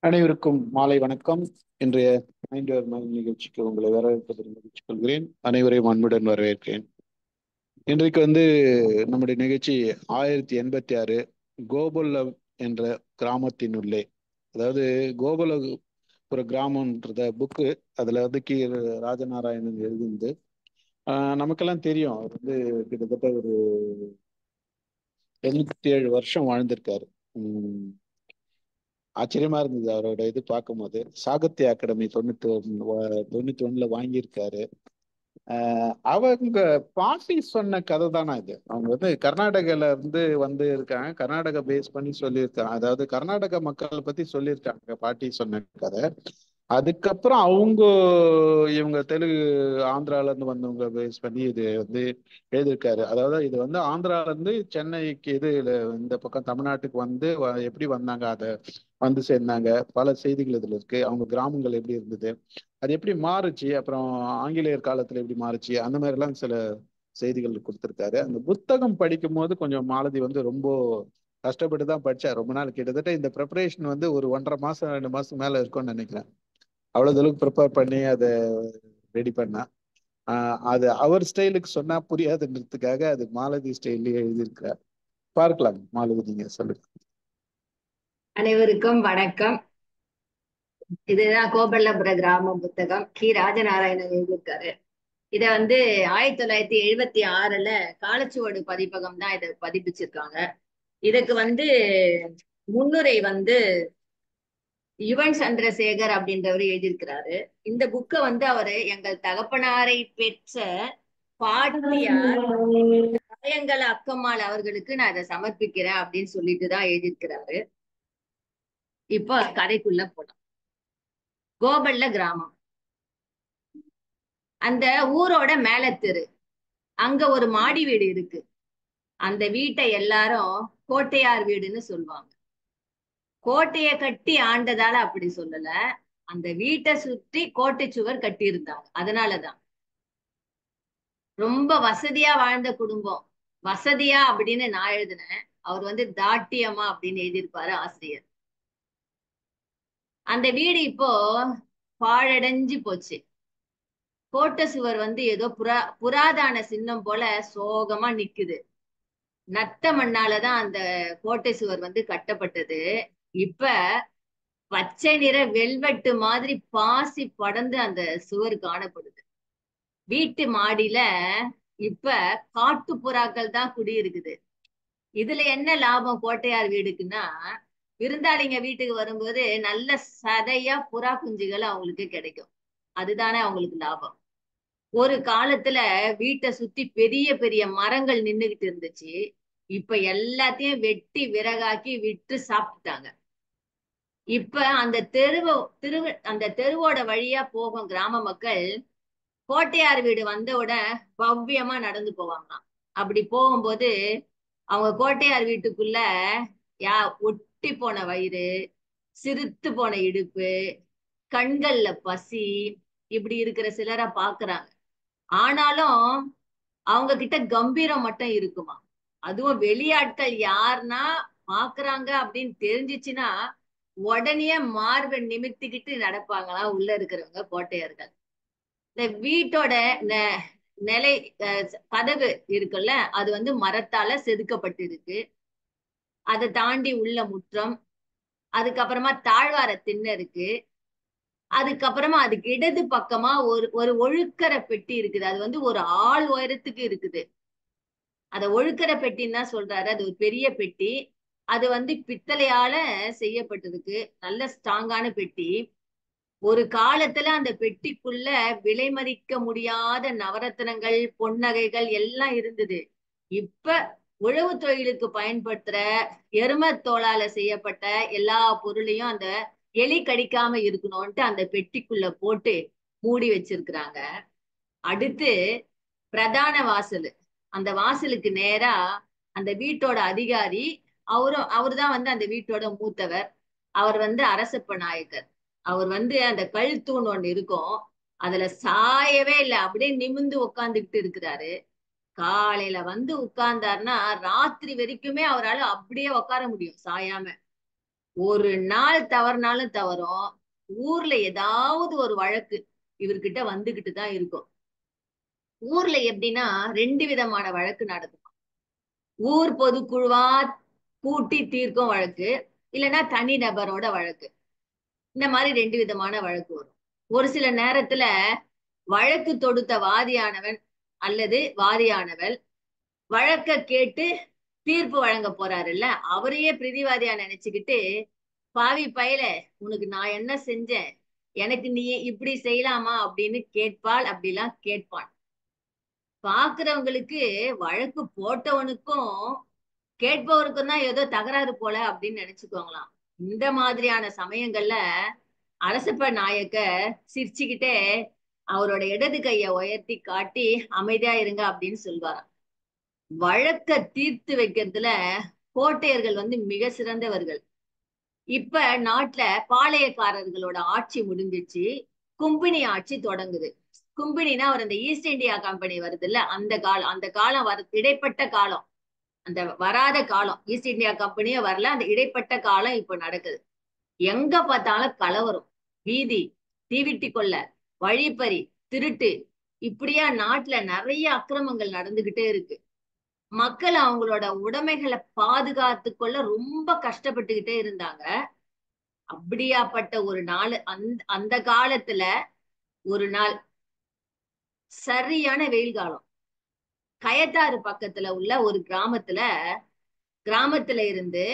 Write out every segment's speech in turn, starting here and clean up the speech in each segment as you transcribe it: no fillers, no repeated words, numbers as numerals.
அனைவருக்கும் மாலை வணக்கம். இன்றைய மைண்ட் யுவர் மைண்ட் நிகழ்ச்சிக்கு உங்களை வரவேற்பதில் மகிழ்ச்சி கொள்கிறேன். அனைவரையும் அன்புடன் வரவேற்கிறேன். இன்றைக்கு நம்முடைய நிகழ்ச்சி 1086 கோபுலம் என்ற கிராமத்தின் உள்ளே, அதாவது கோபுலபுர கிராமம்ன்றத புக்கு. அதுல கி ராஜநாராயணன் எழுதிந்து நமக்கெல்லாம் தெரியும். அவர் கிட்டத்தட்ட ஒரு 87 வருஷம் வாழ்ந்திருக்காரு. ஆச்சரியமா இருந்தது அவரோட இது பார்க்கும்போது. சாகித்ய அகாடமி 91 வாங்கியிருக்காரு. அவங்க பாட்டி சொன்ன கதை தானா இது. அவங்க கர்நாடகால இருக்காங்க. கர்நாடகா பேஸ் பண்ணி சொல்லியிருக்காங்க. அதாவது கர்நாடக மக்களை பத்தி சொல்லியிருக்காங்க பாட்டி சொன்ன கதை. அதுக்கப்புறம் இவங்க தெலுங்கு ஆந்திரால இருந்து வந்தவங்க பேஸ் பண்ணி இது எழுதியிருக்காரு. அதாவது இது ஆந்திரால இருந்து சென்னைக்கு இந்த பக்கம் தமிழ்நாட்டுக்கு எப்படி வந்தாங்க, அதை சேர்ந்தாங்க. பல செய்திகள் இதுல இருக்கு. அவங்க கிராமங்கள் எப்படி இருந்தது, அது எப்படி மாறுச்சு, அப்புறம் ஆங்கிலேயர் காலத்துல எப்படி மாறுச்சு, அந்த மாதிரி எல்லாம் சில செய்திகள் கொடுத்திருக்காரு. அந்த புத்தகம் படிக்கும் போது கொஞ்சம் மாலதி ரொம்ப கஷ்டப்பட்டு தான் படிச்சா. ரொம்ப நாள், கிட்டத்தட்ட இந்த ப்ரிப்பரேஷன் ஒரு 1.5 மாசம் 2 மாசம் மேல இருக்கும்னு நினைக்கிறேன். அவ்வளவு அளவுக்கு ப்ரிப்பேர் பண்ணி அதை ரெடி பண்ணா. அது அவர் ஸ்டைலுக்கு சொன்னா புரியாதுன்றதுக்காக அது மாலதி ஸ்டைல்லயே எழுதியிருக்கிறார். பார்க்கலாம். மாலதி, நீங்க சொல்லுங்க. அனைவருக்கும் வணக்கம். இதுதான் கோபல்லபுர கிராம புத்தகம். ராஜநாராயணன் எழுதியிருக்காரு. இத 1976 காலச்சுவடு பதிப்பகம் தான் இதை பதிப்பிச்சிருக்காங்க. இதுக்கு முன்னுரை யுவன் சந்திரசேகர் அப்படின்றவர் எழுதியிருக்கிறாரு. இந்த புக்கை அவரு எங்கள் தகப்பனாரை பெற்ற பாட்டியார் பயங்கல அக்கம்மாள் அவர்களுக்கு நான் இதை சமர்ப்பிக்கிறேன் அப்படின்னு சொல்லிட்டு தான் எழுதியிருக்கிறாரு. இப்போ கதைக்குள்ள போலாம். கோபல்ல கிராமம், அந்த ஊரோட மேல தெரு. அங்க ஒரு மாடி வீடு இருக்கு. அந்த வீட்டை எல்லாரும் கோட்டையார் வீடுன்னு சொல்லுவாங்க. கோட்டைய கட்டி ஆண்டதால அப்படி சொல்லல, அந்த வீட்டை சுற்றி கோட்டை சுவர் கட்டி இருந்தாங்க. அதனாலதான் ரொம்ப வசதியா வாழ்ந்த குடும்பம். வசதியா அப்படின்னு நான் எழுதினேன். அவர் தாட்டியம்மா அப்படின்னு எழுதியிருப்பாரு ஆசிரியர். அந்த வீடு இப்போ பாழடைஞ்சு போச்சு. கோட்டை சுவர் ஏதோ புராதான சின்னம் போல சோகமா நிக்குது. நத்த மண்ணாலதான் அந்த கோட்டை சுவர் கட்டப்பட்டது. இப்ப பச்சை நிற வெல்வெட்டு மாதிரி பாசி படர்ந்து அந்த சுவர் காணப்படுது. வீட்டு மாடியில இப்ப காட்டு புறாக்கள் தான் குடியிருக்குது. இதுல என்ன லாபம் கோட்டையார் வீடுக்குன்னா, விருந்தாளிங்க வீட்டுக்கு வரும்போது நல்ல சதையா புறா குஞ்சுகள் அவங்களுக்கு கிடைக்கும். அதுதானே அவங்களுக்கு லாபம். ஒரு காலத்துல வீட்டை சுத்தி பெரிய பெரிய மரங்கள் நின்னுகிட்டு இருந்துச்சு. இப்ப எல்லாத்தையும் வெட்டி விறகாக்கி விட்டு சாப்பிட்டுட்டாங்க. இப்ப அந்த தெருவோட வழியா போகும் கிராம மக்கள் கோட்டையார் வீடு வந்தவுடன் பவ்யமா நடந்து போவாங்களாம். அப்படி போகும்போது அவங்க கோட்டையார் வீட்டுக்குள்ள ஒட்டி போன வயிறு, சிறுத்து போன இடுப்பு, கண்கள்ல பசி, இப்படி இருக்கிற சிலரை பாக்குறாங்க. ஆனாலும் அவங்க கிட்ட கம்பீரம் மட்டும் இருக்குமா. அதுவும் வெளியாட்கள் யாருன்னா பாக்குறாங்க அப்படின்னு தெரிஞ்சிச்சுன்னா உடனே மார்பை நிமித்திக்கிட்டு நடப்பாங்களாம் உள்ள இருக்கிறவங்க கோட்டையர்கள். இந்த வீட்டோட நிலை கதவு இருக்குல்ல, அது மரத்தால செதுக்கப்பட்டிருக்கு. அதை தாண்டி உள்ள முற்றம், அதுக்கப்புறமா தாழ்வார திண்ணை இருக்கு. அதுக்கப்புறமா அதுக்கு இடது பக்கமா ஒரு ஒரு ஒழுக்கர பெட்டி இருக்குது. அது ஒரு ஆள் உயரத்துக்கு இருக்குது. அத ஒழுக்கர பெட்டின்னு தான் சொல்றாரு. அது ஒரு பெரிய பெட்டி. அது பித்தளையால செய்யப்பட்டிருக்கு. நல்ல ஸ்ட்ராங்கான பெட்டி. ஒரு காலத்துல அந்த பெட்டிக்குள்ள விலை மதிக்க முடியாத நவரத்தினங்கள், பொன்னகைகள் எல்லாம் இருந்தது. இப்ப உழவு தொழிலுக்கு பயன்படுத்துற எருமத்தோளால செய்யப்பட்ட எல்லா பொருளையும் அந்த எலி கடிக்காம இருக்கணும்ட்டு அந்த பெட்டிக்குள்ள போட்டு மூடி வச்சிருக்கிறாங்க. அடுத்து பிரதான வாசல். அந்த வாசலுக்கு நேரா அந்த வீட்டோட அதிகாரி, அவருதான் அந்த வீட்டோட மூத்தவர். அவர் அரசப்ப நாயக்கர். அவர் அந்த கல் தூண் ஒண்ணு இருக்கும். அதுல சாயவே இல்லை, அப்படியே நிமிந்து உட்காந்துக்கிட்டு இருக்கிறாரு. காலையில உட்கார்ந்தாருன்னா ராத்திரி வரைக்குமே அவரால் அப்படியே உட்கார முடியும் சாயாம. ஒரு நாள் தவறுனாலும் தவறும், ஊர்ல ஏதாவது ஒரு வழக்கு இவர்கிட்ட வந்துகிட்டு தான் இருக்கும். ஊர்ல எப்படின்னா 2 விதமான வழக்கு நடக்கும். ஊர் பொதுக்குழுவா கூட்டி தீர்க்கும் வழக்கு, இல்லைன்னா தனி நபரோட வழக்கு. இந்த மாதிரி 2 விதமான வழக்கு வரும். ஒரு சில நேரத்துல வழக்கு தொடுத்த வாதியானவன் அல்லது வாதியானவள் வழக்க கேட்டு தீர்ப்பு வழங்க போறாருல்ல, அவரையே பிரதிவாதியா நினைச்சுக்கிட்டு, பாவி பயல, உனக்கு நான் என்ன செஞ்சேன், எனக்கு நீ இப்படி செய்யலாமா அப்படின்னு கேட்பாள், அப்படிலாம் கேட்பான். பாக்குறவங்களுக்கு வழக்கு போட்டவனுக்கும் கேட்பவருக்கும் தான் ஏதோ தகராறு போல அப்படின்னு நினைச்சுக்கோங்களாம். இந்த மாதிரியான சமயங்கள்ல அரசப்ப நாயக்கர் சிரிச்சுக்கிட்டே அவரோட இடது கையை உயர்த்தி காட்டி அமைதியா இருங்க அப்படின்னு சொல்வாராம். வழக்க தீர்த்து வைக்கிறதுல கோட்டையர்கள் மிக சிறந்தவர்கள். இப்ப நாட்டுல பாளையக்காரர்களோட ஆட்சி முடிஞ்சிச்சு, கும்பினி ஆட்சி தொடங்குது. கும்பினினா அவர் அந்த ஈஸ்ட் இந்தியா கம்பெனி வருது இல்ல, அந்த காலம் இடைப்பட்ட காலம், அந்த வராத காலம். ஈஸ்ட் இந்தியா கம்பெனியே வரல, அந்த இடைப்பட்ட காலம் இப்ப நடக்குது. எங்க பார்த்தாலும் கலவரம், வீதி, தீவிட்டி கொள்ள, வழிப்பறி, திருட்டு, இப்படியா நாட்டுல நிறைய அக்கிரமங்கள் நடந்துகிட்டே இருக்கு. மக்கள் அவங்களோட உடைமைகளை பாதுகாத்து கொள்ள ரொம்ப கஷ்டப்பட்டுக்கிட்டே இருந்தாங்க. அப்படியாப்பட்ட ஒரு நாள், அந்த காலத்துல ஒரு நாள் சரியான வெயில் காலம். கயத்தாறு பக்கத்துல உள்ள ஒரு கிராமத்துல இருந்து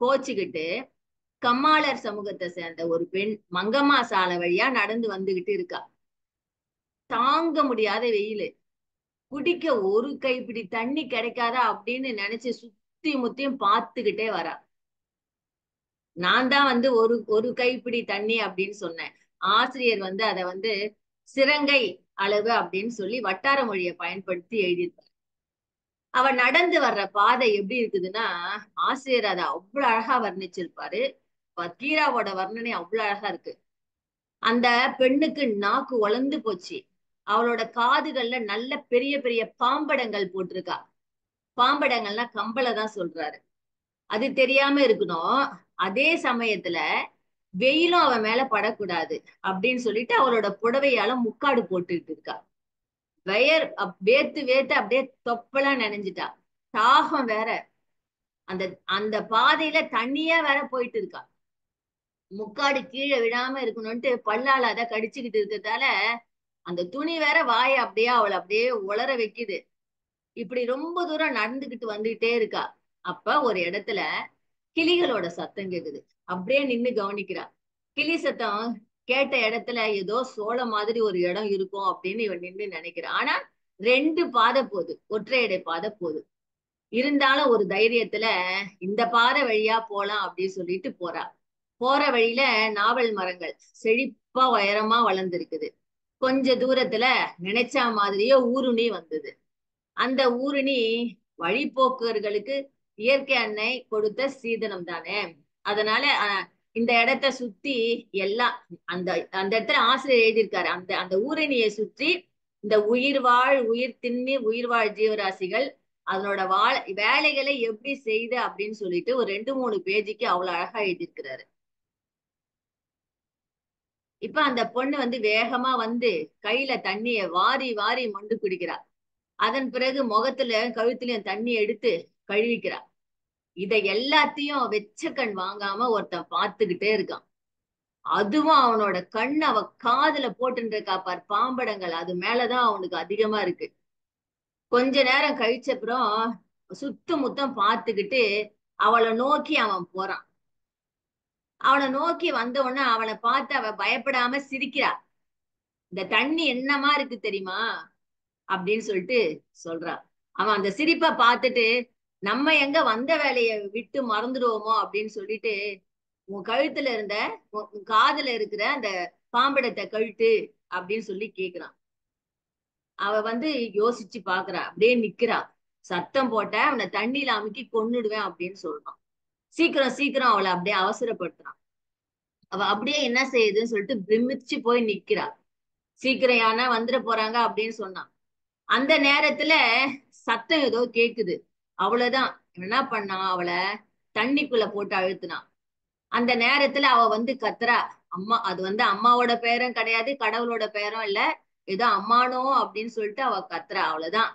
கோச்சுக்கிட்டு கம்மாளர் சமூகத்தை சேர்ந்த ஒரு பெண் மங்கம்மா சாலை வழியா நடந்து வந்துகிட்டு இருக்கா. தாங்க முடியாத வெயிலு, குடிக்க ஒரு கைப்பிடி தண்ணி கிடைக்காதா அப்படின்னு நினைச்சு சுத்தி முத்தியும் பார்த்துக்கிட்டே வரா. நான் தான் ஒரு ஒரு கைப்பிடி தண்ணி அப்படின்னு சொன்னேன். ஆசிரியர் அதை சிறங்கை அளவு அப்படின்னு சொல்லி வட்டார மொழியை பயன்படுத்தி எழுதியிருப்பார். அவ நடந்து வர்ற பாதை எப்படி இருக்குதுன்னா, ஆசிரியர் அதை அவ்வளவு அழகா வர்ணிச்சிருப்பாரு. பக்கீராவோட வர்ணனை அவ்வளவு அழகா இருக்கு. அந்த பெண்ணுக்கு நாக்கு உலர்ந்து போச்சு. அவளோட காதுகள்ல நல்ல பெரிய பெரிய பாம்படங்கள் போட்டிருக்கா. பாம்படங்கள்னா கம்பளை தான் சொல்றாரு. அது தெரியாம இருக்கணும். அதே சமயத்துல வெயிலும் அவன் மேல படக்கூடாது அப்படின்னு சொல்லிட்டு அவளோட புடவையால முக்காடு போட்டுட்டு இருக்கா. வேத்து வேத்து அப்படியே தொப்பலா நனைஞ்சிட்டா. தாகம் வேற. அந்த அந்த பாதையில தண்ணியா வேற போயிட்டு இருக்கா. முக்காடு கீழே விழாம இருக்கணும்ட்டு பல்லால அதை கடிச்சுக்கிட்டு இருக்கிறதால அந்த துணி வேற வாயை அப்படியே அவளை அப்படியே உளர வைக்குது. இப்படி ரொம்ப தூரம் நடந்துகிட்டு வந்துகிட்டே இருக்கா. அப்ப ஒரு இடத்துல கிளிகளோட சத்தம் கேக்குது. அப்படியே நின்னு கவனிக்கிறா. கிளி சத்தம் கேட்ட இடத்துல ஏதோ சோளம் மாதிரி ஒரு இடம் இருக்கும் அப்படின்னு இவன் நின்று நினைக்கிறான். ஆனா 2 பாதை போகுது, ஒற்றையடை பாதை போகுது. இருந்தாலும் ஒரு தைரியத்துல இந்த பாறை வழியா போலாம் அப்படின்னு சொல்லிட்டு போறா. போற வழியில நாவல் மரங்கள் செழிப்பா உயரமா வளர்ந்துருக்குது. கொஞ்ச தூரத்துல நினைச்ச மாதிரியே ஊருணி வந்தது. அந்த ஊருணி வழிபோக்கர்களுக்கு இயற்கை அன்னை கொடுத்த சீதனம் தானே. அதனால இந்த இடத்த சுத்தி எல்லாம் அந்த அந்த இடத்துல ஆசிரியர் எழுதியிருக்காரு. அந்த அந்த ஊரணியை சுற்றி இந்த உயிர் திண்ணி உயிர் வாழ் ஜீவராசிகள் அதனோட வேலைகளை எப்படி செய்து அப்படின்னு சொல்லிட்டு ஒரு 2-3 பேஜுக்கு அவ்வளவு அழகா எழுதியிருக்கிறாரு. இப்ப அந்த பொண்ணு வேகமா கையில தண்ணிய வாரி வாரி மொண்டு குடிக்கிறா. அதன் பிறகு முகத்துல கழுத்துலயும் தண்ணி எடுத்து கழுவிக்கிறா. இதை எல்லாத்தையும் வெச்ச கண் வாங்காம ஒருத்தன் பார்த்துக்கிட்டே இருக்கான். அதுவும் அவனோட கண் அவ காதுல போட்டுட்டு இருக்கா பார் பாம்படங்கள், அது மேலதான் அவனுக்கு அதிகமா இருக்கு. கொஞ்ச நேரம் கழிச்சப்புறம் சுத்து முத்தம் பார்த்துக்கிட்டு அவளை நோக்கி அவன் போறான். அவனை நோக்கி வந்த உடனே அவனை பார்த்து அவ பயப்படாம சிரிக்கிறா. இந்த தண்ணி என்னமா இருக்கு தெரியுமா அப்படின்னு சொல்லிட்டு சொல்றா. அவன் அந்த சிரிப்பை பார்த்துட்டு நம்ம எங்க வந்த வேலையை விட்டு மறந்துடுவோமோ அப்படின்னு சொல்லிட்டு உன் கழுத்துல இருந்த உன் காதுல இருக்கிற அந்த பாம்படத்தை கழுட்டு அப்படின்னு சொல்லி கேக்குறான். அவ யோசிச்சு பாக்குறா, அப்படியே நிக்கிறா. சத்தம் போட்ட அவனை தண்ணியில அமுக்கி கொன்னுடுவேன் அப்படின்னு சொல்றான். சீக்கிரம் சீக்கிரம் அவளை அப்படியே அவசரப்படுத்துறான். அவ அப்படியே என்ன செய்யுதுன்னு சொல்லிட்டு பிரமிச்சு போய் நிக்கிறா. சீக்கிரம் யானா வந்துட போறாங்க அப்படின்னு சொன்னான். அந்த நேரத்துல சத்தம் ஏதோ கேக்குது. அவ்வளவுதான் என்ன பண்ணான், அவளை தண்ணிக்குள்ள போட்டு அழுத்தினான். அந்த நேரத்துல அவ வந்து கத்துறா. அம்மா, அது வந்து அம்மாவோட பேரும் கிடையாது, கடவுளோட பேரும் இல்ல, ஏதோ அம்மானோ அப்படின்னு சொல்லிட்டு அவ கத்துறா, அவ்வளவுதான்.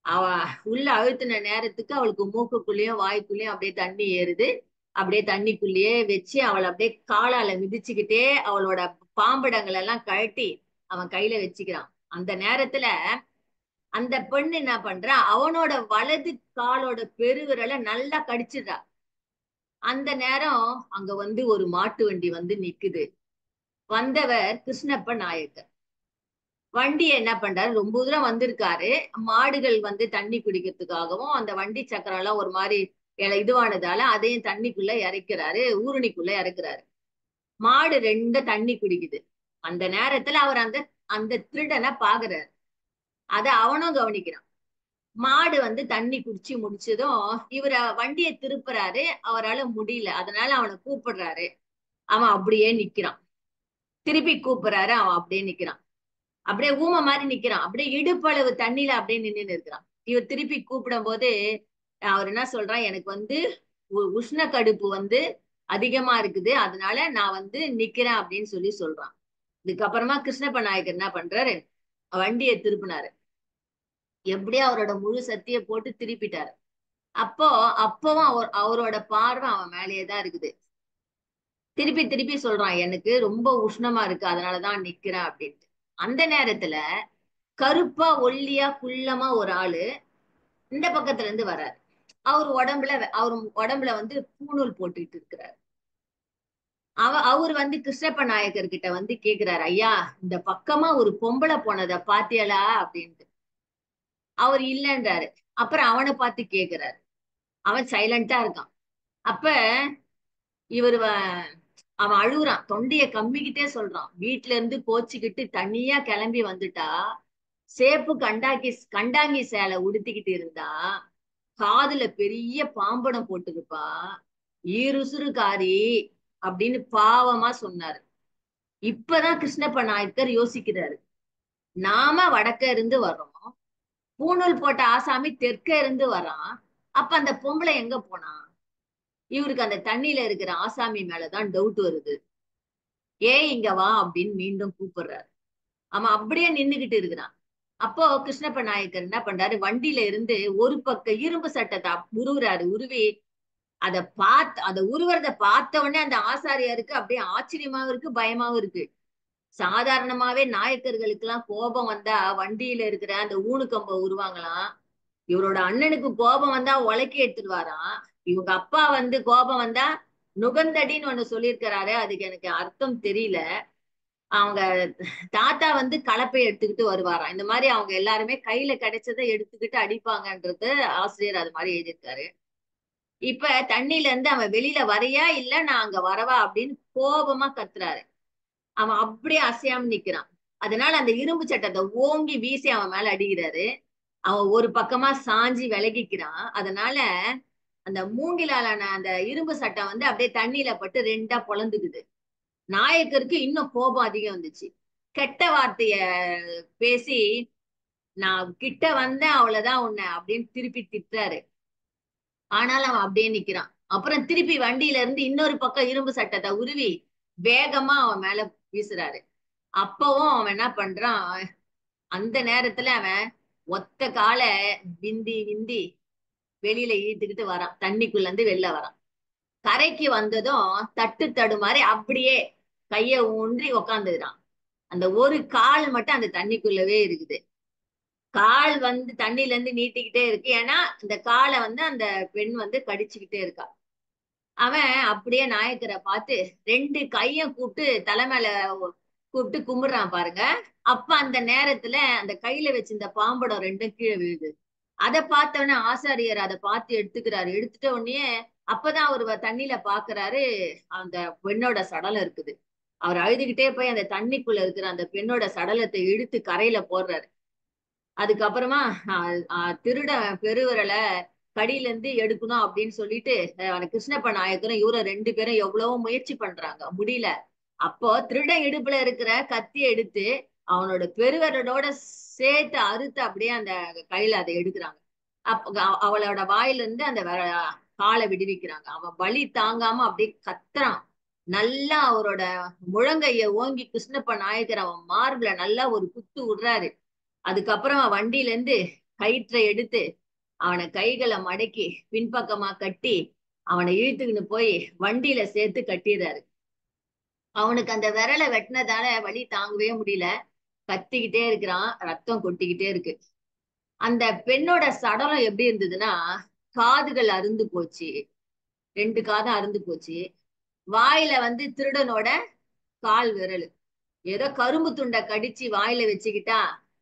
அவ உள்ள அழுத்தின நேரத்துக்கு அவளுக்கு மூக்குக்குள்ளேயும் வாய்க்குள்ளேயும் அப்படியே தண்ணி ஏறுது. அப்படியே தண்ணிக்குள்ளேயே வச்சு அவளை அப்படியே காலால மிதிச்சுக்கிட்டே அவளோட பாம்படங்கள் எல்லாம் கழட்டி அவன் கையில வச்சுக்கிறான். அந்த நேரத்துல அந்த பெண்ணு என்ன பண்றா, அவனோட வலது காலோட பெருவிரலை நல்லா கடிச்சிடுறா. அந்த நேரம் அங்க வந்து ஒரு மாட்டு வண்டி வந்து நிக்குது. வந்தவர் கிருஷ்ணப்ப நாயக்கர். வண்டியை என்ன பண்றாரு, ரொம்ப தூரம் வந்திருக்காரு. மாடுகள் வந்து தண்ணி குடிக்கிறதுக்காகவும் அந்த வண்டி சக்கரம் எல்லாம் ஒரு மாதிரி இதுவானதால அதையும் தண்ணிக்குள்ள இறக்கிறாரு, ஊருணிக்குள்ள இறக்குறாரு. மாடு ரெண்டு தண்ணி குடிக்குது. அந்த நேரத்துல அவர் அந்த அந்த திருடனை பாக்குறாரு. அத அவனும் கவனிக்கிறான். மாடு வந்து தண்ணி குடிச்சு முடிச்சதும் இவர வண்டியை திருப்புறாரு. அவரால முடியல, அதனால அவனை கூப்பிடுறாரு. அவன் அப்படியே நிக்கிறான். திருப்பி கூப்பிடுறாரு, அவன் அப்படியே நிக்கிறான். அப்படியே ஊமை மாதிரி நிக்கிறான். அப்படியே இடுப்பளவு தண்ணியில அப்படியே நின்று இருக்கிறான். இவர் திருப்பி கூப்பிடும் போது அவர் என்ன சொல்றான், எனக்கு வந்து உஷ்ண கடுப்பு வந்து அதிகமா இருக்குது, அதனால நான் வந்து நிக்கிறேன் அப்படின்னு சொல்லி சொல்றான். இதுக்கப்புறமா கிருஷ்ணப்ப நாயக்கர் என்ன பண்றாரு, வண்டியை திருப்பினாரு. எப்படியோ அவரோட முழு சக்தியை போட்டு திருப்பிட்டாரு. அப்போ அப்பவும் அவரோட பார்வை அவன் மேலேயே தான் இருக்குது. திருப்பி திருப்பி சொல்றான், எனக்கு ரொம்ப உஷ்ணமா இருக்கு, அதனாலதான் நிக்கிறேன் அப்படின்ட்டு. அந்த நேரத்துல கருப்பா ஒல்லியா குள்ளமா ஒரு ஆளு இந்த பக்கத்துல இருந்து வர்றாரு. அவர் உடம்புல வந்து பூணூல் போட்டுட்டு இருக்கிறார். அவர் வந்து கிருஷ்ணப்ப நாயக்கர் கிட்ட வந்து கேக்குறாரு, ஐயா, இந்த பக்கமா ஒரு பொம்பளை போனதை பாத்தியலா அப்படின்ட்டு. அவர் இல்லைன்றாரு. அப்புறம் அவனை பார்த்து கேக்குறாரு. அவன் சைலண்டா இருக்கான். அப்ப இவர் அவன் அழுகுறான், தொண்டைய கம்மிக்கிட்டே சொல்றான், வீட்டுல இருந்து கோச்சிக்கிட்டு தனியா கிளம்பி வந்துட்டா, சேப்பு கண்டாங்கி சேலை உடுத்திக்கிட்டு இருந்தா, காதுல பெரிய பாம்படம் போட்டுருப்பா, ஈருசுருக்காரி அப்படின்னு பாவமா சொன்னாரு. இப்பதான் கிருஷ்ணப்ப நாயக்கர் யோசிக்கிறாரு, நாம வடக்க இருந்து வர்றோம், பூணூல் போட்ட ஆசாமி தெற்க இருந்து வரான், அப்ப அந்த பொம்பளை எங்க போனா? இவருக்கு அந்த தண்ணியில இருக்கிற ஆசாமி மேலதான் டவுட் வருது. ஏன் இங்க வா அப்படின்னு மீண்டும் கூப்பிடுறாரு. அவன் அப்படியே நின்னுகிட்டு இருக்கிறான். அப்போ கிருஷ்ணப்ப நாயக்கர் என்ன பண்றாரு, வண்டியில இருந்து ஒரு பக்க இரும்பு சட்டத்தை உருவுறாரு. உருவி அதை உருவறத பார்த்த உடனே அந்த ஆசாரியாருக்கு அப்படியே ஆச்சரியமாவும் இருக்கு, பயமாவும் இருக்கு. சாதாரணமாவே நாயக்கர்களுக்கு எல்லாம் கோபம் வந்தா வண்டியில இருக்கிற அந்த ஊனுக்கம்ப உருவாங்களாம். இவரோட அண்ணனுக்கு கோபம் வந்தா உலக்கி எடுத்துடுவாராம். இவங்க அப்பா வந்து கோபம் வந்தா நுகந்தடின்னு ஒண்ணு சொல்லியிருக்கிறாரு, அதுக்கு எனக்கு அர்த்தம் தெரியல. அவங்க தாத்தா வந்து கலப்பை எடுத்துக்கிட்டு வருவாராம். இந்த மாதிரி அவங்க எல்லாருமே கையில கிடைச்சதை எடுத்துக்கிட்டு அடிப்பாங்கன்றது ஆசிரியர் அது மாதிரி எழுதியிருக்காரு. இப்ப தண்ணியில இருந்து அவன் வெளியில வரையா இல்ல நான் அங்க வரவா அப்படின்னு கோபமா கத்துறாரு. அவன் அப்படியே அசையாம நிக்கிறான். அதனால அந்த இரும்பு சட்டத்தை ஓங்கி வீசி அவன் மேல அடிக்கிறாரு. அவன் ஒரு பக்கமா சாஞ்சி விலகிக்கிறான். அதனால அந்த மூங்கிலாலான அந்த இரும்பு சட்டம் வந்து அப்படியே தண்ணியில பட்டு ரெண்டா பொளந்துக்குது. நாயக்கருக்கு இன்னும் கோபம் அதிகம் வந்துச்சு. கெட்ட வார்த்தைய பேசி, நான் கிட்ட வந்தேன் அவ்வளவுதான் உன்னை அப்படின்னு திருப்பி திட்டுறாரு. ஆனாலும் அவன் அப்படியே நிக்கிறான். அப்புறம் திருப்பி வண்டியில இருந்து இன்னொரு பக்கம் இரும்பு சட்டத்தை உருவி வேகமா அவன் மேல வீசுறாரு. அப்பவும் அவன் என்ன பண்றான், அந்த நேரத்துல அவன் ஒத்த கால விந்தி விந்தி வெளியில இழுத்துக்கிட்டு வரான், தண்ணிக்குள்ள இருந்து வெளில வரான். கரைக்கு வந்ததும் தட்டு தடுமாறி அப்படியே கைய ஊன்றி உக்காந்துக்கிறான். அந்த ஒரு கால் மட்டும் அந்த தண்ணிக்குள்ளவே இருக்குது. கால் வந்து தண்ணில இருந்து நீட்டிக்கிட்டே இருக்கு, ஏன்னா இந்த காலை வந்து அந்த பெண் வந்து கடிச்சுக்கிட்டே இருக்கா. அவன் அப்படியே நாயக்கரை பார்த்து ரெண்டு கையும் கூப்பிட்டு தலை மேல கூப்பிட்டு கும்பிடுறான் பாருங்க. அப்ப அந்த நேரத்துல அந்த கையில வச்சிருந்த பாம்படம் ரெண்டும் கீழே விழுது. அதை பார்த்தோன்னே ஆசாரியர் அதை பார்த்து எடுத்துக்கிறாரு. எடுத்துட்ட உடனே அப்பதான் அவர் தண்ணியில பாக்குறாரு, அந்த பெண்ணோட சடலம் இருக்குது. அவர் அழுதுகிட்டே போய் அந்த தண்ணிக்குள்ள இருக்கிற அந்த பெண்ணோட சடலத்தை இழுத்து கரையில போடுறாரு. அதுக்கப்புறமா திருட பெருவிரலை கடியில இருந்து எடுக்கணும் அப்படின்னு சொல்லிட்டு கிருஷ்ணப்ப நாயக்கரும் இவரை ரெண்டு பேரும் எவ்வளவோ முயற்சி பண்றாங்க, முடியல. அப்போ திருடன் இடுப்புல இருக்கிற கத்தியை எடுத்து அவனோட பெருவிரலோட சேர்த்து அறுத்து அப்படியே அந்த கையில அதை எடுக்கிறாங்க. அவளோட வாயிலிருந்து அந்த காலை விடுவிக்கிறாங்க. அவன் வலி தாங்காம அப்படியே கத்துறான். நல்லா அவரோட முழங்கைய ஓங்கி கிருஷ்ணப்ப நாயக்கர் அவன் மார்புல நல்லா ஒரு குத்து விடுறாரு. அதுக்கப்புறம் வண்டியில இருந்து கயிற்றை எடுத்து அவனை கைகளை மடக்கி பின்பக்கமா கட்டி அவனை இழுத்துக்கின்னு போய் வண்டியில சேர்த்து கட்டிடுறாரு. அவனுக்கு அந்த விரலை வெட்டினதால வலி தாங்கவே முடியல. கத்திக்கிட்டே இருக்கிறான், ரத்தம் கொட்டிக்கிட்டே இருக்கு. அந்த பெண்ணோட சடலம் எப்படி இருந்ததுன்னா, காதுகள் அருந்து போச்சு, 2 காதும் அருந்து போச்சு. வாயில வந்து திருடனோட கால் விரல், ஏதோ கரும்பு துண்டை கடிச்சு வாயில வச்சுக்கிட்டா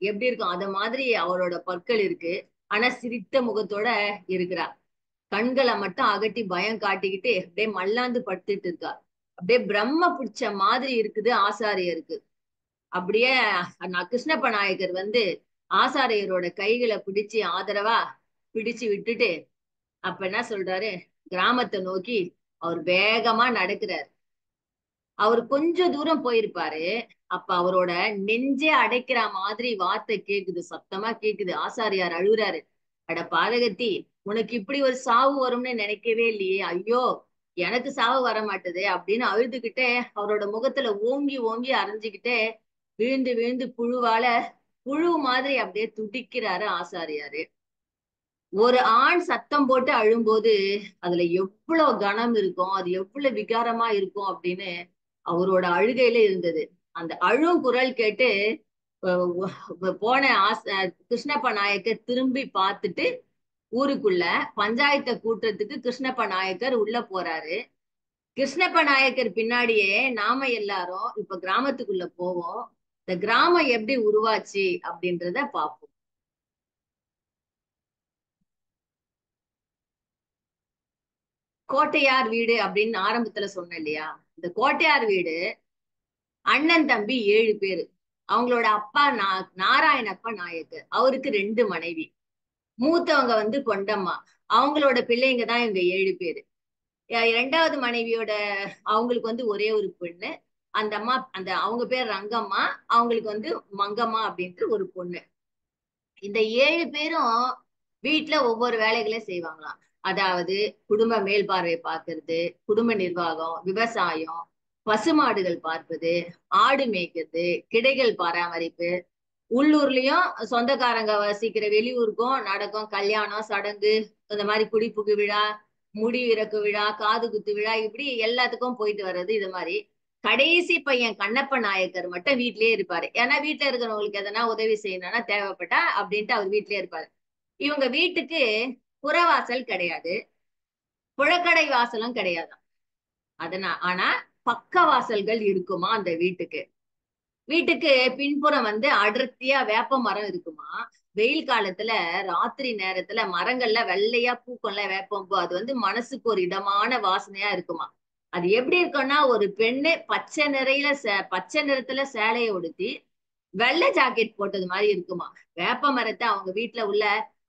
எப்படி இருக்கும் அத மாதிரி அவளோட பற்கள் இருக்கு. ஆனா சிரித்த முகத்தோட இருக்கிறா. கண்களை மட்டும் அகட்டி பயம் காட்டிக்கிட்டு அப்படியே மல்லாந்து படுத்துட்டு இருக்கா. அப்படியே பிரம்ம பிடிச்ச மாதிரி இருக்குது ஆசாரியருக்கு. அப்படியே கிருஷ்ணப்ப நாயக்கர் வந்து ஆசாரியரோட கைகளை பிடிச்சு ஆதரவா பிடிச்சு விட்டுட்டு அப்ப என்ன சொல்றாரு, கிராமத்தை நோக்கி அவர் வேகமா நடக்கிறார். அவர் கொஞ்சம் தூரம் போயிருப்பாரு. அப்ப அவரோட நெஞ்சே அடைக்கிற மாதிரி வார்த்தை கேக்குது, சத்தமா கேக்குது. ஆசாரியார் அழுகுறாரு. அட பாதகத்தி, உனக்கு இப்படி ஒரு சாவு வரும்னு நினைக்கவே இல்லையே, ஐயோ எனக்கு சாவு வர மாட்டதே அப்படின்னு அழுதுகிட்டே அவரோட முகத்துல ஓங்கி ஓங்கி அரைஞ்சுக்கிட்டே விழுந்து விழுந்து புழுவால புழு மாதிரி அப்படியே துடிக்கிறாரு ஆசாரியாரு. ஒரு ஆண் சத்தம் போட்டு அழும்போது அதுல எவ்வளவு கனம் இருக்கும், அது எவ்வளவு விகாரமா இருக்கும் அப்படின்னு அவரோட அழுகையில இருந்தது. அந்த அழும் குரல் கேட்டு போன கிருஷ்ணப்ப நாயக்கர் திரும்பி பார்த்துட்டு ஊருக்குள்ள பஞ்சாயத்தை கூட்டத்துக்கு கிருஷ்ணப்ப நாயக்கர் உள்ள போறாரு. கிருஷ்ணப்ப நாயக்கர் பின்னாடியே நாம எல்லாரும் இப்ப கிராமத்துக்குள்ள போவோம். இந்த கிராமம் எப்படி உருவாச்சு அப்படின்றத பார்ப்போம். கோட்டையார் வீடு அப்படின்னு ஆரம்பத்துல சொன்னேன் இல்லையா, இந்த கோட்டையார் வீடு அண்ணன் தம்பி 7 பேரு. அவங்களோட அப்பா நாராயணப்ப நாயக்கர், அவருக்கு 2 மனைவி. மூத்தவங்க வந்து கொண்டம்மா, அவங்களோட பிள்ளைங்க தான் இவங்க 7 பேரு. 2வது மனைவியோட அவங்களுக்கு வந்து ஒரே ஒரு பொண்ணு. அந்த அம்மா அந்த அவங்க பேர் ரங்கம்மா, அவங்களுக்கு வந்து மங்கம்மா அப்படின்ட்டு ஒரு பொண்ணு. இந்த 7 பேரும் வீட்டுல ஒவ்வொரு வேலைகளை செய்வாங்களாம். அதாவது குடும்ப மேல்பார்வை பார்க்கறது, குடும்ப நிர்வாகம், விவசாயம், பசுமாடுகள் பார்ப்பது, ஆடு மேய்க்கிறது, கிடைகள் பராமரிப்பு. உள்ளூர்லயும் சொந்தக்காரங்க வசிக்கிற வெளியூருக்கும் நடக்கும் கல்யாணம் சடங்கு, இந்த மாதிரி குடிப்புகு விழா, முடி இறக்கு விழா, காது குத்து விழா, இப்படி எல்லாத்துக்கும் போயிட்டு வர்றது. இது மாதிரி கடைசி பையன் கண்ணப்ப நாயக்கர் மட்டும் வீட்லயே இருப்பாரு. ஏன்னா வீட்டுல இருக்கிறவங்களுக்கு எதனா உதவி செய்யணும்னா தேவைப்பட்டா அப்படின்ட்டு அவர் வீட்லயே இருப்பாரு. இவங்க வீட்டுக்கு புறவாசல் கிடையாது, புழக்கடை வாசலும் கிடையாது. ஆனா பக்க வாசல்கள் இருக்குமா அந்த வீட்டுக்கு. வீட்டுக்கு பின்புறம் வந்து அடர்த்தியா வேப்ப மரம் இருக்குமா. வெயில் காலத்துல ராத்திரி நேரத்துல மரங்கள்ல வெள்ளையா பூக்கள்ல வேப்பம்பூ, அது வந்து மனசுக்கு ஒரு இதமான வாசனையா இருக்குமா. அது எப்படி இருக்கும்னா, ஒரு பெண்ணு பச்சை நிறத்துல சேலையை உடுத்தி வெள்ளை ஜாக்கெட் போட்டது மாதிரி இருக்குமா. வேப்ப மரத்தை அவங்க வீட்டுல உள்ள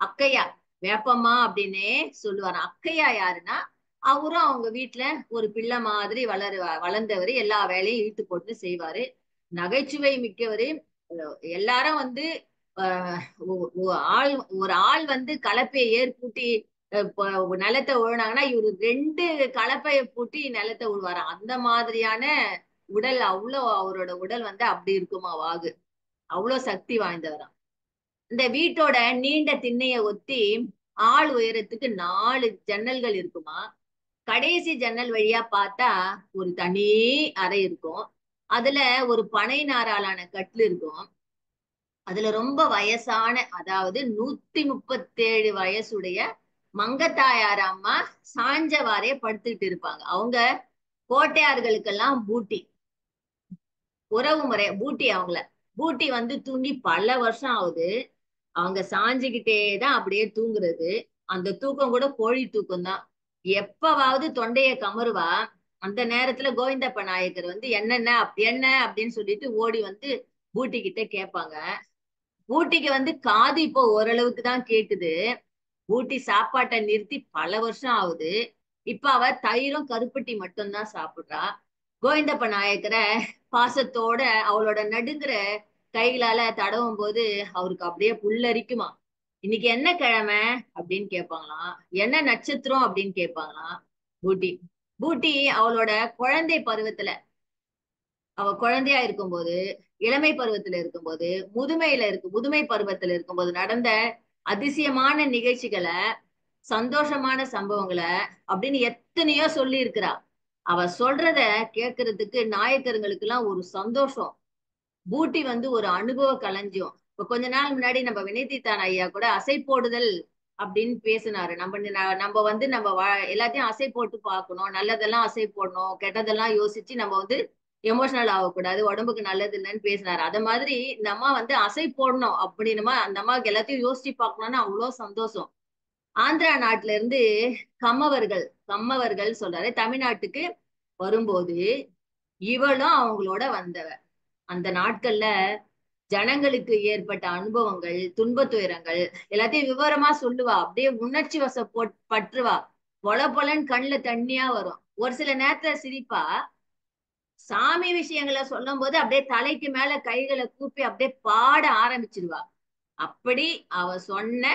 அக்கையா, வேப்பம்மா அப்படின்னே சொல்லுவாராம். அக்கையா யாருன்னா, அவரும் அவங்க வீட்டுல ஒரு பிள்ளை மாதிரி வளர்ந்தவரு, எல்லா வேலையும் இழுத்து போட்டு செய்வாரு. நகைச்சுவை மிக்கவரு. எல்லாரும் வந்து ஆஹ் ஒரு ஆள் வந்து கலப்பையை ஏற்பூட்டி நிலத்தை உழுனாங்கன்னா, இவரு 2 கலப்பையை பூட்டி நிலத்தை உழுவாராம். அந்த மாதிரியான உடல், அவ்வளோ அவரோட உடல் வந்து அப்படி இருக்குமா வாகு. அவ்வளவு சக்தி வாய்ந்தவராம். இந்த வீட்டோட நீண்ட திண்ணைய ஒத்தி ஆள் உயரத்துக்கு 4 ஜன்னல்கள் இருக்குமா. கடைசி ஜன்னல் வழியா பார்த்தா ஒரு தனி அறை இருக்கும். அதுல ஒரு பனை நாராலான கட்டில் இருக்கும். அதுல ரொம்ப வயசான, அதாவது 137 வயசுடைய மங்கத்தாயார் அம்மா சாஞ்சவாரே படுத்துக்கிட்டு இருப்பாங்க. அவங்க கோட்டையார்களுக்கெல்லாம் பூட்டி, உறவு முறை பூட்டி. பூட்டி வந்து தூங்கி பல வருஷம் ஆகுது. அவங்க சாஞ்சுக்கிட்டே தான் அப்படியே தூங்குறது. அந்த தூக்கம் கூட கோழி தூக்கம் தான். எப்பவாவது தொண்டைய கமருவா. அந்த நேரத்துல கோவிந்தப்ப நாயக்கர் வந்து என்ன அப்படின்னு சொல்லிட்டு ஓடி வந்து பூட்டி கிட்ட கேட்பாங்க. பூட்டிக்கு வந்து காது இப்போ ஓரளவுக்கு தான் கேக்குது. பூட்டி சாப்பாட்டை நிறுத்தி பல வருஷம் ஆகுது. இப்ப அவ தயிரும் கருப்பட்டி மட்டும்தான் சாப்பிடுறா. கோவிந்தப்ப நாயக்கரை பாசத்தோட அவளோட நடுங்குற கைகளால தடவும் போது அவருக்கு அப்படியே புல்லரிக்குமா. இன்னைக்கு என்ன கிழமை அப்படின்னு கேட்பாங்களாம். என்ன நட்சத்திரம் அப்படின்னு கேட்பாங்களாம் பூட்டி. பூட்டி அவளோட குழந்தை பருவத்துல, அவ குழந்தையா இருக்கும்போது, இளமை பருவத்துல இருக்கும்போது, முதுமை பருவத்துல இருக்கும்போது நடந்த அதிசயமான நிகழ்ச்சிகளை, சந்தோஷமான சம்பவங்களை அப்படின்னு எத்தனையோ சொல்லி இருக்கிறா. அவ சொல்றத கேட்கறதுக்கு நாயக்கருங்களுக்கு எல்லாம் ஒரு சந்தோஷம். பூட்டி வந்து ஒரு அனுபவ களஞ்சியம். இப்ப கொஞ்ச நாள் முன்னாடி நம்ம வினைத்தித்தான் ஐயா கூட அசை போடுதல் அப்படின்னு பேசினாரு. நம்ம வந்து எல்லாத்தையும் அசை போட்டு பார்க்கணும், நல்லதெல்லாம் அசை போடணும், கெட்டதெல்லாம் யோசிச்சு நம்ம வந்து எமோஷனல் ஆகக்கூடாது, உடம்புக்கு நல்லது இல்லைன்னு பேசினாரு. அத மாதிரி இந்த அம்மா வந்து அசை போடணும் அப்படின்னுமா அந்த அம்மாவுக்கு எல்லாத்தையும் யோசிச்சு பார்க்கணும்னு அவ்வளவு சந்தோஷம். ஆந்திரா நாட்டுல இருந்து கம்மவர்கள் கம்மவர்கள் சொல்றாரு தமிழ்நாட்டுக்கு வரும்போது இவளும் அவங்களோட வந்தவ. அந்த நாட்கள்ல ஜனங்களுக்கு ஏற்பட்ட அனுபவங்கள், துன்ப துயரங்கள் எல்லாத்தையும் விவரமா சொல்லுவா. அப்படியே உணர்ச்சி பற்றுவா. பொல பொலன்னு கண்ணுல தண்ணியா வரும். ஒரு சில நேரத்துல சிரிப்பா. சாமி விஷயங்களை சொல்லும் போது அப்படியே தலைக்கு மேல கைகளை கூப்பி அப்படியே பாட ஆரம்பிச்சிருவா. அப்படி அவ சொன்ன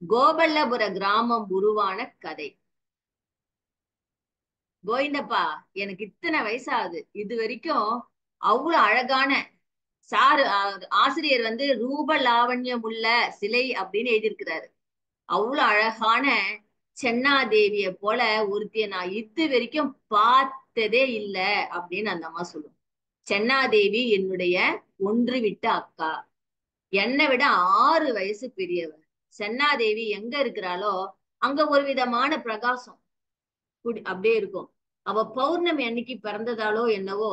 கோபல்லபுர கிராமம் உருவான கதை. கோவிந்தப்பா, எனக்கு இத்தனை வயசாகுது, இது வரைக்கும் அவ்வளவு அழகான ஆசிரியர் வந்து ரூப லாவண்யம் உள்ள சிலை அப்படின்னு எழுதியிருக்கிறாரு. அவ்வளவு அழகான சென்னாதேவிய போல ஒருத்திய நான் இது வரைக்கும் பார்த்ததே இல்ல அப்படின்னு அந்த அம்மா சொல்லும். சென்னாதேவி என்னுடைய ஒன்று விட்ட அக்கா, என்னை விட 6 வயசு பெரியவர். சென்னாதேவி எங்க இருக்கிறாளோ அங்க ஒரு விதமான பிரகாசம் அப்படியே இருக்கும். அவ பௌர்ணமி அன்னைக்கு பிறந்ததாலோ என்னவோ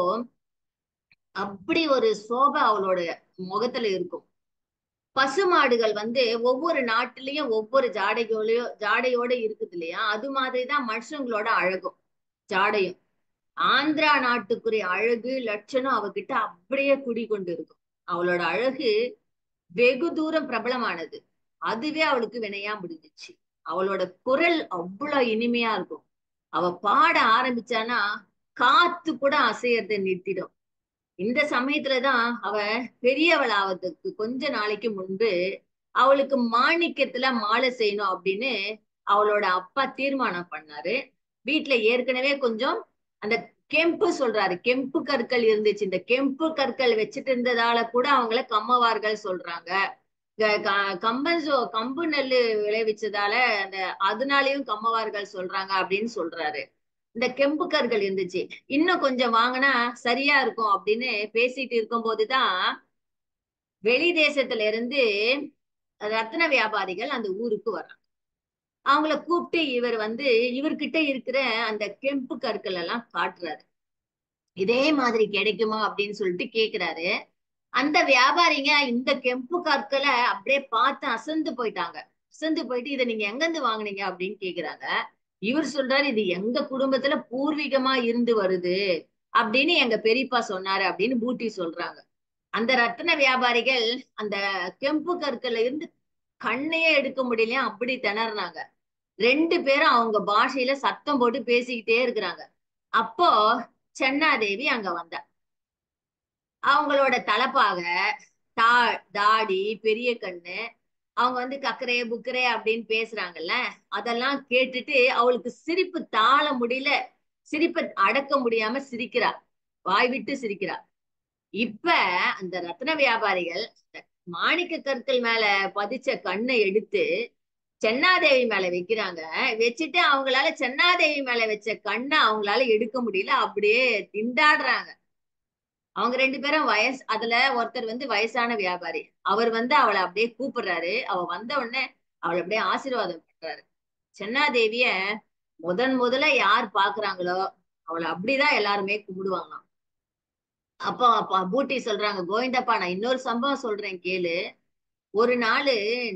அப்படி ஒரு சோபை அவளோட முகத்துல இருக்கும். பசுமாடுகள் வந்து ஒவ்வொரு நாட்டிலையும் ஒவ்வொரு ஜாடையோட இருக்குது இல்லையா, அது மாதிரிதான் மனுஷங்களோட அழகும் ஜாடையும். ஆந்திரா நாட்டுக்குரிய அழகு லட்சணம் அவகிட்ட அப்படியே குடிகொண்டு இருக்கும். அவளோட அழகு வெகு தூரம் பிரபலமானது. அதுவே அவளுக்கு வினையா முடிஞ்சிச்சு. அவளோட குரல் அவ்வளவு இனிமையா இருக்கும். அவ பாட ஆரம்பிச்சானா காத்து கூட அசையறதை நிறுத்திடும். இந்த சமயத்துலதான் அவ பெரியவள் ஆவதுக்கு கொஞ்ச நாளைக்கு முன்பு அவளுக்கு மாணிக்கத்துல மாலை செய்யணும் அப்படின்னு அவளோட அப்பா தீர்மானம் பண்ணாரு. வீட்டுல ஏற்கனவே கொஞ்சம் அந்த கெம்பு சொல்றாரு, கெம்பு கற்கள் இருந்துச்சு. இந்த கெம்பு கற்கள் வச்சுட்டு இருந்ததால கூட அவங்கள கம்மவார்கள் சொல்றாங்க. கம்பு நெல்லு விளைவிச்சதால அந்த அதனாலயும் கம்மவார்கள் சொல்றாங்க அப்படின்னு சொல்றாரு. இந்த கெம்பு கற்கள் இருந்துச்சு, இன்னும் கொஞ்சம் வாங்கினா சரியா இருக்கும் அப்படின்னு பேசிட்டு இருக்கும் போதுதான் வெளி தேசத்துல இருந்து ரத்ன வியாபாரிகள் அந்த ஊருக்கு வர்றாங்க. அவங்கள கூப்பிட்டு இவர் வந்து இவர்கிட்ட இருக்கிற அந்த கெம்பு கற்கள் எல்லாம் காட்டுறாரு. இதே மாதிரி கிடைக்குமா அப்படின்னு சொல்லிட்டு கேக்குறாரு. அந்த வியாபாரிங்க இந்த கெம்பு கற்களை அப்படியே பார்த்து அசந்து போயிட்டாங்க. அசந்து போயிட்டு இதை நீங்க எங்க இருந்து வாங்குனீங்க அப்படின்னு கேக்குறாங்க. இவர் சொல்றாரு, இது எங்க குடும்பத்துல பூர்வீகமா இருந்து வருது அப்படின்னு எங்க பெரியப்பா சொன்னாரு அப்படின்னு பூட்டி சொல்றாங்க. அந்த ரத்தின வியாபாரிகள் அந்த கெம்பு கற்கள்ல இருந்து கண்ணையே எடுக்க முடியலையா, அப்படி திணறாங்க. 2 பேரும் அவங்க பாஷையில சத்தம் போட்டு பேசிக்கிட்டே இருக்கிறாங்க. அப்போ சென்னாதேவி அங்க வந்தா. அவங்களோட தலைப்பாக, தாடி, பெரிய கண்ணு, அவங்க வந்து கக்கரே புக்கரே அப்படின்னு பேசுறாங்கல்ல, அதெல்லாம் கேட்டுட்டு அவளுக்கு சிரிப்பு தாழ முடியல. சிரிப்பை அடக்க முடியாம சிரிக்கிறா, வாய் விட்டு சிரிக்கிறா. இப்ப அந்த ரத்ன வியாபாரிகள் மாணிக்க கற்கள் மேல பதிச்ச கண்ணை எடுத்து சென்னாதேவி மேல வைக்கிறாங்க. வச்சுட்டு அவங்களால சென்னாதேவி மேல வச்ச கண்ணை அவங்களால எடுக்க முடியல, அப்படியே திண்டாடுறாங்க. அவங்க 2 பேரும் அதுல ஒருத்தர் வந்து வயசான வியாபாரி. அவர் வந்து அவளை அப்படியே கூப்பிடுறாரு. அவ வந்த உடனே அவளை அப்படியே ஆசீர்வாதம் பண்றாரு. சென்னாதேவிய முதல்ல யார் பாக்குறாங்களோ அவளை அப்படிதான் எல்லாருமே கும்பிடுவாங்களாம். அப்ப பூட்டி சொல்றாங்க, கோவிந்தப்பா நான் இன்னொரு சம்பவம் சொல்றேன் கேளு. ஒரு நாளு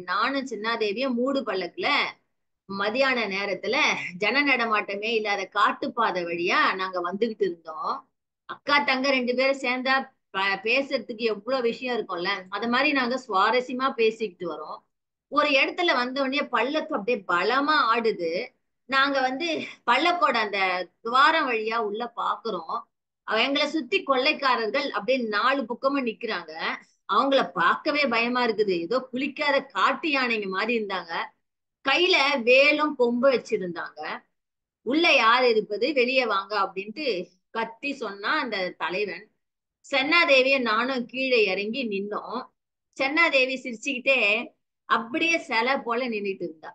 நானும் சின்னாதேவியும் மூடு பல்லக்குல மதியான நேரத்துல ஜன நடமாட்டமே இல்லாத காட்டுப்பாதை வழியா நாங்க வந்துகிட்டு இருந்தோம். அக்கா தங்க 2 பேரும் சேர்ந்தா பேசுறதுக்கு எவ்வளவு விஷயம் இருக்கும்ல, அது மாதிரி நாங்க சுவாரஸ்யமா பேசிக்கிட்டு வரோம். ஒரு இடத்துல வந்த உடனே பல்லக்கு அப்படியே பலமா ஆடுது. நாங்க வந்து பல்லக்கோட அந்த துவாரம் வழியா உள்ள பாக்குறோம். எங்களை சுத்தி கொள்ளைக்காரர்கள் அப்படியே 4 பக்கமும் நிக்கிறாங்க. அவங்கள பார்க்கவே பயமா இருக்குது. ஏதோ குளிக்காத காட்டு யானைங்க மாதிரி இருந்தாங்க. கையில வேலும் கொம்பு வச்சிருந்தாங்க. உள்ள யார் இருப்பது, வெளியே வாங்க அப்படின்ட்டு கத்தி சொன்னா அந்த தலைவன். சென்னாதேவிய நானும் கீழே இறங்கி நின்னோம். சென்னாதேவி சிரிச்சுக்கிட்டே அப்படியே சிலை போல நின்னுட்டு இருந்தா.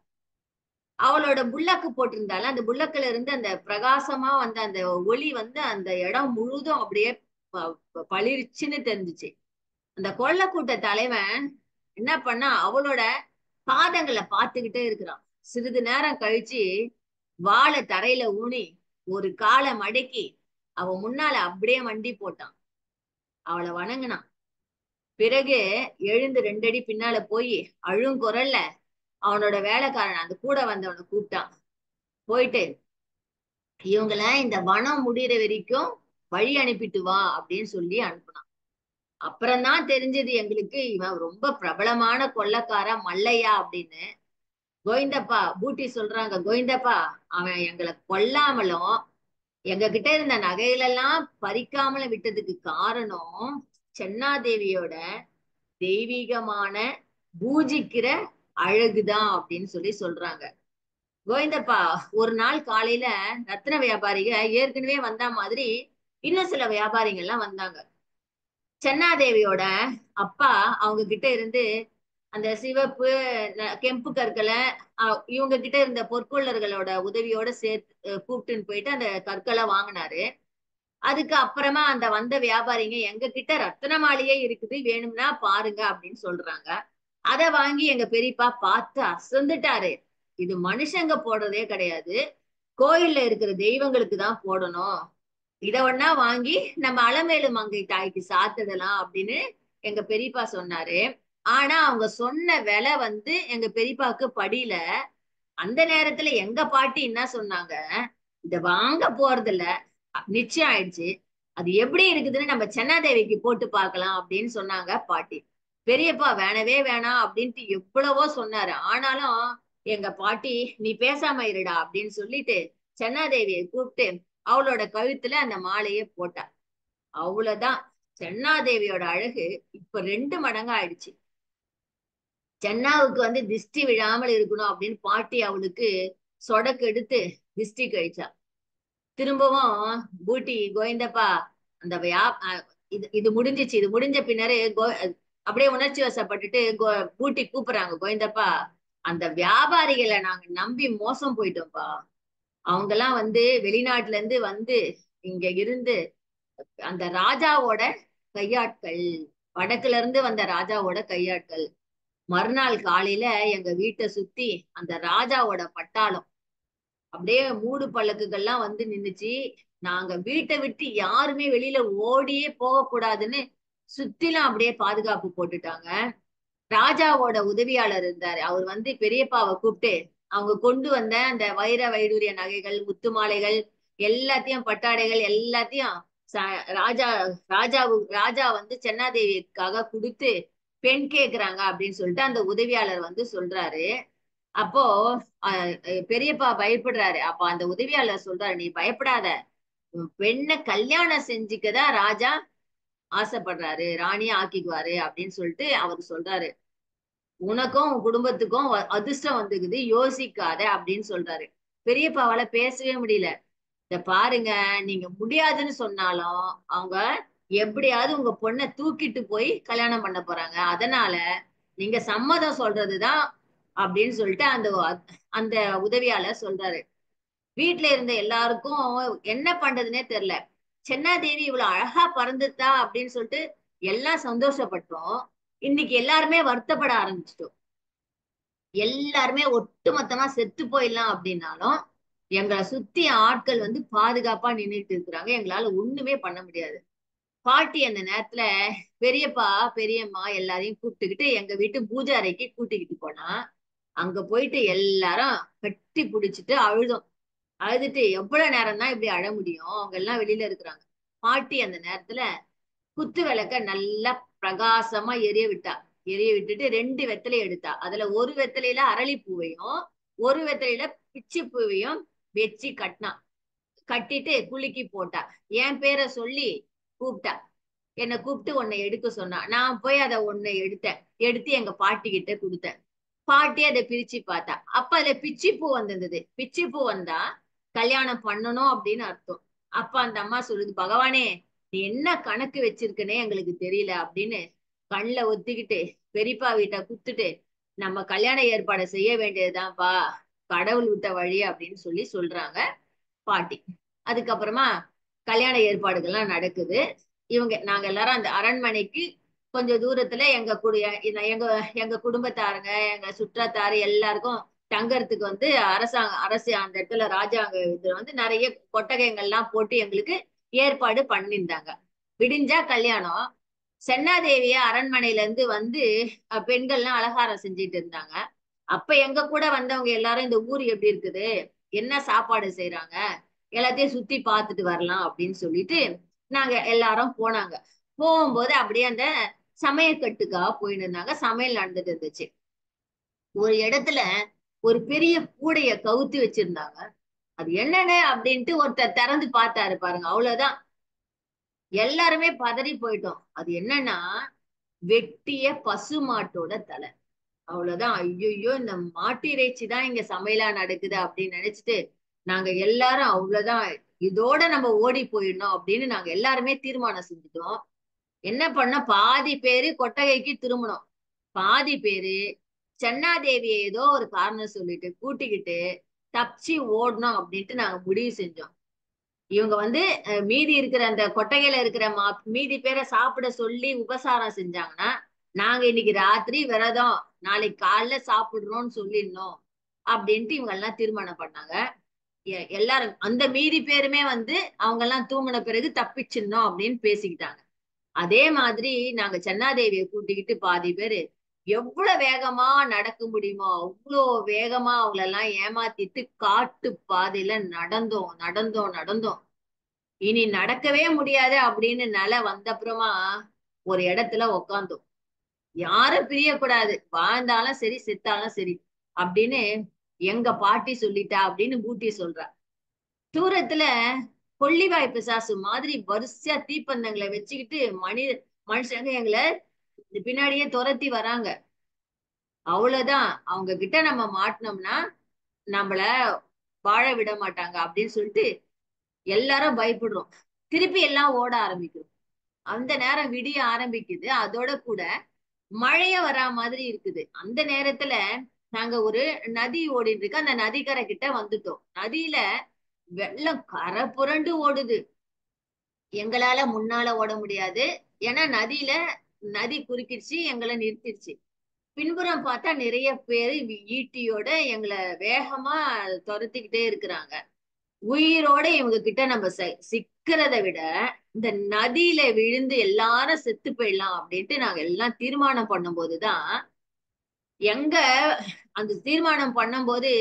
அவளோட புல்லாக்கு போட்டிருந்தால அந்த புல்லக்குல இருந்து அந்த பிரகாசமா வந்த அந்த ஒளி வந்து அந்த இடம் முழுதும் அப்படியே பளிர்ச்சுன்னு தெரிஞ்சுச்சு. அந்த கொள்ள கூட்ட தலைவன் என்ன பண்ணா, அவளோட பாதங்களை பார்த்துக்கிட்டே இருக்கிறான். சிறிது நேரம் கழிச்சு வாழை தரையில ஊனி ஒரு காலை மடக்கி அவ முன்னால அப்படியே மண்டி போட்டான். அவளை வணங்கினான். பிறகு எழுந்து 2 அடி பின்னால போய் அழுங்குரல்ல அவனோட வேலைக்காரன் அந்த கூட வந்தவனை கூப்பிட்டான். போயிட்டு இவங்கள இந்த வனம் முடிகிற வரைக்கும் வழி அனுப்பிட்டு வா அப்படின்னு சொல்லி அனுப்புனான். அப்புறம்தான் தெரிஞ்சது எங்களுக்கு இவன் ரொம்ப பிரபலமான கொள்ளைக்கார மல்லையா அப்படின்னு. கோவிந்தப்பா பூட்டி சொல்றாங்க, கோவிந்தப்பா அவன் எங்களை கொல்லாமலும் எங்க கிட்ட இருந்த நகைகளெல்லாம் பறிக்காமலும் விட்டதுக்கு காரணம் சென்னாதேவியோட தெய்வீகமான பூஜிக்கிற அழகுதான் அப்படின்னு சொல்லி சொல்றாங்க. கோவிந்தப்பா ஒரு நாள் காலையில ரத்ன வியாபாரிக ஏற்கனவே வந்த மாதிரி இன்னும் சில வியாபாரிகள் எல்லாம் வந்தாங்க. சென்னாதேவியோட அப்பா அவங்க கிட்ட இருந்து அந்த சிவப்பு கெம்பு கற்களை இவங்க கிட்ட இருந்த பொற்கொள்ளர்களோட உதவியோட சேர்த்து கூப்பிட்டுன்னு போயிட்டு அந்த கற்களை வாங்கினாரு. அதுக்கு அப்புறமா அந்த வந்த வியாபாரிங்க எங்க கிட்ட ரத்தின மாளிகை இருக்குது, வேணும்னா பாருங்க அப்படின்னு சொல்றாங்க. அத வாங்கி எங்க பெரியப்பா பார்த்து அசந்துட்டாரு. இது மனுஷங்க போடுறதே கிடையாது, கோயில்ல இருக்கிற தெய்வங்களுக்கு தான் போடணும். இத ஒன்னா வாங்கி நம்ம அலமேலு மங்கை தாய்க்கு சாத்திடலாம் அப்படின்னு எங்க பெரியப்பா சொன்னாரு. ஆனா அவங்க சொன்ன விலை வந்து எங்க பெரியப்பாக்கு படியில. அந்த நேரத்துல எங்க பாட்டி என்ன சொன்னாங்க, இத வாங்க போறது இல்ல, நிச்சயம் ஆயிடுச்சு, அது எப்படி இருக்குதுன்னு நம்ம சென்னாதேவிக்கு போட்டு பார்க்கலாம் அப்படின்னு சொன்னாங்க பாட்டி. பெரியப்பா வேணவே வேணாம் அப்படின்ட்டு எவ்வளவோ சொன்னாரு. ஆனாலும் எங்க பாட்டி நீ பேசாம இருடா அப்படின்னு சொல்லிட்டு சென்னாதேவியை கூப்பிட்டு அவளோட கழுத்துல அந்த மாலையை போட்டா. அவ்வளவுதான், சென்னாதேவியோட அழகு இப்ப 2 மடங்கு ஆயிடுச்சு. சென்னாவுக்கு வந்து திஷ்டி விழாமல் இருக்கணும் அப்படின்னு பாட்டி அவளுக்கு சொடக்கு எடுத்து திஷ்டி கழிச்சா. திரும்பவும் பூட்டி கோவிந்தப்பா அந்த இது இது முடிஞ்சிச்சு, இது முடிஞ்ச பின்னரே அப்படியே உணர்ச்சி வசப்பட்டுட்டு பூட்டி கூப்பிடுறாங்க, கோவிந்தப்பா அந்த வியாபாரிகளை நாங்க நம்பி மோசம் போயிட்டோம்ப்பா. அவங்க எல்லாம் வந்து வெளிநாட்டுல இருந்து வந்து இங்க இருந்து அந்த ராஜாவோட கையாட்கள், வடக்குல இருந்து வந்த ராஜாவோட கையாட்கள். மறுநாள் காலையில எங்க வீட்டை சுத்தி அந்த ராஜாவோட பட்டாளம் அப்படியே மூடு பல்லக்குகள்லாம் வந்து நின்னுச்சு. நாங்க வீட்டை விட்டு யாருமே வெளியில ஓடியே போகக்கூடாதுன்னு சுத்திலும் அப்படியே பாதுகாப்பு போட்டுட்டாங்க. ராஜாவோட உதவியாளர் இருந்தாரு, அவர் வந்து பெரியப்பாவை கூப்பிட்டு அவங்க கொண்டு வந்த அந்த வைர வைடூரிய நகைகள், முத்து மாலைகள் எல்லாத்தையும், பட்டாடைகள் எல்லாத்தையும் ராஜா ராஜா வந்து சென்னாதேவிக்காக கொடுத்து பெண் கேக்குறாங்க அப்படின்னு சொல்லிட்டு அந்த உதவியாளர் வந்து சொல்றாரு. அப்போ பெரியப்பா பயப்படுறாரு. அப்ப அந்த உதவியாளர் சொல்றாரு, நீ பயப்படாத, உன் பெண்ணை கல்யாணம் செஞ்சுக்கதான் ராஜா ஆசைப்படுறாரு, ராணியா ஆக்கிக்குவாரு அப்படின்னு சொல்லிட்டு அவர் சொல்றாரு. உனக்கும் உன் குடும்பத்துக்கும் அதிர்ஷ்டம் வந்துக்குது, யோசிக்காத அப்படின்னு சொல்றாரு. பெரியப்பாவால பேசவே முடியல. இத பாருங்க, நீங்க முடியாதுன்னு சொன்னாலும் அவங்க எப்படியாவது உங்க பொண்ணை தூக்கிட்டு போய் கல்யாணம் பண்ண போறாங்க, அதனால நீங்க சம்மதம் சொல்றதுதான் அப்படின்னு சொல்லிட்டு அந்த அந்த உதவியாளர் சொல்றாரு. வீட்டுல இருந்த எல்லாருக்கும் என்ன பண்றதுன்னே தெரியல. சென்னாதேவி இவ்வளவு அழகா பறந்துட்டா அப்படின்னு சொல்லிட்டு எல்லாம் சந்தோஷப்பட்டோம். இன்னைக்கு எல்லாருமே வருத்தப்பட ஆரம்பிச்சிட்டோம். எல்லாருமே ஒட்டுமொத்தமா செத்து போயிடலாம் அப்படின்னாலும் எங்களை சுத்தி ஆட்கள் வந்து பாதுகாப்பா நின்றுட்டு இருக்கிறாங்க, எங்களால ஒண்ணுமே பண்ண முடியாது. பாட்டி அந்த நேரத்துல பெரியப்பா பெரியம்மா எல்லாரையும் கூப்பிட்டுக்கிட்டு எங்க வீட்டு பூஜை அறைக்கு கூட்டிக்கிட்டு போனா. அங்க போயிட்டு எல்லாரும் கட்டி பிடிச்சிட்டு அழுதோம். அழுதுட்டு எவ்வளவு நேரம் தான் இப்படி அழ முடியும், அவங்க எல்லாம் வெளியில இருக்கிறாங்க. பாட்டி அந்த நேரத்துல குத்து விளக்க நல்லா பிரகாசமா எரிய விட்டா. எரிய விட்டுட்டு 2 வெத்தலை எடுத்தா. அதுல ஒரு வெத்தலையில அரளிப்பூவையும் ஒரு வெத்தலையில பிச்சி பூவையும் வச்சு கட்டினா. கட்டிட்டு குலுக்கி போட்டா. என் பேரை சொல்லி கூப்பிட்டா. என்னை கூப்பிட்டு உன்னை எடுக்க சொன்னா. நான் போய் அதை ஒன்னை எடுத்தேன். எடுத்து எங்க பாட்டி கிட்ட கொடுத்தேன். பாட்டி அதை பிரிச்சு பார்த்தா. அப்ப அதுல பிச்சி பூ வந்திருந்தது. பிச்சி பூ வந்தா கல்யாணம் பண்ணணும் அப்படின்னு அர்த்தம். அப்ப அந்த அம்மா சொல்லுது, பகவானே நீ என்ன கணக்கு வச்சிருக்கனே எங்களுக்கு தெரியல அப்படின்னு கண்ணுல ஒத்திக்கிட்டு பெரியப்பா வீட்டை குத்துட்டு, நம்ம கல்யாண ஏற்பாடை செய்ய வேண்டியதுதான்ப்பா, கடவுள் விட்ட வழி அப்படின்னு சொல்லி சொல்றாங்க பாட்டி. அதுக்கப்புறமா கல்யாண ஏற்பாடுகள்லாம் நடக்குது. நாங்க எல்லாரும் அந்த அரண்மனைக்கு கொஞ்சம் தூரத்துல எங்க எங்க குடும்பத்தாருங்க, எங்க சுற்றத்தாரு எல்லாருக்கும் தங்கறதுக்கு வந்து அரசு அந்த இடத்துல ராஜாங்க இதுல வந்து நிறைய கொட்டகைகள்லாம் போட்டு எங்களுக்கு ஏற்பாடு பண்ணியிருந்தாங்க. விடிஞ்சா கல்யாணம். சென்னாதேவிய அரண்மனையில இருந்து வந்து பெண்கள்லாம் அலங்காரம் செஞ்சுட்டு இருந்தாங்க. அப்ப எங்க கூட வந்தவங்க எல்லாரும் இந்த ஊர் எப்படி இருக்குது, என்ன சாப்பாடு செய்யறாங்க, எல்லாத்தையும் சுத்தி பார்த்துட்டு வரலாம் அப்படின்னு சொல்லிட்டு நாங்க எல்லாரும் போனாங்க. போகும்போது அப்படியே அந்த சமையக்கட்டுக்காக போயிட்டு இருந்தாங்க. சமையல் நடந்துட்டு இருந்துச்சு. ஒரு இடத்துல ஒரு பெரிய கூடைய கவுத்து வச்சிருந்தாங்க. அது என்னன்னு அப்படின்ட்டு ஒருத்தர் திறந்து பார்த்தாரு பாருங்க, அவ்வளவுதான். எல்லாருமே பதறி போயிட்டோம். அது என்னன்னா வெட்டிய பசுமாட்டோட தலை. அவ்வளவுதான். ஐயோ, இந்த மாட்டு இறைச்சி தான் இங்க சமையலா நடக்குது அப்படின்னு நினைச்சிட்டு நாங்க எல்லாரும் அவ்வளவுதான், இதோட நம்ம ஓடி போயிடணும் அப்படின்னு நாங்க எல்லாருமே தீர்மானம் செஞ்சுட்டோம். என்ன பண்ண, பாதி பேரு கொட்டகைக்கு திரும்பணும், பாதி பேரு சென்னாதேவியை ஏதோ ஒரு காரணம் சொல்லிட்டு கூட்டிக்கிட்டு தப்பிச்சு ஓடணும் அப்படின்ட்டு நாங்க முடிவு செஞ்சோம். இவங்க வந்து மீதி இருக்கிற அந்த கொட்டகையில இருக்கிற மீதி பேரை சாப்பிட சொல்லி உபசாரம் செஞ்சாங்கன்னா, நாங்க இன்னைக்கு ராத்திரி விரதம், நாளைக்கு காலைல சாப்பிடுறோம்னு சொல்லிடணும் அப்படின்ட்டு இவங்க எல்லாம் தீர்மானம் பண்ணாங்க. எல்லாரும் அந்த மீதி பேருமே வந்து அவங்க எல்லாம் தூங்கின பிறகு தப்பிச்சிடணும் அப்படின்னு பேசிக்கிட்டாங்க. அதே மாதிரி நாங்க சென்னாதேவியை கூட்டிக்கிட்டு பாதி பேரு எவ்வளவு வேகமா நடக்க முடியுமோ அவ்வளோ வேகமா அவங்களெல்லாம் ஏமாத்திட்டு காட்டு பாதையில நடந்தோம் நடந்தோம் நடந்தோம். இனி நடக்கவே முடியாது அப்படின்னு நிலை வந்தப்புறமா ஒரு இடத்துல உக்காந்தோம். யாரும் பிரியக்கூடாது, வாழ்ந்தாலும் சரி செத்தாலும் சரி அப்படின்னு எங்க பாட்டி சொல்லிட்டா அப்படின்னு பூட்டி சொல்றா. தூரத்துல கொள்ளிவாய் பிசாசு மாதிரி வரிசையா தீப்பந்தங்களை வச்சுக்கிட்டு மனுஷங்க எங்களை பின்னாடியே துரத்தி வராங்க. அவ்வளவுதான், அவங்க கிட்ட நம்ம மாட்டினோம்னா நம்மள வாழ விட மாட்டாங்க அப்படின்னு சொல்லிட்டு எல்லாரும் பயப்படுறோம். திருப்பி எல்லாம் ஓட ஆரம்பிக்கிறோம். அந்த நேரம் விடிய ஆரம்பிக்குது. அதோட கூட மழைய வரா மாதிரி இருக்குது. அந்த நேரத்துல நாங்க ஒரு நதி ஓடிட்டு இருக்கு, அந்த நதிக்கரை கிட்ட வந்துட்டோம். நதியில வெள்ளம் கரை புரண்டு ஓடுது. எங்களால முன்னால ஓட முடியாது. ஏன்னா நதி குறுக்கிடுச்சு, எங்களை நிறுத்திடுச்சு. பின்புறம் பார்த்தா நிறைய பேரு ஈட்டியோட எங்களை வேகமா துரத்திக்கிட்டே இருக்கிறாங்க. உயிரோட இவங்க கிட்ட நம்ம சிக்கிறத விட இந்த நதியில விழுந்து எல்லாரும் செத்து போயிடலாம் அப்படின்ட்டு நாங்க எல்லாம் தீர்மானம் பண்ணும்போதுதான், எங்க அந்த தீர்மானம் பண்ணும்போது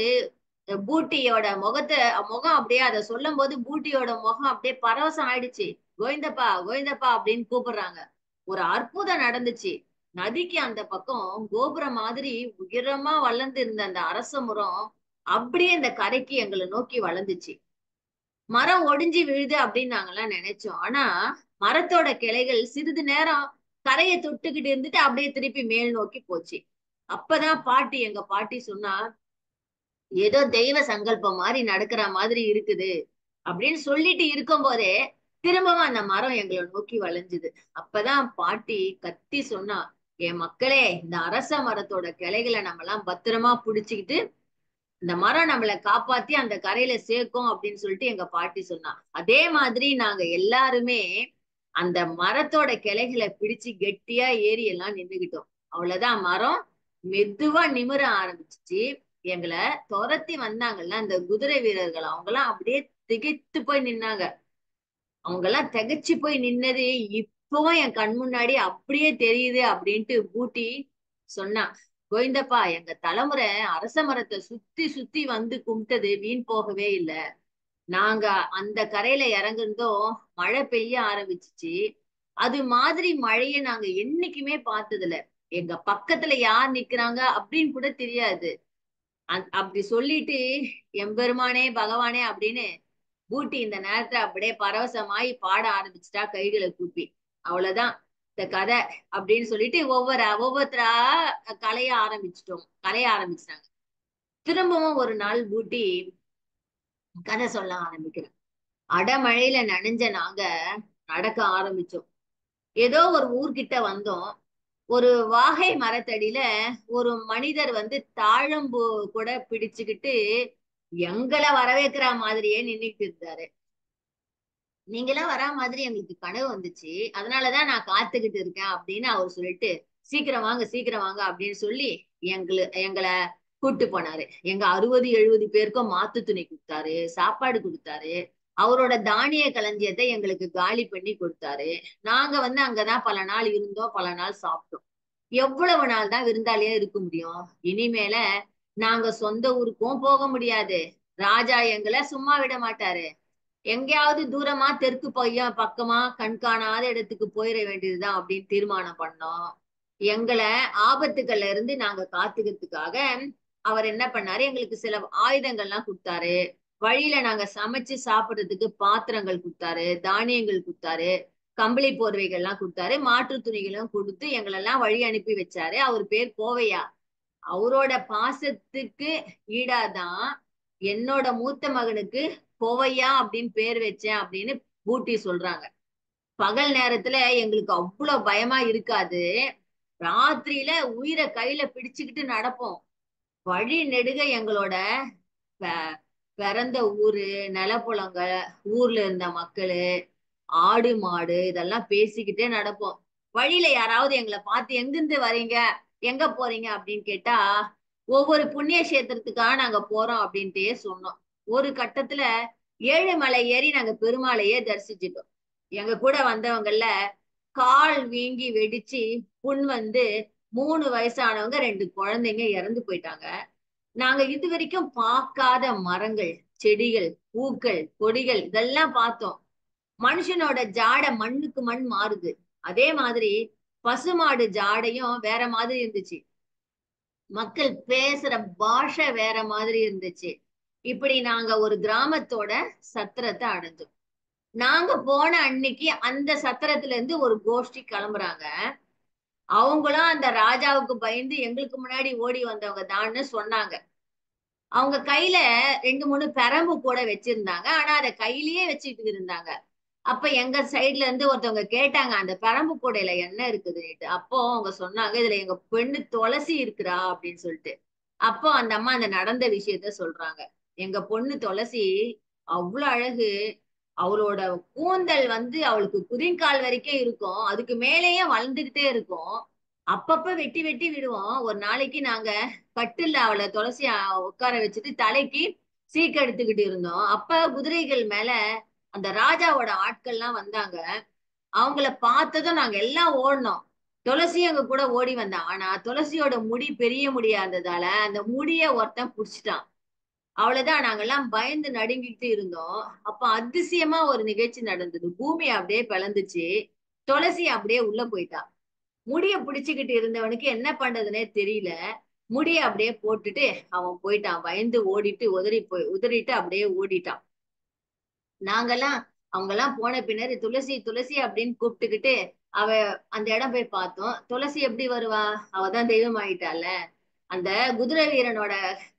பூட்டியோட முகம் அப்படியே அதை சொல்லும் போது பூட்டியோட முகம் அப்படியே பரவசம் ஆயிடுச்சு. கோவிந்தப்பா கோவிந்தப்பா அப்படின்னு கூப்பிடுறாங்க. ஒரு அற்புதம் நடந்துச்சு. நதிக்கு அந்த பக்கம் கோபுரம் மாதிரி உயரமா வளர்ந்து இருந்த அந்த அரச மரம் அப்படியே இந்த கரைக்கு எங்களை நோக்கி வளர்ந்துச்சு. மரம் ஒடிஞ்சு விழுது அப்படின்னு நாங்கெல்லாம் நினைச்சோம். ஆனா மரத்தோட கிளைகள் சிறிது நேரம் கரையை தொட்டுக்கிட்டு இருந்துட்டு அப்படியே திருப்பி மேல் நோக்கி போச்சு. அப்பதான் எங்க பாட்டி சொன்னா, ஏதோ தெய்வ சங்கல்பம் மாதிரி நடக்கிற மாதிரி இருக்குது அப்படின்னு சொல்லிட்டு இருக்கும் போதே திரும்பவும் அந்த மரம் எங்களை நோக்கி வளைஞ்சுது. அப்பதான் பாட்டி கத்தி சொன்னா, என் மக்களே, இந்த அரச மரத்தோட கிளைகளை நம்ம எல்லாம் பத்திரமா புடிச்சுக்கிட்டு இந்த மரம் நம்மளை காப்பாத்தி அந்த கரையில சேர்க்கும் அப்படின்னு சொல்லிட்டு எங்க பாட்டி சொன்னா. அதே மாதிரி நாங்க எல்லாருமே அந்த மரத்தோட கிளைகளை பிடிச்சு கெட்டியா ஏறி எல்லாம் நின்றுகிட்டோம். அவ்வளவுதான், மரம் மெதுவா நிமிர ஆரம்பிச்சிச்சு. எங்களை துரத்தி வந்தாங்கல்ல அந்த குதிரை வீரர்கள், அவங்க எல்லாம் அப்படியே திகைத்து போய் நின்னாங்க. அவங்க எல்லாம் திகைச்சு போய் நின்னது இப்பவும் என் கண் முன்னாடி அப்படியே தெரியுது அப்படின்ட்டு பூட்டி சொன்னா. கோவிந்தப்பா, எங்க தலைமுறை அரச மரத்தை சுத்தி சுத்தி வந்து கும்பிட்டது வீண் போகவே இல்லை. நாங்க அந்த கரையில இறங்குறதும் மழை பெய்ய ஆரம்பிச்சிச்சு. அது மாதிரி மழைய நாங்க என்னைக்குமே பார்த்ததில்ல. எங்க பக்கத்துல யார் நிக்கிறாங்க அப்படின்னு கூட தெரியாது. அப்படி சொல்லிட்டு எம்பெருமானே பகவானே அப்படின்னு பூட்டி இந்த நேரத்துல அப்படியே பரவசமாயி பாட ஆரம்பிச்சுட்டா கைகளை கூப்பி. அவ்வளவுதான் இந்த கதை அப்படின்னு சொல்லிட்டு ஒவ்வொருத்தரா கலைய ஆரம்பிச்சிட்டாங்க. திரும்பவும் ஒரு நாள் பூட்டி கதை சொல்ல ஆரம்பிக்கிறேன். அடமழையில நனைஞ்ச நாங்க நடக்க ஆரம்பிச்சோம். ஏதோ ஒரு ஊர்கிட்ட வந்தோம். ஒரு வாகை மரத்தடியில ஒரு மனிதர் வந்து தாழம்பூ கூட பிடிச்சுக்கிட்டு எங்களை வரவேற்கிற மாதிரியே நின்னுட்டு இருந்தாரு. நீங்களாம் வரா மாதிரி எங்களுக்கு கனவு வந்துச்சு, அதனாலதான் நான் காத்துக்கிட்டு இருக்கேன் அப்படின்னு அவர் சொல்லிட்டு சீக்கிரம் வாங்க அப்படின்னு சொல்லி எங்களை கூட்டு போனாரு. எங்க 60 70 பேருக்கும் மாத்து துணி கொடுத்தாரு, சாப்பாடு கொடுத்தாரு. அவரோட தானிய களஞ்சியத்தை எங்களுக்கு காலி பண்ணி கொடுத்தாரு. நாங்க வந்து அங்கதான் பல நாள் இருந்தோம், பல நாள் சாப்பிட்டோம். எவ்வளவு நாள் தான் விருந்தாளியா இருக்க முடியும்? இனிமேல நாங்க சொந்த ஊருக்கும் போக முடியாது. ராஜா எங்களை சும்மா விட மாட்டாரு. எங்கேயாவது தூரமா தெற்கு பக்கமா கண்காணாத இடத்துக்கு போயிட வேண்டியதுதான் அப்படின்னு தீர்மானம் பண்ணோம். எங்களை ஆபத்துக்கள்ல இருந்து நாங்க காத்துக்கிறதுக்காக அவர் என்ன பண்ணாரு, எங்களுக்கு சில ஆயுதங்கள்லாம் கொடுத்தாரு. வழியில நாங்க சமைச்சு சாப்பிடுறதுக்கு பாத்திரங்கள் கொடுத்தாரு, தானியங்கள் கொடுத்தாரு, கம்பளி போர்வைகள்லாம் கொடுத்தாரு, மாற்று துணிகளும் கொடுத்து எங்களெல்லாம் வழி அனுப்பி வச்சாரு. அவர் பேர் கோவையா. அவரோட பாசத்துக்கு ஈடாதான் என்னோட மூத்த மகனுக்கு கோவையா அப்படின்னு பேர் வச்சேன் அப்படின்னு பூட்டி சொல்றாங்க. பகல் நேரத்துல எங்களுக்கு அவ்வளவு பயமா இருக்காது. ராத்திரியில உயிரை கையில பிடிச்சுக்கிட்டு நடப்போம். வழி நெடுக எங்களோட ப- பிறந்த ஊரு, நிலப்புலங்கள், ஊர்ல இருந்த மக்களு, ஆடு மாடு இதெல்லாம் பேசிக்கிட்டே நடப்போம். வழியில யாராவது எங்களை பார்த்து எங்கிருந்து வரீங்க, எங்க போறீங்க அப்படின்னு கேட்டா ஒவ்வொரு புண்ணிய கஷேத்திரத்துக்காக நாங்க போறோம் அப்படின்ட்டே சொன்னோம். ஒரு கட்டத்துல ஏழுமலை ஏறி நாங்க பெருமாளையே தரிசிச்சிட்டோம். எங்க கூட வந்தவங்கல்ல கால் வீங்கி வெடிச்சு புண் வந்து 3 வயசானவங்க 2 குழந்தைங்க இறந்து போயிட்டாங்க. நாங்க இது வரைக்கும் பார்க்காத மரங்கள், செடிகள், பூக்கள், கொடிகள் இதெல்லாம் பார்த்தோம். மனுஷனோட ஜாடை மண்ணுக்கு மண் மாறுது. அதே மாதிரி பசுமாடு ஜாடையும் வேற மாதிரி இருந்துச்சு. மக்கள் பேசுற பாஷை வேற மாதிரி இருந்துச்சு. இப்படி நாங்க ஒரு கிராமத்தோட சத்திரத்தை அடைஞ்சோம். நாங்க போன அன்னைக்கு அந்த சத்திரத்துல இருந்து ஒரு கோஷ்டி கிளம்புறாங்க. அவங்களும் அந்த ராஜாவுக்கு பயந்து எங்களுக்கு முன்னாடி ஓடி வந்தவங்க தான்னு சொன்னாங்க. அவங்க கையில 2 3 பெரம்பு கூட வச்சிருந்தாங்க. ஆனா அதை கையிலேயே வச்சுட்டு இருந்தாங்க. அப்ப எங்க சைட்ல இருந்து ஒருத்தவங்க கேட்டாங்க, அந்த பெரம்பு கூடையில என்ன இருக்குதுன்னுட்டு. அப்போ அவங்க சொன்னாங்க, இதுல எங்க பெண்ணு துளசி இருக்கிறா அப்படின்னு சொல்லிட்டு. அப்போ அந்த அம்மா அந்த நடந்த விஷயத்த சொல்றாங்க. எங்க பொண்ணு துளசி அவ்வளவு அழகு. அவளோட கூந்தல் வந்து அவளுக்கு குதிங்கால் வரைக்கும் இருக்கும், அதுக்கு மேலேயே வளர்ந்துகிட்டே இருக்கும். அப்பப்ப வெட்டி வெட்டி விடுவோம். ஒரு நாளைக்கு நாங்க கட்டில்ல அவளை துளசி உட்கார வச்சுட்டு தலைக்கு சீக்கு எடுத்துக்கிட்டு இருந்தோம். அப்ப குதிரைகள் மேல அந்த ராஜாவோட ஆட்கள்லாம் வந்தாங்க. அவங்கள பார்த்ததும் நாங்க எல்லாம் ஓடனோம். துளசி அங்க கூட ஓடி வந்தான். ஆனா துளசியோட முடி பெரிய முடியா இருந்ததால அந்த முடிய ஒருத்தன் புடிச்சிட்டான். அவ்வளவுதான், நாங்கெல்லாம் பயந்து நடுங்கிட்டு இருந்தோம். அப்ப அதிசயமா ஒரு நிகழ்ச்சி நடந்தது. பூமி அப்படியே பிளந்துச்சு. துளசி அப்படியே உள்ள போயிட்டா. முடிய பிடிச்சுக்கிட்டு இருந்தவனுக்கு என்ன பண்றதுனே தெரியல. முடிய அப்படியே போட்டுட்டு அவன் போயிட்டான். பயந்து ஓடிட்டு உதறிட்டு அப்படியே ஓடிட்டான். நாங்கெல்லாம் அவங்க எல்லாம் போன பின்னாடி துளசி துளசி அப்படின்னு கூப்பிட்டுக்கிட்டு அவ அந்த இடம் போய் பார்த்தோம். துளசி எப்படி வருவா, அவதான் தெய்வம் ஆயிட்டால. அந்த குதிரை வீரனோட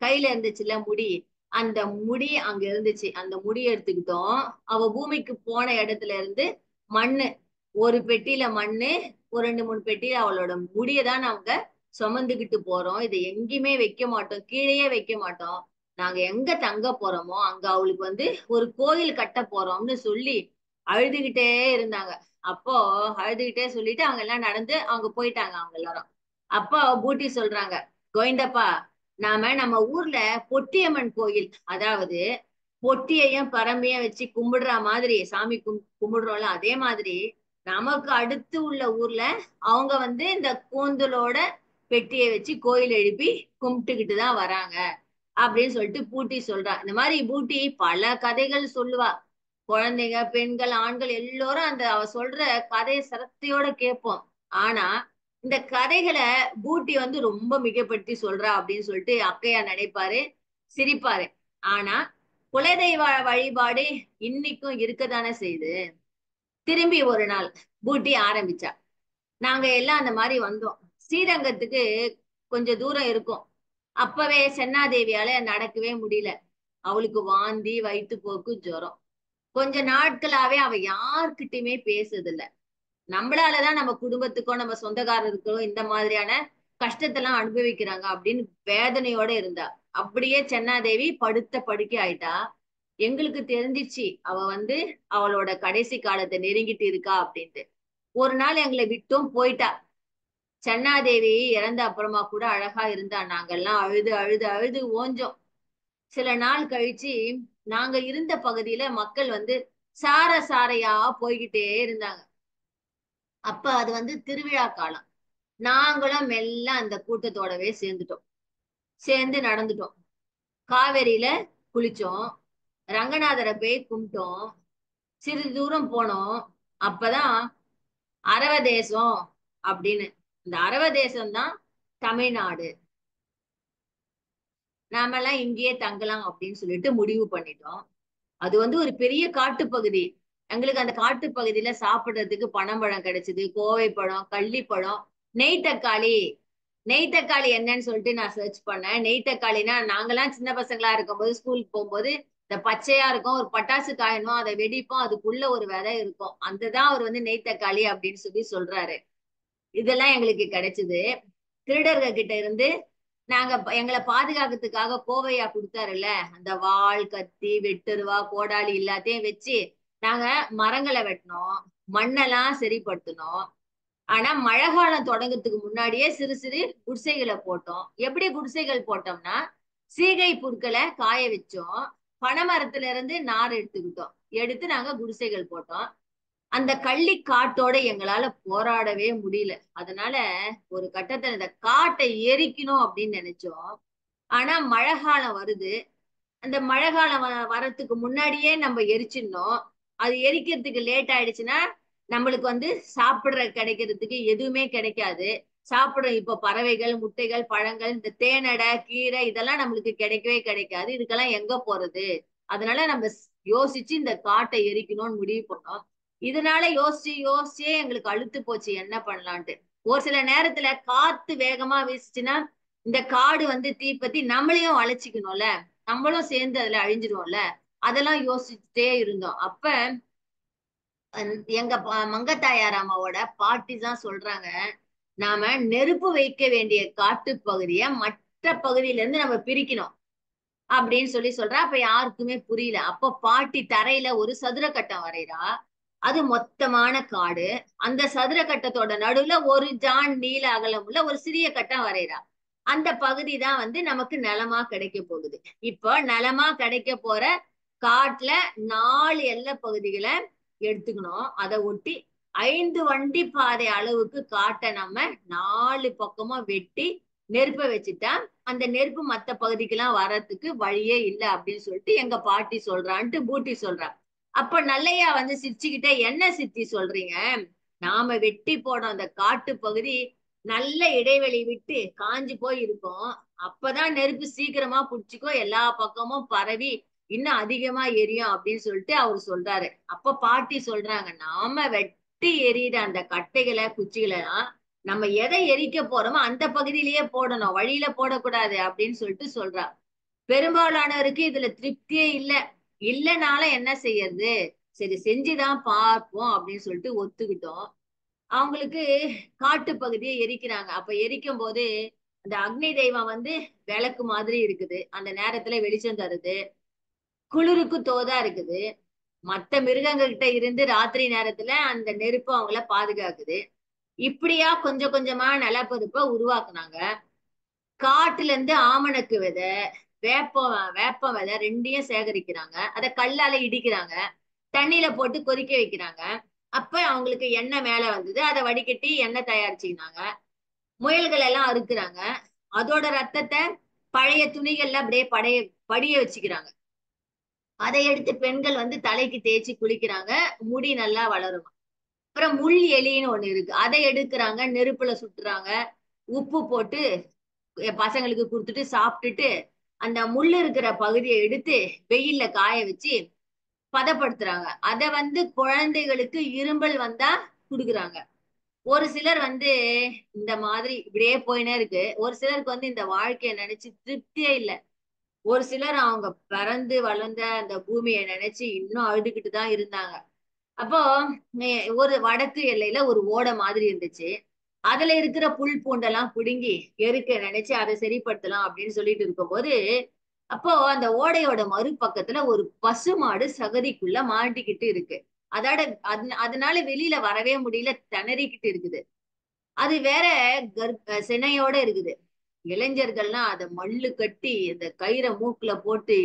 கையில இருந்துச்சுல்ல முடி, அந்த முடி அங்க இருந்துச்சு. அந்த முடி எடுத்துக்கிட்டோம். அவ பூமிக்கு போன இடத்துல இருந்து மண்ணு, ஒரு பெட்டியில மண்ணு, ஒரு 2 3 பெட்டியில அவளோட முடியதான் நாங்க சுமந்துகிட்டு போறோம். இதை எங்கேயுமே வைக்க மாட்டோம், கீழேயே வைக்க மாட்டோம். நாங்க எங்க தங்க போறோமோ அங்க அவளுக்கு வந்து ஒரு கோயில் கட்ட போறோம்னு சொல்லி அழுதுகிட்டே இருந்தாங்க. அப்போ அழுதுகிட்டே சொல்லிட்டு அவங்க எல்லாம் நடந்து அவங்க போயிட்டாங்க அவங்க எல்லாரும். அப்போ பூட்டி சொல்றாங்க, கோவிந்தப்பா, நம்ம ஊர்ல பொட்டியம்மன் கோயில், அதாவது பொட்டியையும் பரம்பையும் வச்சு கும்பிடுற மாதிரி சாமி கும்பிடுறோம்ல, அதே மாதிரி நமக்கு அடுத்து உள்ள ஊர்ல அவங்க வந்து இந்த கூந்தலோட பெட்டியை வச்சு கோயில் எழுப்பி கும்பிட்டுக்கிட்டு தான் வராங்க அப்படின்னு சொல்லிட்டு பூட்டி சொல்றா. இந்த மாதிரி பூட்டி பல கதைகள் சொல்லுவா. குழந்தைங்க, பெண்கள், ஆண்கள் எல்லோரும் அந்த அவ சொல்ற கதையை சிரத்தையோட கேட்போம். ஆனா இந்த கதைகளை பூட்டி வந்து ரொம்ப மிகைப்படுத்தி சொல்றா அப்படின்னு சொல்லிட்டு அக்கையா நினைப்பாரு, சிரிப்பாரு. ஆனா குலதெய்வ வழிபாடு இன்னைக்கும் இருக்கத்தானே செய்யுது. திரும்பி ஒரு நாள் பூட்டி ஆரம்பிச்சா. நாங்க எல்லாம் அந்த மாதிரி வந்தோம். ஸ்ரீரங்கத்துக்கு கொஞ்சம் தூரம் இருக்கும். அப்பவே சென்னாதேவியால நடக்கவே முடியல. அவளுக்கு வாந்தி, வயிற்றுப்போக்கு, ஜுரம். கொஞ்ச நாட்களாவே அவ யார்கிட்டயுமே பேசுறது இல்ல. நம்மளாலதான் நம்ம குடும்பத்துக்கோ நம்ம சொந்தக்காரருக்கோ இந்த மாதிரியான கஷ்டத்தெல்லாம் அனுபவிக்கிறாங்க அப்படின்னு வேதனையோட இருந்தா. அப்படியே சென்னாதேவி படுத்த படுக்கை ஆயிட்டா. எங்களுக்கு தெரிஞ்சிச்சு அவ வந்து அவளோட கடைசி காலத்தை நெருங்கிட்டு இருக்கா அப்படின்ட்டு. ஒரு நாள் எங்களை விட்டும் போயிட்டா. சென்னாதேவி இறந்த அப்புறமா கூட அழகா இருந்தா. நாங்கெல்லாம் அழுது அழுது அழுது ஓஞ்சோம். சில நாள் கழிச்சு நாங்க இருந்த பகுதியில மக்கள் வந்து சார சாரையா போய்கிட்டே இருந்தாங்க. அப்ப அது வந்து திருவிழா காலம். நாங்களும் மெல்ல அந்த கூட்டத்தோடவே சேர்ந்துட்டோம். சேர்ந்து நடந்துட்டோம். காவேரியில குளிச்சோம். ரங்கநாதரை போய் கும்பிட்டோம். சிறிது தூரம் போனோம். அப்பதான் அரவ தேசம் அப்படின்னு, இந்த அரவ தேசம் தான் தமிழ்நாடு. நாமெல்லாம் இங்கேயே தங்கலாம் அப்படின்னு சொல்லிட்டு முடிவு பண்ணிட்டோம். அது வந்து ஒரு பெரிய காட்டுப்பகுதி. எங்களுக்கு அந்த காட்டுப்பகுதியில சாப்பிடுறதுக்கு பனம்பழம் கிடைச்சது, கோவை பழம், கள்ளிப்பழம், நெய் தக்காளி. நெய் தக்காளி என்னன்னு சொல்லிட்டு நான் சர்ச் பண்ணேன். நெய் தக்காளினா நாங்கெல்லாம் சின்ன பசங்களா இருக்கும்போது ஸ்கூலுக்கு போகும்போது இந்த பச்சையா இருக்கும், ஒரு பட்டாசு காயணும், அதை வெடிப்போம், அதுக்குள்ள ஒரு விதை இருக்கும், அதுதான் அவர் வந்து நெய் தக்காளி அப்படின்னு சொல்லி சொல்றாரு. இதெல்லாம் எங்களுக்கு கிடைச்சது. திருடர்கள் கிட்ட இருந்து நாங்க எங்களை பாதுகாக்கிறதுக்காக கோவையா கொடுத்தாருல்ல, அந்த வாள், கத்தி, வெட்டுருவா, கோடாலி எல்லாத்தையும் வச்சு நாங்க மரங்களை வெட்டினோம், மண்ணெல்லாம் சரிப்படுத்தினோம். ஆனா மழை காலம் தொடங்கறதுக்கு முன்னாடியே சிறு சிறு குடிசைகளை போட்டோம். எப்படி குடிசைகள் போட்டோம்னா, சீகை புற்களை காய வச்சோம், பனைமரத்துல இருந்து நார் எடுத்துக்கிட்டோம், எடுத்து நாங்க குடிசைகள் போட்டோம். அந்த கள்ளி காட்டோட எங்களால போராடவே முடியல. அதனால ஒரு கட்டத்துல இந்த காட்டை எரிக்கணும் அப்படின்னு நினைச்சோம். ஆனா மழை காலம் வருது. அந்த மழை காலம் வரத்துக்கு முன்னாடியே நம்ம எரிச்சிடணும். அது எரிக்கிறதுக்கு லேட் ஆயிடுச்சுன்னா நம்மளுக்கு வந்து சாப்பிடுற கிடைக்கிறதுக்கு எதுவுமே கிடைக்காது. சாப்பிடுற இப்ப பறவைகள், முட்டைகள், பழங்கள், இந்த தேனடை, கீரை இதெல்லாம் நம்மளுக்கு கிடைக்கவே கிடைக்காது. இதுக்கெல்லாம் எங்க போறது? அதனால நம்ம யோசிச்சு இந்த காட்டை எரிக்கணும்னு முடிவு பண்ணோம். இதனால யோசிச்சு யோசிச்சே எங்களுக்கு அலுத்து போச்சு என்ன பண்ணலான்ட்டு. ஒரு சில நேரத்துல காத்து வேகமா வீசுச்சுன்னா இந்த காடு வந்து தீப்பத்தி நம்மளையும் அழைச்சிக்கணும்ல, நம்மளும் சேர்ந்து அதுல அழிஞ்சிருவோம்ல. அதெல்லாம் யோசிச்சுட்டே இருந்தோம். அப்ப எங்க மங்கத்தாயார் அம்மாவோட பாட்டி தான் சொல்றாங்க, நாம நெருப்பு வைக்க வேண்டிய காட்டு பகுதியை மற்ற பகுதியில இருந்து நம்ம பிரிக்கணும் அப்படின்னு சொல்லி சொல்றா. அப்ப யாருக்குமே புரியல. அப்ப பாட்டி தரையில ஒரு சதுர கட்டம் வரைறா. அது மொத்தமான காடு. அந்த சதுர கட்டத்தோட நடுவுல ஒரு ஜான் நீள அகலம் உள்ள ஒரு சிறிய கட்டம் வரைறா. அந்த பகுதி தான் வந்து நமக்கு நிலமா கிடைக்க போகுது. இப்போ நிலமா கிடைக்க போற காட்டுல 4 எல்லை பகுதிகளை எடுத்துக்கணும். அதை ஒட்டி 5 வண்டி பாதை அளவுக்கு காட்டை நம்ம 4 பக்கமும் வெட்டி நெருப்ப வச்சுட்டா அந்த நெருப்பு மத்த பகுதிக்கெல்லாம் வர்றதுக்கு வழியே இல்லை அப்படின்னு சொல்லிட்டு எங்க பாட்டி சொல்றான்ட்டு பூட்டி சொல்றா. அப்ப நல்லையா வந்து சிரிச்சுக்கிட்டே, என்ன சித்தி சொல்றீங்க? நாம வெட்டி போடும் அந்த காட்டு பகுதி நல்ல இடைவெளி விட்டு காஞ்சு போய் இருக்கும். அப்பதான் நெருப்பு சீக்கிரமா புடிச்சுக்கோ, எல்லா பக்கமும் பரவி இன்னும் அதிகமா எரியும் அப்படின்னு சொல்லிட்டு அவரு சொல்றாரு. அப்ப பாட்டி சொல்றாங்க, நாம வெட்டி எரியிற அந்த கட்டைகளை, குச்சிகளை நம்ம எதை எரிக்க போறோமோ அந்த பகுதியிலேயே போடணும், வழியில போடக்கூடாது அப்படின்னு சொல்லிட்டு சொல்றா. பெரும்பாலானவருக்கு இதுல திருப்தியே இல்ல. இல்லனால என்ன செய்யறது, சரி செஞ்சுதான் பார்ப்போம் அப்படின்னு சொல்லிட்டு ஒத்துக்கிட்டோம். அவங்களுக்கு காட்டு பகுதியை எரிக்கிறாங்க. அப்ப எரிக்கும் போது அந்த அக்னி தெய்வம் வந்து விளக்கு மாதிரி இருக்குது, அந்த நேரத்துல வெளிச்சம் தருது, குளிருக்கு தோதா இருக்குது. மத்த மிருகங்கள்கிட்ட இருந்து ராத்திரி நேரத்துல அந்த நெருப்பு அவங்கள பாதுகாக்குது. இப்படியா கொஞ்சம் கொஞ்சமா நிலப்பரப்ப உருவாக்குனாங்க. காட்டுல இருந்து ஆமணக்கு விதை, வேப்ப விதை ரெண்டையும் சேகரிக்கிறாங்க. அதை கல்லால இடிக்கிறாங்க, தண்ணியில போட்டு கொதிக்க வைக்கிறாங்க. அப்ப அவங்களுக்கு எண்ணெய் மேல வந்தது, அதை வடிகட்டி எண்ணெய் தயாரிச்சுக்கினாங்க. முயல்கள் எல்லாம் அறுக்குறாங்க. அதோட ரத்தத்தை பழைய துணிகள்ல அப்படியே படிய வச்சுக்கிறாங்க. அதை எடுத்து பெண்கள் வந்து தலைக்கு தேய்ச்சி குளிக்கிறாங்க, முடி நல்லா வளரும். அப்புறம் முள் எலின்னு ஒண்ணு இருக்கு, அதை எடுக்கிறாங்க, நெருப்புல சுட்டுறாங்க, உப்பு போட்டு பசங்களுக்கு கொடுத்துட்டு சாப்பிட்டுட்டு அந்த முள்ளு இருக்கிற பகுதியை எடுத்து வெயில்ல காய வச்சு பதப்படுத்துறாங்க. அத வந்து குழந்தைகளுக்கு இரும்பல் வந்தா குடுக்குறாங்க. ஒரு சிலர் வந்து இந்த மாதிரி இப்படியே போயினே இருக்கு. ஒரு சிலருக்கு வந்து இந்த வாழ்க்கைய நினைச்சு திருப்தியே இல்ல. ஒரு சிலர் அவங்க பிறந்து வளர்ந்த அந்த பூமியை நினைச்சு இன்னும் அழுதுகிட்டு தான் இருந்தாங்க. அப்போ ஒரு வடக்கு எல்லையில ஒரு ஓடை மாதிரி இருந்துச்சு. அதுல இருக்கிற புல் பூண்டெல்லாம் புடுங்கி எருக்க நினைச்சு அதை சரிப்படுத்தலாம் அப்படின்னு சொல்லிட்டு இருக்கும்போது, அப்போ அந்த ஓடையோட மறுபக்கத்துல ஒரு பசுமாடு சகதிக்குள்ள மாட்டிக்கிட்டு இருக்கு. அதோட அதனால வெளியில வரவே முடியல, திணறிக்கிட்டு இருக்குது. அது வேற சினையோட இருக்குது. இளைஞர்கள்லாம் அத மல்லு கட்டி அந்த கயிறை மூக்குல போட்டு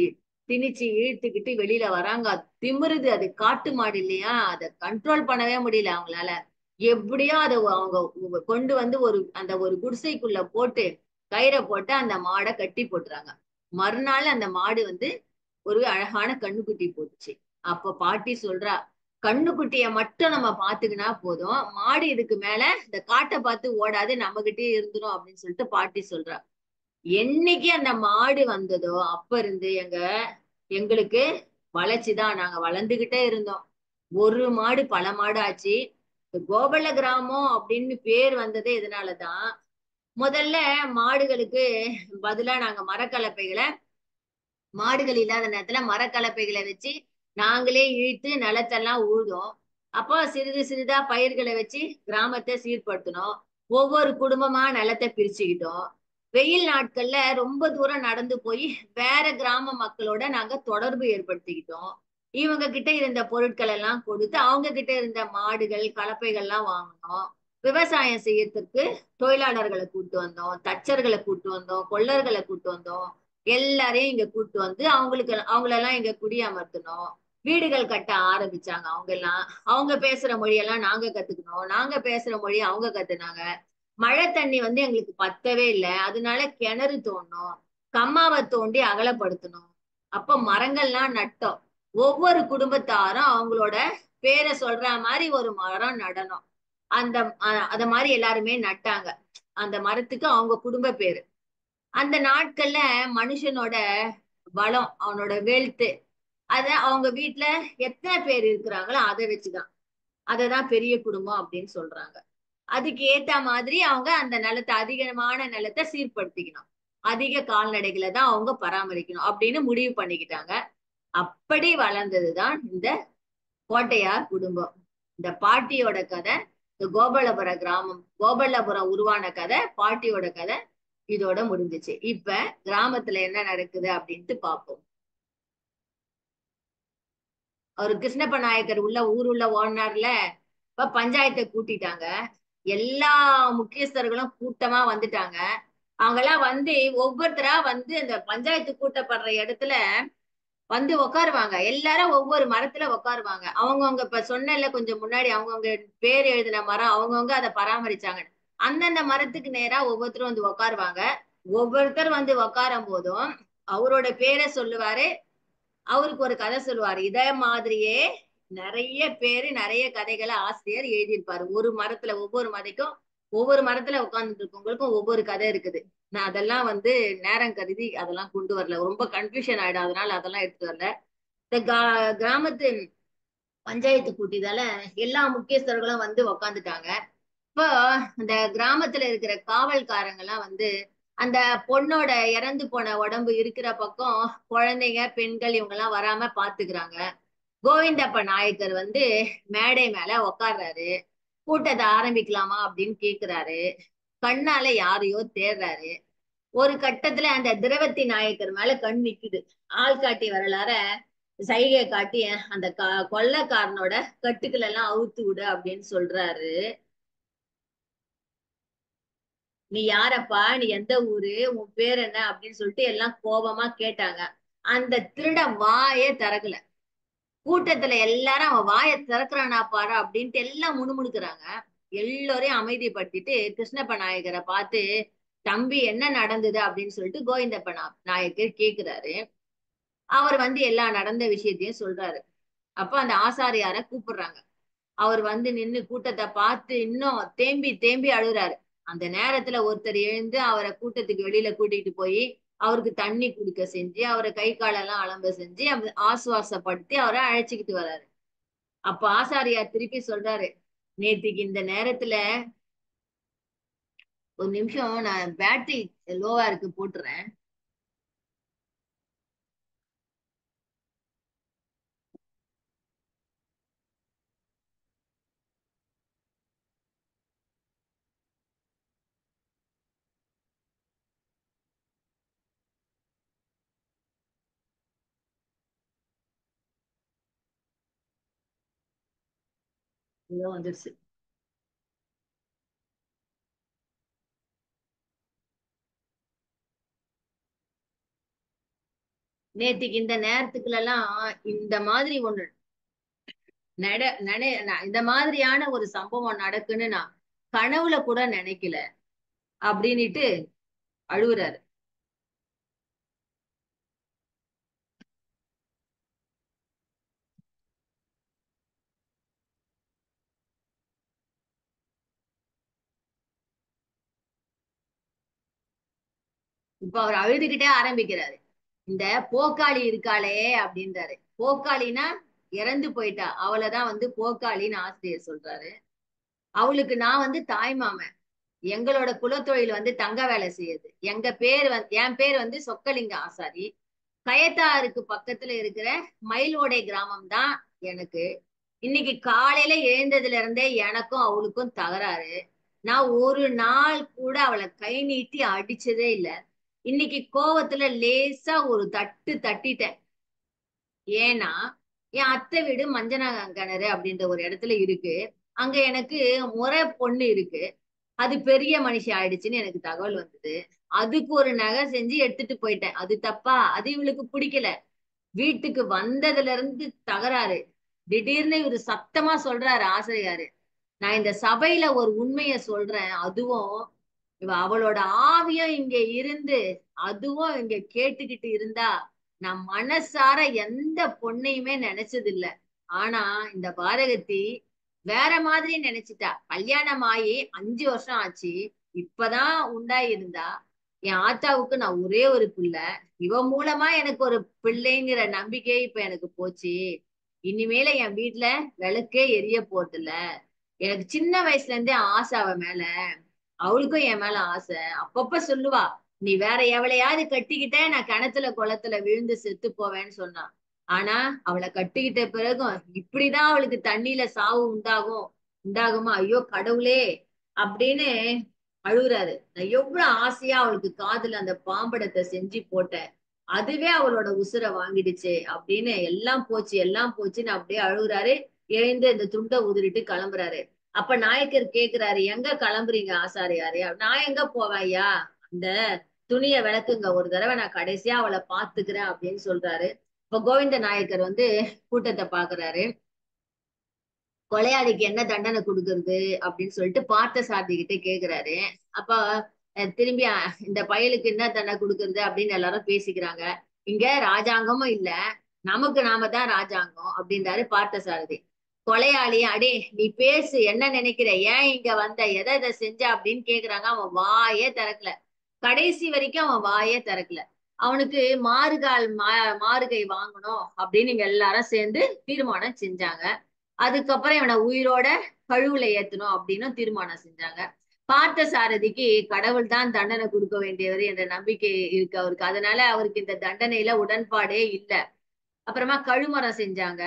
திணிச்சு இழுத்துக்கிட்டு வெளியில வராங்க. திமிருது, அது காட்டு மாடு இல்லையா, அதை கண்ட்ரோல் பண்ணவே முடியல அவங்களால. எப்படியோ அதை அவங்க கொண்டு வந்து அந்த ஒரு குடிசைக்குள்ள போட்டு கயிறை போட்டு அந்த மாடை கட்டி போட்டுறாங்க. மறுநாள் அந்த மாடு வந்து ஒரு அழகான கண்ணுக்குட்டி போட்டுச்சு. அப்ப பாட்டி சொல்றா, கண்ணுக்குட்டிய மட்டும் நம்ம பாத்துக்கினா போதும், மாடு இதுக்கு மேல இந்த காட்டை பார்த்து ஓடாது, நம்ம கிட்டயே இருந்துரும் அப்படின்னு சொல்லிட்டு பாட்டி சொல்றா. என்னைக்கு அந்த மாடு வந்ததோ அப்ப இருந்து எங்களுக்கு வளர்ச்சிதான், நாங்க வளர்ந்துகிட்டே இருந்தோம். ஒரு மாடு பல மாடு ஆச்சு. கோபல கிராமம் அப்படின்னு பேர் வந்ததே இதனாலதான். முதல்ல மாடுகளுக்கு பதிலா நாங்க மரக்கலப்பைகளை, மாடுகள் இல்லாத நேரத்துல மரக்கலப்பைகளை வச்சு நாங்களே இழுத்து நிலத்தெல்லாம் உழுதோம். அப்போ சிறிது சிறிதா பயிர்களை வச்சு கிராமத்தை சீர்படுத்தணும். ஒவ்வொரு குடும்பமா நிலத்தை பிரிச்சுக்கிட்டோம். வெயில் நாட்கள்ல ரொம்ப தூரம் நடந்து போய் வேற கிராம மக்களோட நாங்க தொடர்பு ஏற்படுத்திக்கிட்டோம். இவங்க கிட்ட இருந்த பொருட்கள் எல்லாம் கொடுத்து அவங்க கிட்ட இருந்த மாடுகள் கலப்பைகள்லாம் வாங்கினோம். விவசாயம் செய்யறதுக்கு தொழிலாளர்களை கூட்டு வந்தோம், தச்சர்களை கூட்டு வந்தோம், கொள்ளர்களை கூட்டு வந்தோம். எல்லாரையும் இங்க கூட்டு வந்து அவங்களெல்லாம் இங்க குடியமர்த்தணும். வீடுகள் கட்ட ஆரம்பிச்சாங்க அவங்க எல்லாம். அவங்க பேசுற மொழியெல்லாம் நாங்க கத்துக்கணும், நாங்க பேசுற மொழி அவங்க கத்துனாங்க. மழை தண்ணி வந்து எங்களுக்கு பத்தவே இல்லை, அதனால கிணறு தோண்டணும், கம்மாவை தோண்டி அகலப்படுத்தணும். அப்ப மரங்கள்லாம் நட்டோம். ஒவ்வொரு குடும்பத்தாரும் அவங்களோட பேரை சொல்ற மாதிரி ஒரு மரம் நடணும். அந்த அத மாதிரி எல்லாருமே நட்டாங்க. அந்த மரத்துக்கு அவங்க குடும்ப பேரு. அந்த நாட்கள்ல மனுஷனோட பலம், அவனோட வெல்த், அத அவங்க வீட்டுல எத்தனை பேர் இருக்கிறாங்களோ அதை வச்சுதான், அததான் பெரிய குடும்பம் அப்படின்னு சொல்றாங்க. அதுக்கு ஏத்த மாதிரி அவங்க அந்த நிலத்தை, அதிகமான நிலத்தை சீர்படுத்திக்கணும், அதிக கால்நடைகளை தான் அவங்க பராமரிக்கணும் அப்படின்னு முடிவு பண்ணிக்கிட்டாங்க. அப்படி வளர்ந்ததுதான் இந்த கோட்டையார் குடும்பம். இந்த பாட்டியோட கதை, இந்த கோபாலபுரம் உருவான கதை, பாட்டியோட கதை இதோட முடிஞ்சிச்சு. இப்ப கிராமத்துல என்ன நடக்குது அப்படின்ட்டு பார்ப்போம். அவரு கிருஷ்ணப்ப நாயக்கர் ஊருள்ள ஓடினார்ல, இப்ப பஞ்சாயத்தை கூட்டிட்டாங்க. எல்லா முக்கியஸ்தர்களும் கூட்டமா வந்துட்டாங்க. அவங்க எல்லாம் வந்து ஒவ்வொருத்தரா வந்து அந்த பஞ்சாயத்து கூட்டப்படுற இடத்துல வந்து உட்காருவாங்க. எல்லாரும் ஒவ்வொரு மரத்துல உட்காருவாங்க. அவங்கவுங்க இப்ப சொன்னேன்ல கொஞ்சம் முன்னாடி, அவங்கவுங்க பேர் எழுதின மரம் அவங்கவுங்க அதை பராமரிச்சாங்க. அந்தந்த மரத்துக்கு நேரா ஒவ்வொருத்தரும் வந்து உட்காருவாங்க. ஒவ்வொருத்தர் வந்து உட்காரும் போதும் அவரோட பேரை சொல்லுவாரு, அவருக்கு ஒரு கதை சொல்லுவாரு. இதே மாதிரியே நிறைய பேரு நிறைய கதைகளை ஆசிரியர் எழுதியிருப்பாரு. ஒரு மரத்துல ஒவ்வொரு மரத்துல உட்கார்ந்துட்டு இருக்கவங்களுக்கும் ஒவ்வொரு கதை இருக்குது. நான் அதெல்லாம் வந்து நேரம் கருதி அதெல்லாம் கொண்டு வரல, ரொம்ப கன்ஃபியூஷன் ஆயிடும், அதனால அதெல்லாம் எடுத்து வரல. இந்த கிராமத்து பஞ்சாயத்து கூட்டியதால எல்லா முக்கியஸ்தர்களும் வந்து உக்காந்துட்டாங்க. இப்போ அந்த கிராமத்துல இருக்கிற காவல்காரங்க எல்லாம் வந்து அந்த பொண்ணோட இறந்து போன உடம்பு இருக்கிற பக்கம் குழந்தைங்க பெண்கள் இவங்க எல்லாம் வராம பாத்துக்கிறாங்க. கோவிந்தப்ப நாயக்கர் வந்து மேடை மேல உக்காடுறாரு. கூட்டத்தை ஆரம்பிக்கலாமா அப்படின்னு கேக்குறாரு. கண்ணால யாரையோ தேடுறாரு. ஒரு கட்டத்துல அந்த திரவத்தி நாயக்கர் மேல கண் நிக்குது. ஆள்காட்டி வரலாற சைகை காட்டி அந்த கொள்ளைக்காரனோட கட்டுக்கள் எல்லாம் அவுத்து விடு அப்படின்னு சொல்றாரு. நீ யாரப்பா, நீ எந்த ஊரு, உன் பேர் என்ன அப்படின்னு சொல்லிட்டு எல்லாம் கோபமா கேட்டாங்க. அந்த திருடன் வாயே திறக்கல. கூட்டத்துல எல்லாரும் அவன் வாயை திறக்கிறானா பாரு அப்படின்ட்டு எல்லாம் முணுமுணுக்குறாங்க. எல்லோரையும் அமைதிப்படுத்திட்டு கிருஷ்ணப்ப நாயக்கரை பார்த்து, தம்பி என்ன நடந்தது அப்படின்னு சொல்லிட்டு கோவிந்தப்ப நாயக்கர் கேக்குறாரு. அவர் வந்து எல்லா நடந்த விஷயத்தையும் சொல்றாரு. அப்ப அந்த ஆசாரியார கூப்பிடுறாங்க. அவர் வந்து நின்னு கூட்டத்தை பார்த்து இன்னும் தேம்பி தேம்பி அழுகுறாரு. அந்த நேரத்துல ஒருத்தர் எழுந்து அவரை கூட்டத்துக்கு வெளியில கூட்டிட்டு போய் அவருக்கு தண்ணி குடிக்க செஞ்சு அவரை கை காலெல்லாம் அலம்ப செஞ்சு ஆசுவாசப்படுத்தி அவரை அழைச்சிக்கிட்டு வராரு. அப்ப ஆசாரியார் திருப்பி சொல்றாரு, நேத்திக்கு இந்த நேரத்துல ஒரு நிமிஷம் நான் பேட்டரி லோவா இருக்கு போட்டுறேன். இதோ வந்துருச்சு. நேத்திக்கு இந்த நேரத்துக்குள்ள எல்லாம் இந்த மாதிரி ஒண்ணு நட நட இந்த மாதிரியான ஒரு சம்பவம் நடக்குன்னு நான் கனவுல கூட நினைக்கல அப்படின்னுட்டு அழுவுறாரு. இப்ப அவர் அழுதுகிட்டே ஆரம்பிக்கிறாரு. இந்த போக்காளி இருக்காளே அப்படின்றாரு. போக்காளினா இறந்து போயிட்டா, அவளைதான் வந்து போக்காளின்னு ஆசிரியர் சொல்றாரு. அவளுக்கு நான் வந்து தாய்மாமன். எங்களோட குலத்தொழில் வந்து தங்க வேலை செய்யுது. என் பேர் வந்து சொக்கலிங்க ஆசாரி. கயத்தாருக்கு பக்கத்துல இருக்கிற மயிலோடை கிராமம் தான் எனக்கு. இன்னைக்கு காலையில எழுந்ததுல இருந்தே எனக்கும் அவளுக்கும் தகராறு. நான் ஒரு நாள் கூட அவளை கை நீட்டி அடிச்சதே இல்ல. இன்னைக்கு கோவத்துல லேசா ஒரு தட்டு தட்டிட்டேன். ஏன்னா என் அத்தை வீடு மஞ்சனங்கிணறு அப்படின்ற ஒரு இடத்துல இருக்கு. அங்க எனக்கு முறை பொண்ணு இருக்கு. அது பெரிய மனுஷி ஆயிடுச்சுன்னு எனக்கு தகவல் வந்தது. அதுக்கு ஒரு நகை செஞ்சு எடுத்துட்டு போயிட்டேன். அது தப்பா? அது இவளுக்கு பிடிக்கல. வீட்டுக்கு வந்ததுல இருந்து தகராறு. திடீர்னு இவரு சத்தமா சொல்றாரு ஆசிரியர், நான் இந்த சபையில ஒரு உண்மைய சொல்றேன். அதுவும் அவளோட ஆவியும் இங்க இருந்து அதுவும் இங்க கேட்டுக்கிட்டு இருந்தா நான் மனசார எந்த பொண்ணையுமே நினைச்சது இல்ல. ஆனா இந்த பாரகத்தி வேற மாதிரி நினைச்சிட்டா. கல்யாணம் ஆகி 5 வருஷம் ஆச்சு. இப்பதான் உண்டாயிருந்தா. என் ஆத்தாவுக்கு நான் ஒரே ஒரு பிள்ளை. இவ மூலமா எனக்கு ஒரு பிள்ளைங்கிற நம்பிக்கை இப்ப எனக்கு போச்சு. இனிமேல என் வீட்டுல விளக்கே எரிய போறதில்ல. எனக்கு சின்ன வயசுல இருந்தே ஆசை அவ மேல. அவளுக்கும் என் மேல ஆசை. அப்பப்ப சொல்லுவா, நீ வேற எவளையாவது கட்டிக்கிட்ட நான் கிணத்துல குளத்துல விழுந்து செத்து போவேன்னு சொன்னா. ஆனா அவளை கட்டிக்கிட்ட பிறகும் இப்படிதான் அவளுக்கு தண்ணியில சாவு உண்டாகுமா? ஐயோ கடவுளே அப்படின்னு அழுகுறாரு. நான் எவ்வளவு ஆசையா அவளுக்கு காதுல அந்த பாம்படத்தை செஞ்சு போட்டேன். அதுவே அவளோட உசுரை வாங்கிடுச்சு அப்படின்னு எல்லாம் போச்சுன்னு அப்படியே அழுகுறாரு. எழுந்து இந்த துண்டை உதிரிட்டு கிளம்புறாரு. அப்ப நாயக்கர் கேக்குறாரு, எங்க கிளம்புறீங்க ஆசாரியாரே? நான் எங்க போவேன் ஐயா? அந்த துணியை விளக்குங்க, ஒரு தடவை நான் கடைசியா அவளை பாத்துக்கிறேன் அப்படின்னு சொல்றாரு. இப்ப கோவிந்த நாயக்கர் வந்து கூட்டத்தை பாக்குறாரு. கொலையாளிக்கு என்ன தண்டனை கொடுக்கறது அப்படின்னு சொல்லிட்டு பார்த்த சாரதி கிட்ட கேக்குறாரு. அப்ப திரும்பி இந்த பயலுக்கு என்ன தண்டனை கொடுக்கறது அப்படின்னு எல்லாரும் பேசிக்கிறாங்க. இங்க ராஜாங்கமும் இல்ல, நமக்கு நாம தான் ராஜாங்கம் அப்படின்றாரு பார்த்த சாரதி. கொலையாளி, அடே நீ பேசு, என்ன நினைக்கிற, ஏன் இங்க வந்த, எதை எதை செஞ்ச அப்படின்னு கேக்குறாங்க. அவன் வாயே திறக்கல. கடைசி வரைக்கும் அவன் வாயே திறக்கல. அவனுக்கு மாறுகை வாங்கணும் அப்படின்னு இவங்க எல்லாரும் சேர்ந்து தீர்மானம் செஞ்சாங்க. அதுக்கப்புறம் இவனை உயிரோட கழுவுல ஏத்தணும் அப்படின்னு தீர்மானம் செஞ்சாங்க. பார்த்த சாரதிக்கு கடவுள் தான் தண்டனை கொடுக்க வேண்டியவர் என்ற நம்பிக்கை இருக்கு அவருக்கு. அதனால அவருக்கு இந்த தண்டனையில உடன்பாடே இல்லை. அப்புறமா கழுமரம் செஞ்சாங்க.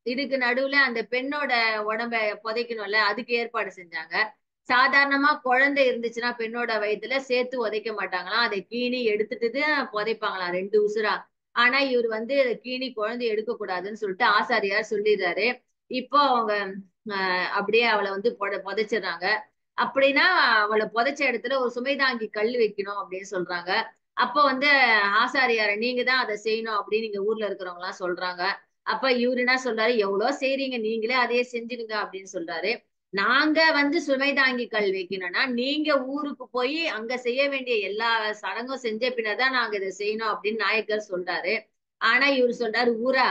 இதுக்கு நடுவுல அந்த பெண்ணோட உடம்ப புதைக்கணும்ல, அதுக்கு ஏற்பாடு செஞ்சாங்க. சாதாரணமா குழந்தை இருந்துச்சுன்னா பெண்ணோட வயித்துல சேர்த்து உதைக்க மாட்டாங்களாம். அதை கீனி எடுத்துட்டு தான் புதைப்பாங்களாம் 2 உசுரா. ஆனா இவர் வந்து கீனி குழந்தை எடுக்க கூடாதுன்னு சொல்லிட்டு ஆசாரியார் சொல்லிடுறாரு. இப்போ அவங்க அப்படியே அவளை வந்து புதைச்சிடுறாங்க. அப்படின்னா அவளை புதைச்ச இடத்துல ஒரு சுமைதாங்கி கல் வைக்கணும் அப்படின்னு சொல்றாங்க. அப்ப வந்து ஆசாரியார, நீங்க தான் அதை செய்யணும் அப்படின்னு இங்க ஊர்ல இருக்கிறவங்க எல்லாம் சொல்றாங்க. அப்ப இவரு என்ன சொல்றாரு, எவ்வளவு செய்றீங்க, நீங்களே அதையே செஞ்சிடுங்க அப்படின்னு சொல்றாரு. நாங்க வந்து சுமைதாங்கி கல் வைக்கணும்னா நீங்க ஊருக்கு போய் அங்க செய்ய வேண்டிய எல்லா சடங்கும் செஞ்ச பின்னதான் நாங்க இதை செய்யணும் அப்படின்னு நாயக்கர் சொல்றாரு. ஆனா இவரு சொல்றாரு, ஊரா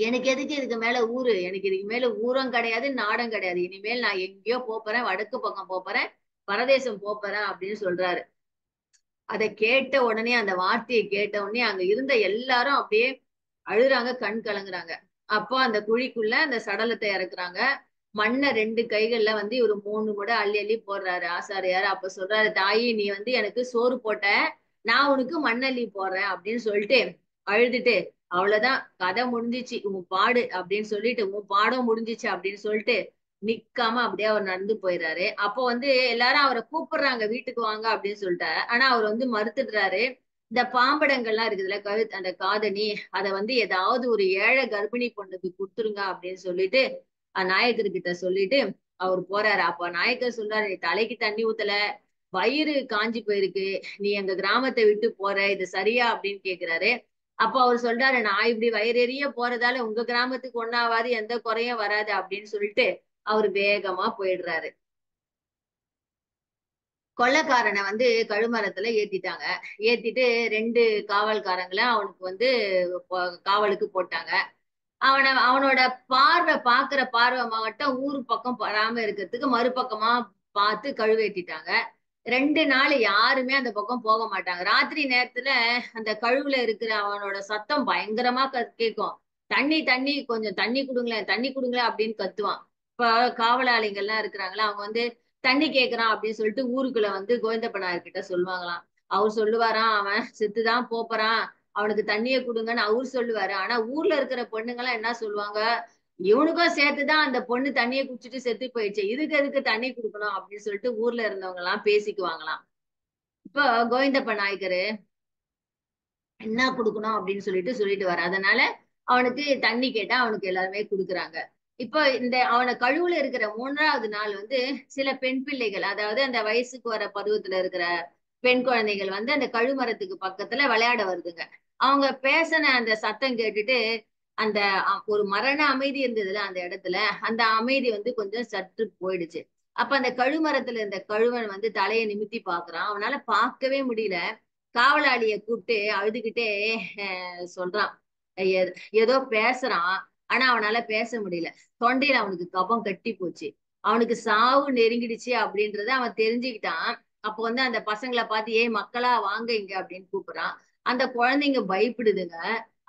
எனக்கு எதுக்கு இதுக்கு மேல ஊரு, எனக்கு இதுக்கு மேல ஊரும் கிடையாது நாடும் கிடையாது. இனிமேல் நான் எங்கேயோ போறேன், வடக்கு பக்கம் போறேன், பரதேசம் போறேன் அப்படின்னு சொல்றாரு. அதை கேட்ட உடனே, அந்த வார்த்தையை கேட்ட உடனே அங்க இருந்த எல்லாரும் அப்படியே அழுறாங்க, கண் கலங்குறாங்க. அப்போ அந்த குழிக்குள்ள அந்த சடலத்தை இறக்குறாங்க. மண்ணை 2 கைகள்ல வந்து இவரு 3 முறை அள்ளி அள்ளி போடுறாரு ஆசாரியார். அப்ப சொல்றாரு, தாயி நீ வந்து எனக்கு சோறு போட்ட, நான் உனக்கு மண்ணள்ளி போடுறேன் அப்படின்னு சொல்லிட்டு அழுதுட்டு, அவ்வளவுதான் கதை முடிஞ்சிச்சு உன் பாடு அப்படின்னு சொல்லிட்டு, உன் பாடம் முடிஞ்சிச்சு அப்படின்னு சொல்லிட்டு நிக்காம அப்படியே அவர் நடந்து போயிடுறாரு. அப்போ வந்து எல்லாரும் அவரை கூப்பிடுறாங்க வீட்டுக்கு வாங்க அப்படின்னு சொல்லிட்டு. ஆனா அவர் வந்து மறுத்துடுறாரு. இந்த பாம்படங்கள்லாம் இருக்குதுல்ல, அந்த காதணி, அதை வந்து ஏதாவது ஒரு ஏழை கர்ப்பிணி பொண்ணுக்கு கொடுத்துருங்க அப்படின்னு சொல்லிட்டு நாயக்கர்கிட்ட சொல்லிட்டு அவர் போறாரு. அப்ப நாயக்கர் சொல்றாரு, நீ தலைக்கு தண்ணி ஊத்தல, வயிறு காஞ்சி போயிருக்கு, நீ எங்க கிராமத்தை விட்டு போற, இது சரியா அப்படின்னு கேக்குறாரு. அப்ப அவர் சொல்றாரு, நான் இப்படி வயிறெறிய போறதால உங்க கிராமத்துக்கு ஒண்ணாவாது, எந்த குறையும் வராது அப்படின்னு சொல்லிட்டு அவர் வேகமா போயிடுறாரு. கொள்ளைக்காரனை வந்து கழுமரத்துல ஏத்திட்டாங்க. ஏத்திட்டு 2 காவல்காரங்களை அவனுக்கு வந்து காவலுக்கு போட்டாங்க. அவனோட பாக்குற பார்வை மட்டும் ஊரு பக்கம் வராம இருக்கிறதுக்கு மறுபக்கமா பார்த்து கழுவேத்திட்டாங்க. 2 நாள் யாருமே அந்த பக்கம் போக மாட்டாங்க. ராத்திரி நேரத்துல அந்த கழுவுல இருக்கிற அவனோட சத்தம் பயங்கரமா கேட்கும். தண்ணி தண்ணி கொஞ்சம் தண்ணி கொடுங்களேன், தண்ணி கொடுங்களேன் அப்படின்னு கத்துவான். இப்ப காவலாளிகள்லாம் இருக்கிறாங்களா, அவங்க வந்து தண்ணி கேக்குறான் அப்படின்னு சொல்லிட்டு ஊருக்குள்ள வந்து கோவிந்தப்பனார் கிட்ட சொல்லுவாங்களாம். அவர் சொல்லுவாராம், அவன் செத்துதான் போறான், அவனுக்கு தண்ணியை கொடுங்கன்னு அவர் சொல்லுவாரு. ஆனா ஊர்ல இருக்கிற பொண்ணுங்கெல்லாம் என்ன சொல்லுவாங்க, இவனுக்கும் சேர்த்துதான் அந்த பொண்ணு தண்ணியை குடிச்சிட்டு செத்து போயிடுச்சு, இதுக்கு எதுக்கு தண்ணி கொடுக்கணும் அப்படின்னு சொல்லிட்டு ஊர்ல இருந்தவங்க எல்லாம் பேசிக்குவாங்களாம். இப்போ கோவிந்தப்ப நாயக்கரு என்ன கொடுக்கணும் அப்படின்னு சொல்லிட்டு வர, அதனால அவனுக்கு தண்ணி கேட்டா அவனுக்கு எல்லாருமே கொடுக்குறாங்க. இப்போ இந்த அவனை கழுவுல இருக்கிற 3ஆவது நாள் வந்து சில பெண் பிள்ளைகள், அதாவது அந்த வயசுக்கு வர பருவத்துல இருக்கிற பெண் குழந்தைகள் வந்து அந்த கழுமரத்துக்கு பக்கத்துல விளையாட வருதுங்க. அவங்க பேசின அந்த சத்தம் கேட்டுட்டு அந்த ஒரு மரண அமைதி இருந்ததுல அந்த இடத்துல, அந்த அமைதி வந்து கொஞ்சம் சற்று போயிடுச்சு. அப்ப அந்த கழுமரத்துல இருந்த கழுவன் வந்து தலையை நிமித்தி பாக்குறான். அவனால பார்க்கவே முடியல. காவலாளிய கூப்பிட்டு அழுதுகிட்டே சொல்றான். ஏதோ பேசுறான். ஆனா அவனால பேச முடியல. தொண்டையில அவனுக்கு கபம் கட்டி போச்சு. அவனுக்கு சாவு நெருங்கிடுச்சு அப்படின்றத அவன் தெரிஞ்சுக்கிட்டான். அப்போ வந்து அந்த பசங்களை பார்த்து, ஏய் மக்களா வாங்க இங்க அப்படின்னு கூப்பிடுறான். அந்த குழந்தைங்க பயப்படுதுங்க.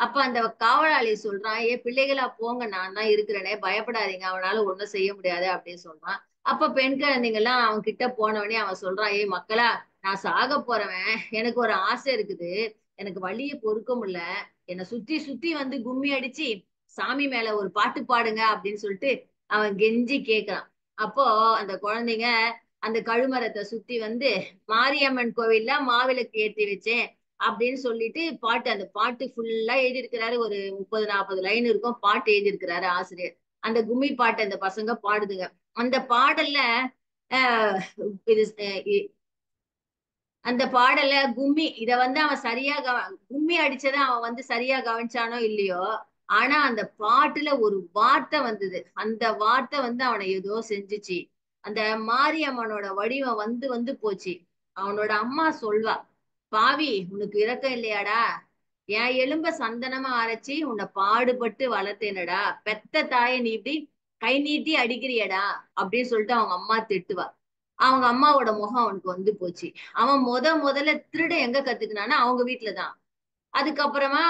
அப்ப அந்த காவலாளி சொல்றான், ஏ பிள்ளைகளா போங்க, நான் தான் இருக்கிறேனே, பயப்படாதீங்க, அவனால ஒண்ணும் செய்ய முடியாது அப்படின்னு சொல்றான். அப்ப பெண் குழந்தைங்க எல்லாம் அவன் கிட்ட போனவனே அவன் சொல்றான், ஏய் மக்களா, நான் சாக போறவன், எனக்கு ஒரு ஆசை இருக்குது, எனக்கு வலியை பொறுக்க முடியல, என்னை சுத்தி சுத்தி வந்து கும்மி அடிச்சு சாமி மேல ஒரு பாட்டு பாடுங்க அப்படின்னு சொல்லிட்டு அவன் கெஞ்சி கேக்குறான். அப்போ அந்த குழந்தைங்க அந்த கழுமரத்தை சுத்தி வந்து, மாரியம்மன் கோவில்ல மாவிளக்கு ஏற்றி வச்சேன் அப்படின்னு சொல்லிட்டு பாட்டு, அந்த பாட்டு ஃபுல்லா எழுதியிருக்கிறாரு. ஒரு 30-40 லைன் இருக்கும் பாட்டு எழுதியிருக்கிறாரு ஆசிரியர். அந்த கும்மி பாட்டு அந்த பசங்க பாடுதுங்க. அந்த பாடல்ல ஆஹ் இது அந்த பாடல கும்மி இத வந்து அவன் சரியா கும்மி அடிச்சதை அவன் வந்து சரியா கவனிச்சானோ இல்லையோ, ஆனா அந்த பாட்டுல ஒரு வார்த்தை வந்தது. அந்த வார்த்தை வந்து அவனை ஏதோ செஞ்சுச்சு. அந்த மாரியம்மனோட வடிவம் வந்து வந்து போச்சு. அவனோட அம்மா சொல்வா, பாவி உனக்கு இரக்கம் இல்லையாடா, என் எலும்ப சந்தனமா அரைச்சி உன்னை பாடுபட்டு வளர்த்தேனடா, பெத்த தாயை நீ இப்படி கை நீட்டி அடிக்கிறியடா அப்படின்னு சொல்லிட்டு அவங்க அம்மா திட்டுவா. அவங்க அம்மாவோட முகம் அவனுக்கு வந்து போச்சு. அவன் முதல்ல திருட எங்க கத்துக்கினான்னா அவங்க வீட்டுலதான். அதுக்கப்புறமா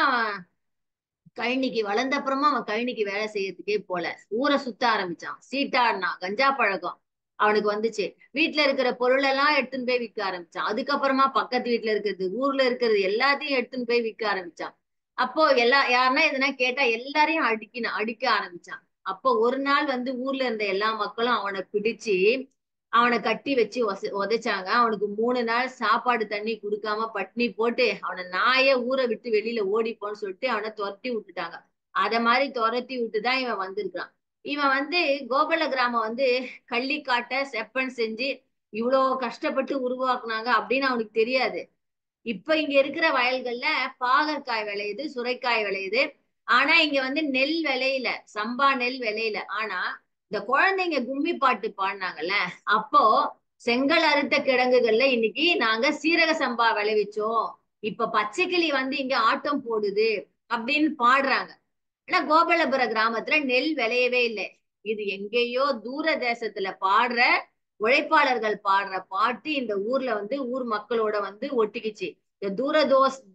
கழனிக்கு வளர்ந்த அப்புறமா அவன் கழனிக்கு வேலை செய்யறதுக்கே போல, ஊரை சுத்த ஆரம்பிச்சான், சீட்டாடினான், கஞ்சா பழக்கம் அவனுக்கு வந்துச்சு. வீட்டுல இருக்கிற பொருள் எல்லாம் எடுத்துன்னு போய் விற்க ஆரம்பிச்சான். அதுக்கப்புறமா பக்கத்து வீட்டுல இருக்கிறது, ஊர்ல இருக்கிறது எல்லாத்தையும் எடுத்துன்னு போய் விற்க ஆரம்பிச்சான். அப்போ யாருன்னா எதுனா கேட்டா எல்லாரையும் அடிக்க ஆரம்பிச்சான். அப்போ ஒரு நாள் வந்து ஊர்ல இருந்த எல்லா மக்களும் அவனை பிடிச்சு அவனை கட்டி வச்சு உதைச்சாங்க. அவனுக்கு 3 நாள் சாப்பாடு தண்ணி கொடுக்காம பட்னி போட்டு அவனை நாயே ஊரை விட்டு வெளியில ஓடிப்போன்னு சொல்லிட்டு அவனை துரத்தி விட்டுட்டாங்க. அத மாதிரி துரத்தி விட்டுதான் இவன் வந்திருக்கான். இவன் வந்து கோபால கிராமம் வந்து கள்ளிக்காட்ட செப்பன் செஞ்சு இவ்வளவு கஷ்டப்பட்டு உருவாக்குனாங்க அப்படின்னு அவனுக்கு தெரியாது. இப்ப இங்க இருக்கிற வயல்கள்ல பாகற்காய் விளையுது, சுரைக்காய் விளையுது. ஆனா இங்க வந்து நெல் விளையில, சம்பா நெல் விளையில. ஆனா இந்த குழந்தைங்க கும்மி பாட்டு பாடினாங்கல்ல, அப்போ செங்கல் அறுத்த கிடங்குகள்ல இன்னைக்கு நாங்க சீரக சம்பா விளைவிச்சோம், இப்ப பச்சைக்கிளி வந்து இங்க ஆட்டம் போடுது அப்படின்னு பாடுறாங்க. ஆனா கோபாலபுர கிராமத்துல நெல் விளையவே இல்லை. இது எங்கேயோ தூர தேசத்துல பாடுற உழைப்பாளர்கள் பாடுற பாட்டு இந்த ஊர்ல வந்து ஊர் மக்களோட வந்து ஒட்டிக்கிச்சு. இந்த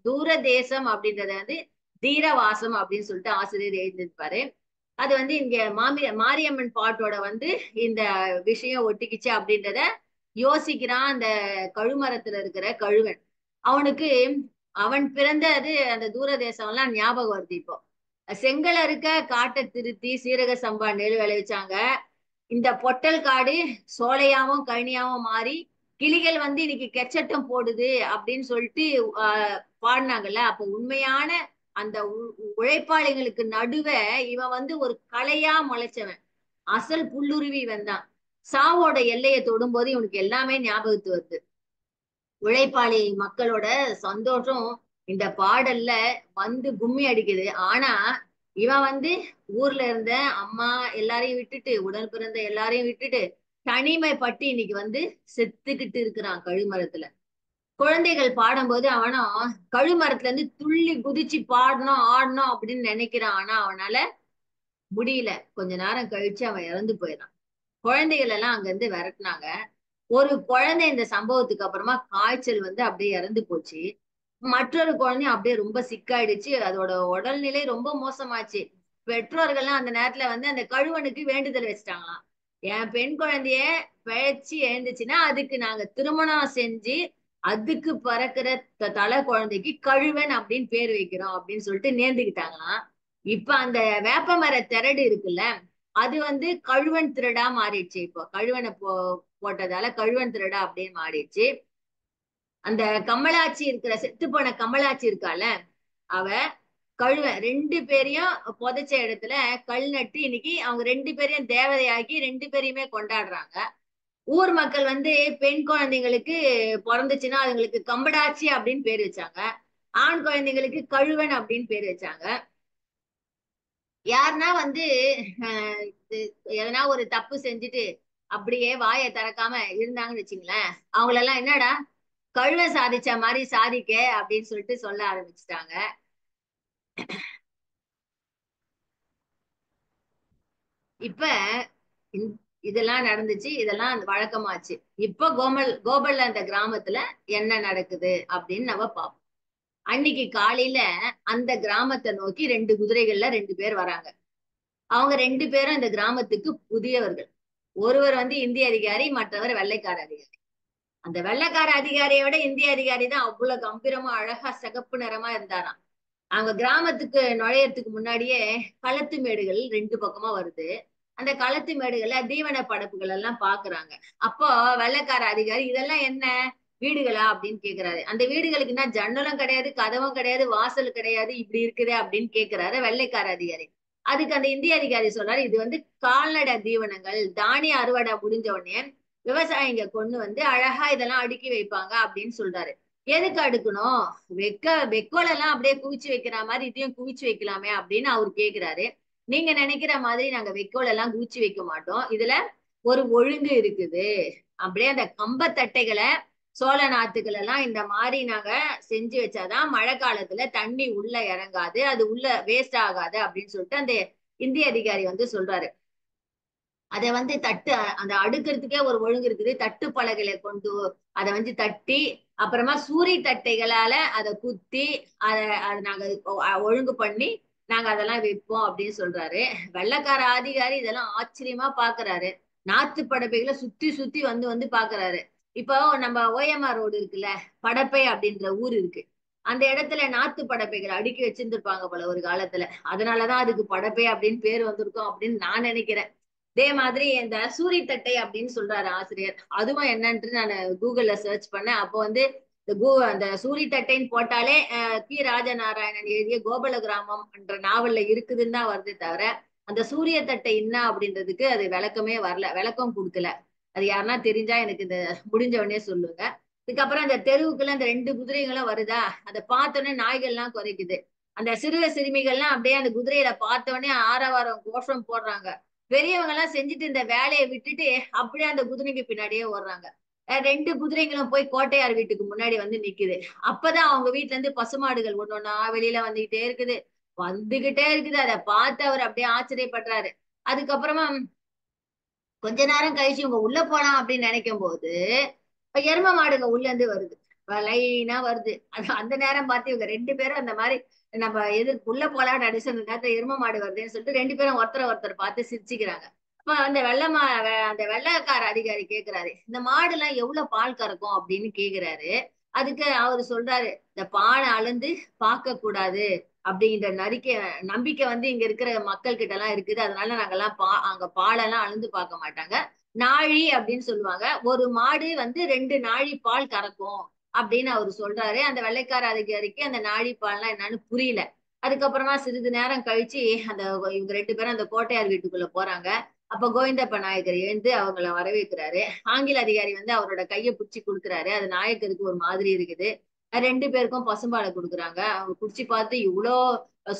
தூர தேசம் அப்படின்றத வந்து தீரவாசம் அப்படின்னு சொல்லிட்டு ஆசிரியர் எழுதியிருப்பாரு. அது வந்து இங்க மாரியம்மன் பாட்டோட வந்து இந்த விஷயம் ஒட்டிக்கிச்சு அப்படின்றத யோசிக்கிறான் அந்த கழுமரத்துல இருக்கிற கழுவன். அவனுக்கு அவன் பிறந்தது அந்த தூரதேசம் எல்லாம் ஞாபகம் வருது இப்போ. செங்கல் அறுக்க காட்டை திருத்தி சீரக சம்பா நெல் விளைவிச்சாங்க. இந்த பொட்டல் காடு சோலையாவும் கழனியாவும் மாறி கிளிகள் வந்து இன்னைக்கு கெச்சட்டம் போடுது அப்படின்னு சொல்லிட்டு பாடினாங்கல்ல. அப்ப உண்மையான அந்த உழைப்பாளிகளுக்கு நடுவே இவன் வந்து ஒரு கலையா முளைச்சவன். அசல் புல்லுருவி இவன் தான். சாவோட எல்லையை தொடும்போது இவனுக்கு எல்லாமே ஞாபகத்து வருது. உழைப்பாளி மக்களோட சந்தோஷம் இந்த பாடல்ல வந்து கும்மி அடிக்குது. ஆனா இவன் வந்து ஊர்ல இருந்த அம்மா எல்லாரையும் விட்டுட்டு உடன் பிறந்த எல்லாரையும் விட்டுட்டு தனிமைப்பட்டு இன்னைக்கு வந்து செத்துக்கிட்டு இருக்கிறான் கழுமரத்துல. குழந்தைகள் பாடும்போது அவனும் கழுமரத்துல இருந்து துள்ளி குதிச்சு பாடணும் ஆடணும் அப்படின்னு நினைக்கிறான். ஆனா அவனால முடியல. கொஞ்ச நேரம் கழிச்சு அவன் இறந்து போயிடான். குழந்தைகள் எல்லாம் அங்க இருந்து விரட்டினாங்க. ஒரு குழந்தை இந்த சம்பவத்துக்கு அப்புறமா காய்ச்சல் வந்து அப்படியே இறந்து போச்சு. மற்றொரு குழந்தையும் அப்படியே ரொம்ப சிக்காயிடுச்சு. அதோட உடல்நிலை ரொம்ப மோசமாச்சு. பெற்றோர்கள்லாம் அந்த நேரத்துல வந்து அந்த கழுவனுக்கு வேண்டுதல் வச்சுட்டாங்களாம். என் பெண் குழந்தைய பிழைச்சு எழுந்துச்சுன்னா அதுக்கு நாங்க திருமணம் செஞ்சு அதுக்கு பிறக்கிற தலை குழந்தைக்கு கழுவன் அப்படின்னு பேர் வைக்கிறோம் அப்படின்னு சொல்லிட்டு நேர்ந்துக்கிட்டாங்களாம். இப்ப அந்த வேப்பமர திரடு இருக்குல்ல, அது வந்து கழுவன் திருடா மாறிடுச்சு. இப்போ கழுவனை போட்டதால கழுவன் திருடா அப்படின்னு மாறிடுச்சு. அந்த கமலாட்சி இருக்கிற செத்து போன கமலாட்சி இருக்கால, அவ கழுவன் ரெண்டு பேரையும் புதைச்ச இடத்துல கல் நட்டு இன்னைக்கு அவங்க ரெண்டு பேரையும் தேவதையாக்கி ரெண்டு பேரையுமே கொண்டாடுறாங்க. ஊர் மக்கள் வந்து பெண் குழந்தைங்களுக்கு பிறந்துச்சுன்னா அதுங்களுக்கு கம்படாச்சி அப்படின்னு பேர் வச்சாங்க. ஆண் குழந்தைங்களுக்கு கழுவன் அப்படின்னு பேர் வச்சாங்க. யாருன்னா வந்து எதனா ஒரு தப்பு செஞ்சுட்டு அப்படியே வாயை திறக்காம இருந்தாங்கன்னு வச்சுங்களேன், அவங்களெல்லாம் என்னடா கழுவ சாதிச்ச மாதிரி சாதிக்க அப்படின்னு சொல்லிட்டு சொல்ல ஆரம்பிச்சுட்டாங்க. இப்ப இதெல்லாம் நடந்துச்சு. இதெல்லாம் வழக்கமாச்சு. இப்ப கோபல்ல அந்த கிராமத்துல என்ன நடக்குது அப்படின்னு நம்ம பார்ப்போம். அன்னைக்கு காலையில அந்த கிராமத்தை நோக்கி ரெண்டு குதிரைகள்ல ரெண்டு பேர் வராங்க. அவங்க ரெண்டு பேரும் இந்த கிராமத்துக்கு புதியவர்கள். ஒருவர் வந்து இந்திய அதிகாரி, மற்றவர் வெள்ளைக்கார அதிகாரி. அந்த வெள்ளைக்கார அதிகாரியை விட இந்திய அதிகாரி தான் அவ்வளவு கம்பீரமா அழகா சிகப்பு நிறமா இருந்தாராம். அவங்க கிராமத்துக்கு நுழையறதுக்கு முன்னாடியே களத்து மேடுகள் ரெண்டு பக்கமா வருது. அந்த களத்து மேடுகள்ல தீவன படப்புகள் எல்லாம் பாக்குறாங்க. அப்போ வெள்ளைக்கார அதிகாரி இதெல்லாம் என்ன வீடுகளா அப்படின்னு கேக்குறாரு. அந்த வீடுகளுக்குன்னா ஜன்னலும் கிடையாது, கதவும் கிடையாது, வாசல் கிடையாது, இப்படி இருக்குது அப்படின்னு கேக்குறாரு வெள்ளைக்கார அதிகாரி. அதுக்கு அந்த இந்திய அதிகாரி சொல்றாரு, இது வந்து கால்நடை தீவனங்கள். தானிய அறுவடை முடிஞ்ச உடனே விவசாயிங்க கொண்டு வந்து அழகா இதெல்லாம் அடுக்கி வைப்பாங்க அப்படின்னு சொல்றாரு. எதுக்கு அடுக்கணும்? வெக்கோல் எல்லாம் அப்படியே குவிச்சு வைக்கிற மாதிரி இதையும் குவிச்சு வைக்கலாமே அப்படின்னு அவர் கேக்குறாரு. நீங்க நினைக்கிற மாதிரி நாங்க வெக்கோல் எல்லாம் குவிச்சு வைக்க மாட்டோம். இதுல ஒரு ஒழுங்கு இருக்குது. அப்படியே அந்த கம்பத்தட்டைகளை சோழ நாத்துக்கள் எல்லாம் இந்த மாதிரி நாங்க செஞ்சு வச்சாதான் மழை காலத்துல தண்ணி உள்ள இறங்காது, அது உள்ள வேஸ்ட் ஆகாது அப்படின்னு சொல்லிட்டு அந்த இந்திய அதிகாரி வந்து சொல்றாரு. அதை வந்து அந்த அடுக்கிறதுக்கே ஒரு ஒழுங்கு இருக்குது. தட்டு பலகைகளை கொண்டு அதை வந்து தட்டி அப்புறமா சூரி தட்டைகளால அதை குத்தி அதை நாங்க ஒழுங்கு பண்ணி நாங்க அதெல்லாம் வைப்போம் அப்படின்னு சொல்றாரு. வெள்ளைக்கார அதிகாரி இதெல்லாம் ஆச்சரியமா பாக்குறாரு. நாத்து படப்பைகளை சுத்தி சுத்தி வந்து வந்து பாக்குறாரு. இப்போ நம்ம ஓஎம்ஆர் ரோடு இருக்குல்ல, படப்பை அப்படின்ற ஊர் இருக்கு. அந்த இடத்துல நாத்து படப்பைகளை அடுக்கி வச்சிருந்துருப்பாங்க போல ஒரு காலத்துல. அதனாலதான் அதுக்கு படப்பை அப்படின்னு பேர் வந்திருக்கும் அப்படின்னு நான் நினைக்கிறேன். இதே மாதிரி இந்த சூரித்தட்டை அப்படின்னு சொல்றாரு ஆசிரியர். அதுவும் என்னன்ட்டு நான் கூகுள்ல சர்ச் பண்ணேன். அப்போ வந்து அந்த சூரித்தட்டைன்னு போட்டாலே கி ராஜநாராயணன் எழுதிய கோபல கிராமம் என்ற நாவல்ல இருக்குதுன்னு தான் வருது தவிர அந்த சூரிய தட்டை என்ன அப்படின்றதுக்கு அது விளக்கமே வரல, விளக்கம் கொடுக்கல. அது யாருன்னா தெரிஞ்சா எனக்கு இந்த முடிஞ்ச உடனே சொல்லுங்க. இதுக்கப்புறம் அந்த தெருவுக்குள்ள அந்த ரெண்டு குதிரைகளும் வருதா, அதை பார்த்தோன்னே நாய்கள்லாம் குறைக்குது. அந்த சிறுவ சிறுமிகள்லாம் அப்படியே அந்த குதிரையில பார்த்தோன்னே ஆரவாரம் கோஷம் போடுறாங்க. பெரியவங்க எல்லாம் செஞ்சுட்டு இந்த வேலையை விட்டுட்டு அப்படியே அந்த குதிரைக்கு பின்னாடியே ஓடுறாங்க. ரெண்டு குதிரைங்களும் போய் கோட்டையார் வீட்டுக்கு முன்னாடி வந்து நிக்குது. அப்பதான் அவங்க வீட்டுல இருந்து பசுமாடுகள் ஒன்னொன்னா வெளியில வந்துகிட்டே இருக்குது. அதை பார்த்து அவர் அப்படியே ஆச்சரியப்படுறாரு. அதுக்கப்புறமா கொஞ்ச நேரம் கழிச்சு இவங்க உள்ள போலாம் அப்படின்னு நினைக்கும் போது இப்ப எரும மாடுங்க உள்ள இருந்து வருது, லைனா வருது. அந்த நேரம் பார்த்து இவங்க ரெண்டு பேரும் அந்த மாதிரி நம்ம உள்ள போலாம் நடிச்சு அந்த நேரத்துல எரும மாடு வருதுன்னு சொல்லிட்டு ரெண்டு பேரும் ஒருத்தரை ஒருத்தர் பார்த்து சிரிச்சுக்கிறாங்க. அப்ப அந்த அந்த வெள்ளைக்கார அதிகாரி கேக்குறாரு, இந்த மாடு எல்லாம் எவ்வளவு பால் கறக்கும் அப்படின்னு கேக்குறாரு. அதுக்கு அவரு சொல்றாரு, இந்த பானை அளந்து பார்க்க கூடாது அப்படிங்கிற நம்பிக்கை வந்து இங்க இருக்கிற மக்கள் கிட்ட எல்லாம் இருக்குது. அதனால நாங்கெல்லாம் அங்க பாலெல்லாம் அளந்து பார்க்க மாட்டாங்க. நாழி அப்படின்னு சொல்லுவாங்க, ஒரு மாடு வந்து 2 நாழி பால் கறக்கும் அப்படின்னு அவரு சொல்றாரு. அந்த வெள்ளைக்கார அதிகாரிக்கு அந்த நாழி பால்னா என்னன்னு புரியல. அதுக்கப்புறமா சிறிது நேரம் கழிச்சு அந்த இவங்க ரெண்டு பேரும் அந்த கோட்டையார் வீட்டுக்குள்ள போறாங்க. அப்ப கோவிந்தப்ப நாயக்கர் எழுந்து அவங்கள வரவேற்கிறாரு. ஆங்கில அதிகாரி வந்து அவரோட கையை பிடிச்சி கொடுக்குறாரு. அது நாயக்கருக்கு ஒரு மாதிரி இருக்குது. ரெண்டு பேருக்கும் பசும்பாலை கொடுக்குறாங்க. அவங்க குடிச்சு பார்த்து இவ்வளோ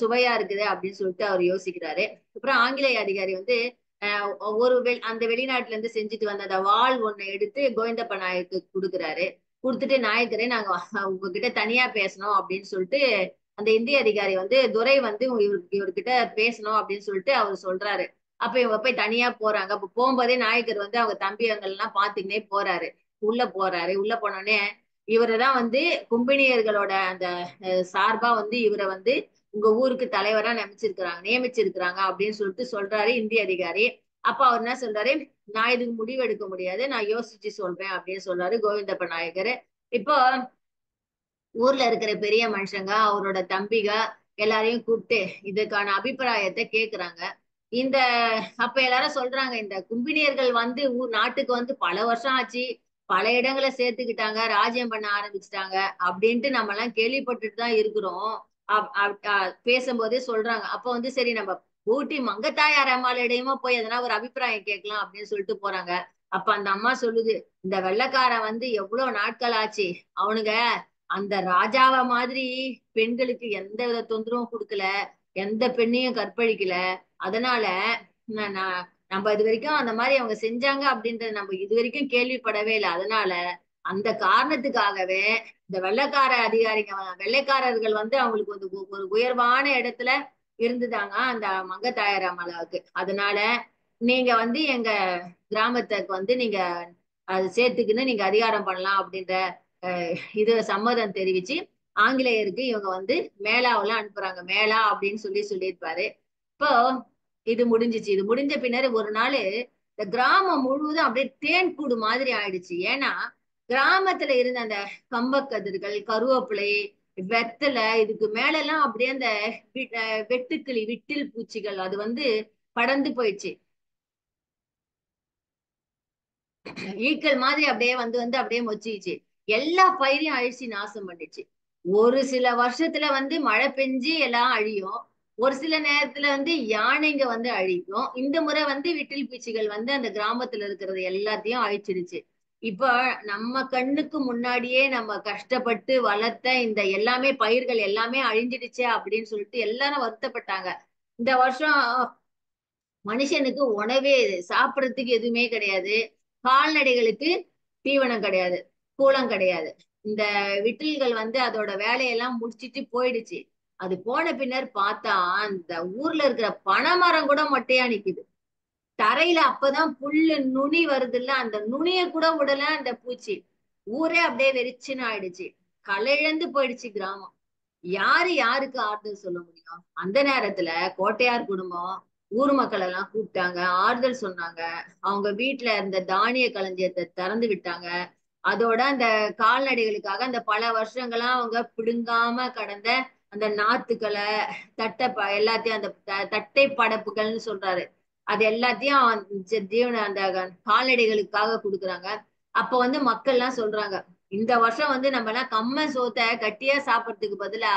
சுவையா இருக்குது அப்படின்னு சொல்லிட்டு அவர் யோசிக்கிறாரு. அப்புறம் ஆங்கிலேய அதிகாரி வந்து அந்த வெளிநாட்டுல இருந்து செஞ்சுட்டு வந்த அந்த வாள் ஒண்ணு எடுத்து கோவிந்தப்ப நாயக்கு கொடுக்குறாரு. கொடுத்துட்டு, நாயக்கரே நாங்க உங்ககிட்ட தனியா பேசணும் அப்படின்னு சொல்லிட்டு அந்த இந்திய அதிகாரி வந்து துரை வந்து இவர்கிட்ட பேசணும் அப்படின்னு சொல்லிட்டு அவர் சொல்றாரு. அப்ப இவங்க போய் தனியா போறாங்க. அப்ப போகும்போதே நாயக்கர் வந்து அவங்க தம்பியங்கள்லாம் பாத்துக்கினே போறாரு. உள்ள போனோடனே இவரைதான் வந்து கும்பினியர்களோட அந்த சார்பா வந்து இவரை வந்து உங்க ஊருக்கு தலைவரா நியமிச்சிருக்கிறாங்க அப்படின்னு சொல்லிட்டு சொல்றாரு இந்திய அதிகாரி. அப்ப அவர் என்ன சொல்றாரு, நான் இதுக்கு முடிவு எடுக்க முடியாது, நான் யோசிச்சு சொல்றேன் அப்படின்னு சொல்றாரு கோவிந்தப்ப நாயக்கர். இப்போ ஊர்ல இருக்கிற பெரிய மனுஷங்க, அவரோட தம்பிக எல்லாரையும் கூப்பிட்டு இதுக்கான அபிப்பிராயத்தை கேக்குறாங்க. இந்த அப்ப எல்லாரும் சொல்றாங்க, இந்த கும்பினியர்கள் வந்து நாட்டுக்கு வந்து பல வருஷம் ஆச்சு, பல இடங்களை சேர்த்துக்கிட்டாங்க, ராஜ்யம் பண்ண ஆரம்பிச்சுட்டாங்க அப்படின்ட்டு நம்ம எல்லாம் கேள்விப்பட்டுட்டு தான் இருக்கிறோம். பேசும்போதே சொல்றாங்க. அப்ப வந்து சரி, நம்ம ஊட்டி மங்கத்தாயார் அம்மாளிடையுமா போய் எதனா ஒரு அபிப்பிராயம் கேட்கலாம் அப்படின்னு சொல்லிட்டு போறாங்க. அப்ப அந்த அம்மா சொல்லுது, இந்த வெள்ளைக்காரன் வந்து எவ்வளவு நாட்கள் ஆச்சு, அவனுங்க அந்த ராஜாவ மாதிரி பெண்களுக்கு எந்த வித தொந்தரவும் கொடுக்கல, எந்த பெண்ணையும் கற்பழிக்கல. அதனால நம்ம இது வரைக்கும் அந்த மாதிரி அவங்க செஞ்சாங்க அப்படின்றத நம்ம இது வரைக்கும் கேள்விப்படவே இல்லை. அதனால அந்த காரணத்துக்காகவே இந்த வெள்ளைக்காரர்கள் வந்து அவங்களுக்கு வந்து ஒரு உயர்வான இடத்துல இருந்துதாங்க அந்த மங்கத்தாயார் அம்மாளுக்கு. அதனால நீங்க வந்து எங்க கிராமத்துக்கு வந்து நீங்க அது சேர்த்துக்குன்னு நீங்க அதிகாரம் பண்ணலாம் அப்படின்ற இது சம்மதம் தெரிவிச்சு ஆங்கிலேயருக்கு இவங்க வந்து மேலாவெல்லாம் அனுப்புறாங்க. மேலா அப்படின்னு சொல்லியிருப்பாரு. இப்போ இது முடிஞ்சிச்சு. இது முடிஞ்ச பின்னர் ஒரு நாள் இந்த கிராமம் முழுவதும் அப்படியே தேன் கூடு மாதிரி ஆயிடுச்சு. ஏன்னா கிராமத்துல இருந்த அந்த கம்பக்கதிர்கள், கருவேப்பிலை, வெத்தலை, இதுக்கு மேல எல்லாம் அப்படியே அந்த வெட்டுக்கிளி, விட்டில் பூச்சிகள் அது வந்து படர்ந்து போயிடுச்சு. ஈக்கள் மாதிரி அப்படியே வந்து வந்து அப்படியே மொச்சிச்சு. எல்லா பயிரையும் அழிச்சு நாசம் பண்ணிச்சு. ஒரு சில வருஷத்துல வந்து மழை பெஞ்சு எல்லாம் அழியும். ஒரு சில நேரத்துல வந்து யானைங்க வந்து அழிக்கும். இந்த முறை வந்து விட்டில் பூச்சிகள் வந்து அந்த கிராமத்துல இருக்கிறது எல்லாத்தையும் அழிச்சிருச்சு. இப்ப நம்ம கண்ணுக்கு முன்னாடியே நம்ம கஷ்டப்பட்டு வளர்த்த இந்த எல்லாமே பயிர்கள் எல்லாமே அழிஞ்சிடுச்சே அப்படின்னு சொல்லிட்டு எல்லாரும் வருத்தப்பட்டாங்க. இந்த வருஷம் மனுஷனுக்கு உணவே சாப்பிடறதுக்கு எதுவுமே கிடையாது. கால்நடைகளுக்கு தீவனம் கிடையாது, கூலம் கிடையாது. இந்த விட்டில்கள் வந்து அதோட வேலையெல்லாம் முடிச்சிட்டு போயிடுச்சு. அது போன பின்னர் பார்த்தா அந்த ஊர்ல இருக்கிற பனைமரம் கூட மொட்டையா நிக்குது. தரையில அப்பதான் புல்லு நுனி வருது இல்ல, அந்த நுனிய கூட விடல அந்த பூச்சி. ஊரே அப்படியே வெறிச்சுன்னு ஆயிடுச்சு. களிழந்து போயிடுச்சு கிராமம். யாரு யாருக்கு ஆறுதல் சொல்ல முடியும்? அந்த நேரத்துல கோட்டையார் குடும்பம் ஊர் மக்கள் எல்லாம் கூப்பிட்டாங்க, ஆறுதல் சொன்னாங்க. அவங்க வீட்டுல இருந்த தானிய களஞ்சியத்தை திறந்து விட்டாங்க. அதோட அந்த கால்நடைகளுக்காக அந்த பல வருஷங்களா அவங்க பிடுங்காம கடந்த அந்த நாத்துக்களை, எல்லாத்தையும் அந்த தட்டை படப்புகள்னு சொல்றாரு, அது எல்லாத்தையும் ஜீவன அந்த கால்நடைகளுக்காக கொடுக்குறாங்க. அப்ப வந்து மக்கள் எல்லாம் சொல்றாங்க, இந்த வருஷம் வந்து நம்ம எல்லாம் கம்ம சோத்தை கட்டியா சாப்பிடறதுக்கு பதிலா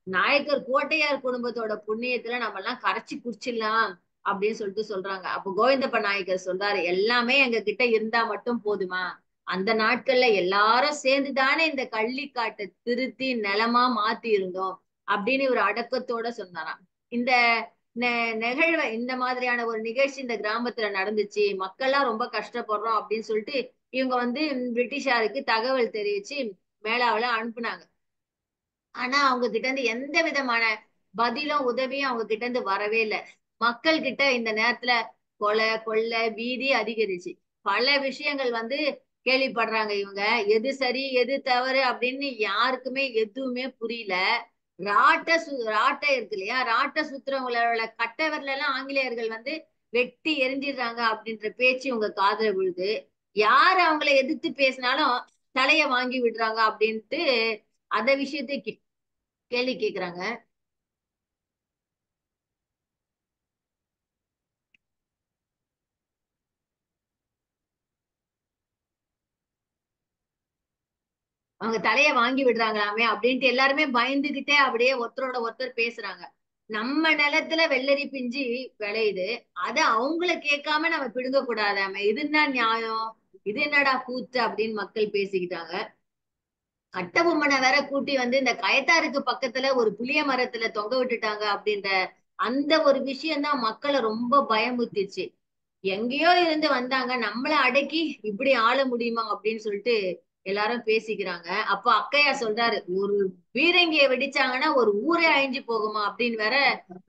நாயக்கர் கோட்டையார் குடும்பத்தோட புண்ணியத்துல நம்ம எல்லாம் கரைச்சி குடிச்சிடலாம் அப்படின்னு சொல்லிட்டு சொல்றாங்க. அப்ப கோவிந்தப்ப நாயக்கர் சொல்றாரு, எல்லாமே எங்க கிட்ட இருந்தா மட்டும் போதுமா? அந்த நாட்கள்ல எல்லாரும் சேர்ந்துதானே இந்த கள்ளிக்காட்டை திருத்தி நிலமா மாத்தி இருந்தோம் அப்படின்னு ஒரு அடக்கத்தோட சொன்னாராம். இந்த நிகழ்வை, இந்த மாதிரியான ஒரு நிகழ்ச்சி இந்த கிராமத்துல நடந்துச்சு, மக்கள்லாம் ரொம்ப கஷ்டப்படுறோம் அப்படின்னு சொல்லிட்டு இவங்க வந்து பிரிட்டிஷாருக்கு தகவல் தெரிவிச்சு மேலாவில அனுப்புனாங்க. ஆனா அவங்க கிட்ட இருந்து எந்த விதமான பதிலும் உதவியும் அவங்க கிட்ட இருந்து வரவே இல்லை. மக்கள் கிட்ட இந்த நேரத்துல கொலை கொள்ளை பீதி அதிகரிச்சு. பல விஷயங்கள் வந்து கேள்விப்படுறாங்க இவங்க. எது சரி எது தவறு அப்படின்னு யாருக்குமே எதுவுமே புரியல. ராட்டை இருக்கு இல்லையா, ராட்டை சுத்துறவங்களோட கட்டை விரல எல்லாம் ஆங்கிலேயர்கள் வந்து வெட்டி எரிஞ்சிடுறாங்க அப்படின்ற பேச்சு உங்க காதுல விழுது. யார் அவங்கள எதிர்த்து பேசினாலும் தலைய வாங்கி விடுறாங்க அப்படின்ட்டு அத விஷயத்தை கேள்வி கேக்குறாங்க. அவங்க தலைய வாங்கி விடுறாங்களாமே அப்படின்ட்டு எல்லாருமே பயந்துகிட்டே அப்படியே ஒருத்தரோட ஒருத்தர் பேசுறாங்க. நம்ம நிலத்துல வெள்ளரி பிஞ்சு விளையுது, அத அவங்கள கேட்காம நம்ம பிடுங்க கூடாதாமே, இது என்ன நியாயம், இது என்னடா கூத்து அப்படின்னு மக்கள் பேசிக்கிட்டாங்க. கட்டபொம்மனை வேற கூட்டி வந்து இந்த கயத்தாருக்கு பக்கத்துல ஒரு புளிய மரத்துல தொங்க விட்டுட்டாங்க அப்படின்ற அந்த ஒரு விஷயம் தான் மக்களை ரொம்ப பயமுறுத்திச்சு. எங்கேயோ இருந்து வந்தாங்க, நம்மள அடக்கி இப்படி ஆள முடியுமா அப்படின்னு சொல்லிட்டு எல்லாரும் பேசிக்கிறாங்க. அப்ப அக்கையா சொல்றாரு, ஒரு பீரங்கியை வெடிச்சாங்கன்னா ஒரு ஊரே அழிஞ்சு போகுமா அப்படின்னு வேற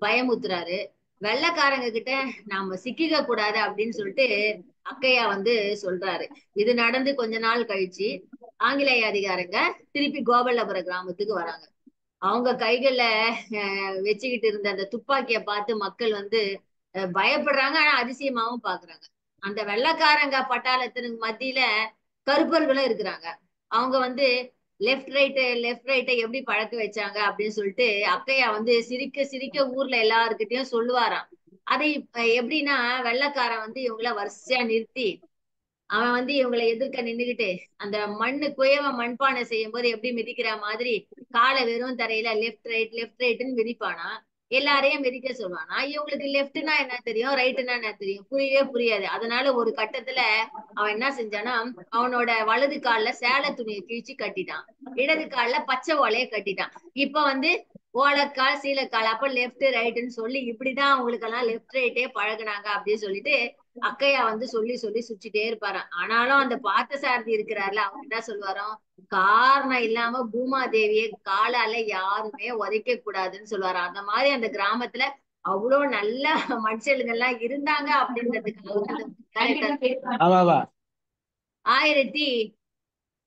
பயமுத்துறாரு. வெள்ளைக்காரங்க கிட்ட நாம சிக்கிக்க கூடாது அப்படின்னு சொல்லிட்டு அக்கையா வந்து சொல்றாரு. இது நடந்து கொஞ்ச நாள் கழிச்சு ஆங்கிலேய அதிகாரங்க திருப்பி கோபல்லபுரம் கிராமத்துக்கு வராங்க. அவங்க கைகள்ல வச்சுக்கிட்டு இருந்த அந்த துப்பாக்கிய பார்த்து மக்கள் வந்து பயப்படுறாங்க, ஆனா அதிசயமாவும் பாக்குறாங்க. அந்த வெள்ளைக்காரங்க பட்டாளத்திற்கு மத்தியில கருப்பர்களும் இருக்கிறாங்க. அவங்க வந்து லெஃப்ட் ரைட்டை எப்படி பழக்க வச்சாங்க அப்படின்னு சொல்லிட்டு அக்கையா வந்து சிரிக்க சிரிக்க ஊர்ல எல்லாருக்கிட்டையும் சொல்லுவாராம். அதை எப்படின்னா, வெள்ளைக்காரன் வந்து இவங்கள வரிசையா நிறுத்தி அவன் வந்து இவங்களை எதிர்க்க நின்னுகிட்டு அந்த மண்ணு குயவ மண்பானை செய்யும் போது எப்படி மிதிக்கிற மாதிரி காலை வெறும் தரையில லெஃப்ட் ரைட்னு மிதிப்பானா. எல்லாரையும் மிதிக்க சொல்லுவானா. இவங்களுக்கு லெஃப்ட்னா என்ன தெரியும், ரைட்டுனா என்ன தெரியும், புரியவே புரியாது. அதனால ஒரு கட்டத்துல அவன் என்ன செஞ்சானா, அவனோட வலது கால்ல சேலை துணியை கிழிச்சு கட்டிட்டான், இடது கால்ல பச்சை ஓலைய கட்டிட்டான். இப்ப வந்து ஓலைக்கால் சீலைக்கால், அப்ப லெஃப்ட் ரைட்டுன்னு சொல்லி இப்படிதான் அவங்களுக்கு எல்லாம் லெஃப்ட் ரைட்டே பழகுனாங்க அப்படின்னு சொல்லிட்டு அக்கையா வந்து சொல்லி சொல்லி சுச்சிட்டே இருப்பாராம். ஆனாலும் அந்த பார்த்தசாரதி இருக்கிறாருல, அவர் என்ன சொல்லுவாராம், காரணம் இல்லாம பூமாதேவியை காலால யாருமே உதைக்க கூடாதுன்னு சொல்லுவாராம். அந்த மாதிரி அந்த கிராமத்துல அவ்வளவு நல்ல மனுஷங்க எல்லாம் இருந்தாங்க அப்படின்றதுக்காக அந்த ஆயிரத்தி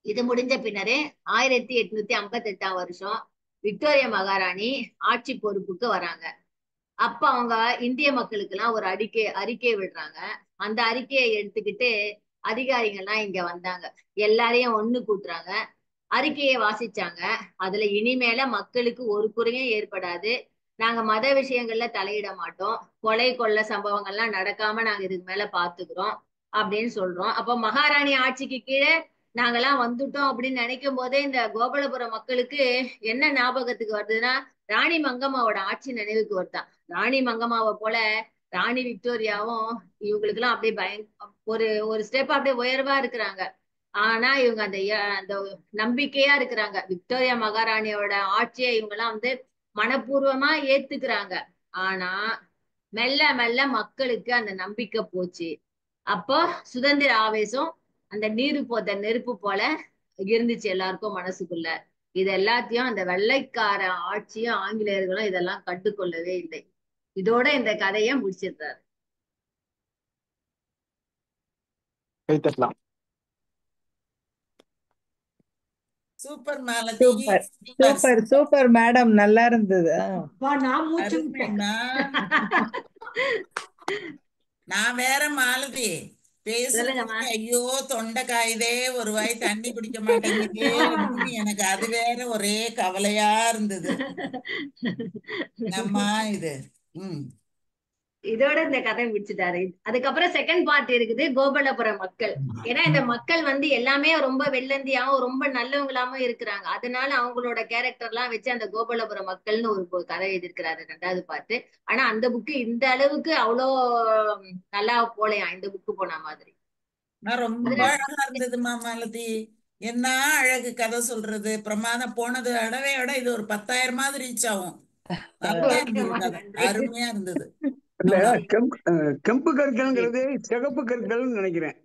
இது முடிஞ்ச பின்னரே 1858 விக்டோரியா மகாராணி ஆட்சி பொறுப்புக்கு வராங்க. அப்ப அவங்க இந்திய மக்களுக்கு எல்லாம் ஒரு அறிக்கை விடுறாங்க. அந்த அறிக்கையை எடுத்துக்கிட்டு அதிகாரிகள்லாம் இங்க வந்தாங்க. எல்லாரையும் ஒண்ணு கூட்டுறாங்க. அறிக்கையை வாசிச்சாங்க. அதுல இனிமேல மக்களுக்கு ஒரு குறையும் ஏற்படாது, நாங்க மத விஷயங்கள்ல தலையிட மாட்டோம், கொலை கொள்ள சம்பவங்கள்லாம் நடக்காம நாங்க இதுக்கு மேல பாத்துக்கிறோம் அப்படின்னு சொல்றோம். அப்ப மகாராணி ஆட்சிக்கு கீழே நாங்கெல்லாம் வந்துட்டோம் அப்படின்னு நினைக்கும் போதே இந்த கோபாலபுரம் மக்களுக்கு என்ன ஞாபகத்துக்கு வருதுன்னா, ராணி மங்கம்மாவோட ஆட்சி நினைவுக்கு வருதான். ராணி மங்கம்மாவை போல ராணி விக்டோரியாவும் இவங்களுக்கு எல்லாம் அப்படியே ஒரு ஒரு ஸ்டெப் அப்படியே உயர்வா இருக்கிறாங்க. ஆனா இவங்க அந்த நம்பிக்கையா இருக்கிறாங்க. விக்டோரியா மகாராணியோட ஆட்சியை இவங்க எல்லாம் வந்து மனப்பூர்வமா ஏத்துக்கிறாங்க. ஆனா மெல்ல மெல்ல மக்களுக்கு அந்த நம்பிக்கை போச்சு. அப்போ சுதந்திர ஆவேசம் அந்த நீரு போத்த நெருப்பு போல இருந்துச்சு எல்லாருக்கும் மனசுக்குள்ள. இது எல்லாத்தையும் அந்த வெள்ளைக்கார ஆட்சியும் ஆங்கிலேயர்களும் இதெல்லாம் கண்டுகொள்ளவே இல்லை. இதோட இந்த கதையை முடிச்சிருந்தாரு. Super Malathi, super super super madam, நல்லா இருந்தது. நான் வேற மாலதி சொல்லுங்கம்மா. பேசுறதுக்கு ஐயோ தொண்டை காயுதே, ஒரு வாய் தண்ணி குடிக்க மாட்டேங்குதே அப்படின்னு எனக்கு அது வேற ஒரே கவலையா இருந்தது. நம்ம இது இதோட இந்த கதை முடிச்சுட்டாரு. அதுக்கப்புறம் செகண்ட் பார்ட் இருக்குது, கோபாலபுரம் மக்கள். ஏன்னா இந்த மக்கள் வந்து எல்லாமே ரொம்ப வெள்ளந்தியாவும் ரொம்ப நல்லவங்களாவும் இருக்கிறாங்க. அதனால அவங்களோட கேரக்டர் எல்லாம் வச்சு அந்த கோபாலபுரம் மக்கள்னு ஒரு கதை எழுதியிருக்கிறாரு 2வது பார்ட். ஆனா அந்த புக்கு இந்த அளவுக்கு அவ்வளோ நல்லா போலையா இந்த புக்கு போன மாதிரி. ரொம்ப அழகா இருந்ததுமா மாலதி. என்ன அழகு கதை சொல்றது, பிரமாதம். போனது தடவையோட இது ஒரு 10,000 ரீச் ஆகும். நல்லா இருந்தது, அருமையா இருந்தது. கெம்பு கற்கள்ங்கிறது சிகப்பு கற்கள் நினைக்கிறேன்.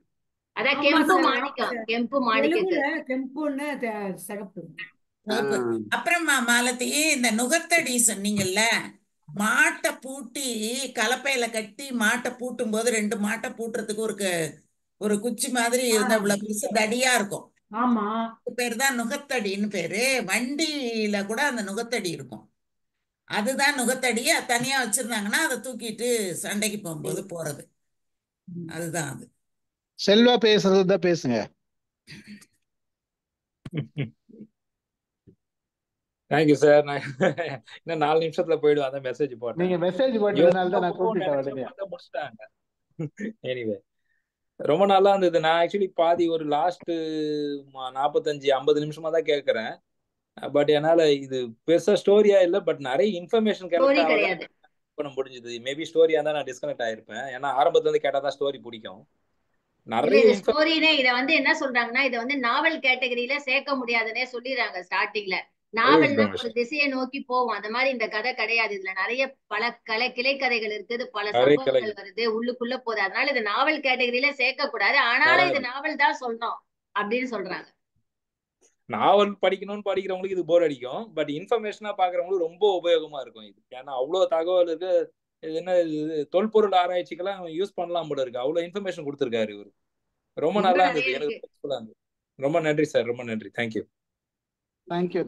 அதான் கெம்பு மாணிக்கம், கெம்பு மாணிக்கம், கெம்புன்னு சிகப்பு. அப்புறமா மாலதி இந்த நுகத்தடி சொன்னீங்கல்ல, மாட்டை பூட்டி கலப்பையில கட்டி மாட்டை பூட்டும் போது 2 மாட்டை பூட்டுறதுக்கு ஒரு குச்சி மாதிரி இருந்தா இவ்வளவு பெருசு தடியா இருக்கும். ஆமா பேரு தான் நுகத்தடின்னு பேரு. வண்டியில கூட அந்த நுகத்தடி இருக்கும். அதுதான் நுகத்தடி. அது தனியா வச்சிருந்தாங்கன்னா அதை தூக்கிட்டு சண்டைக்கு போகும்போது போறது. அதுதான் அது. செல்வா பேசுறதுதான் பேசுங்க. Thank you sir. நான் இன்னும் 4 நிமிஷத்துல போயிடுவேன். அதான் மெசேஜ் போட்டேன். நீங்க மெசேஜ் போட்டதுனால தான் நான் கூப்பிட்டுட்டேன் உடனே. முடிச்சிட்டாங்க. எனிவே ரொம்ப நல்லா இருந்தது. நான் ஆக்சுவலி பாதி ஒரு லாஸ்ட் 45-50 நிமிஷமா தான் கேட்கறேன். பட் என்னால இது பெருசா ஸ்டோரியா இல்ல, பட் நிறைய இன்ஃபர்மேஷன் ஸ்டோரி கிடையாது. பண்ண முடிஞ்சது. மேபி ஸ்டோரியா தான் நான் டிஸ்கனெக்ட் ஆயிருப்பேன். ஏன்னா ஆரம்பத்துல இருந்து கேட்டாதான் ஸ்டோரி பிடிக்கும். நிறைய இது ஸ்டோரினே இத வந்து என்ன சொல்றாங்கன்னா, இத வந்து நாவல் கேட்டகரியில சேர்க்க முடியாதுன்னே சொல்லிடுறாங்க ஸ்டார்டிங்ல. நாவல்னா ஒரு திசையை நோக்கி போவோம். அந்த மாதிரி இந்த கதை கிடையாது. இதுல நிறைய பல கிளை கதைகள் இருக்குது, பல சம்பவங்கள் வருது, உள்ளுக்குள்ள போகுது. அதனால இது நாவல் கேட்டகரியில சேர்க்க கூடாது. ஆனாலும் இது நாவல் தான் சொல்லணும் அப்படின்னு சொல்றாங்க. நாவல் படிக்கணும்னு படிக்கிறவங்களுக்கு இது போர் அடிக்கும். பட் இன்ஃபர்மேஷனா பாக்குறவங்களுக்கு ரொம்ப உபயோகமா இருக்கும் இது. ஏன்னா அவ்வளவு தகவல் இருக்கு. இது என்ன தொல்பொருள் ஆராய்ச்சிக்கெல்லாம் யூஸ் பண்ணலாம் போல இருக்கு. அவ்வளவு இன்ஃபர்மேஷன் கொடுத்திருக்காரு இவரு. ரொம்ப நல்லா இருந்தது. எனக்கு ரொம்ப நன்றி சார். ரொம்ப நன்றி. தேங்க்யூ. தேங்க்யூ.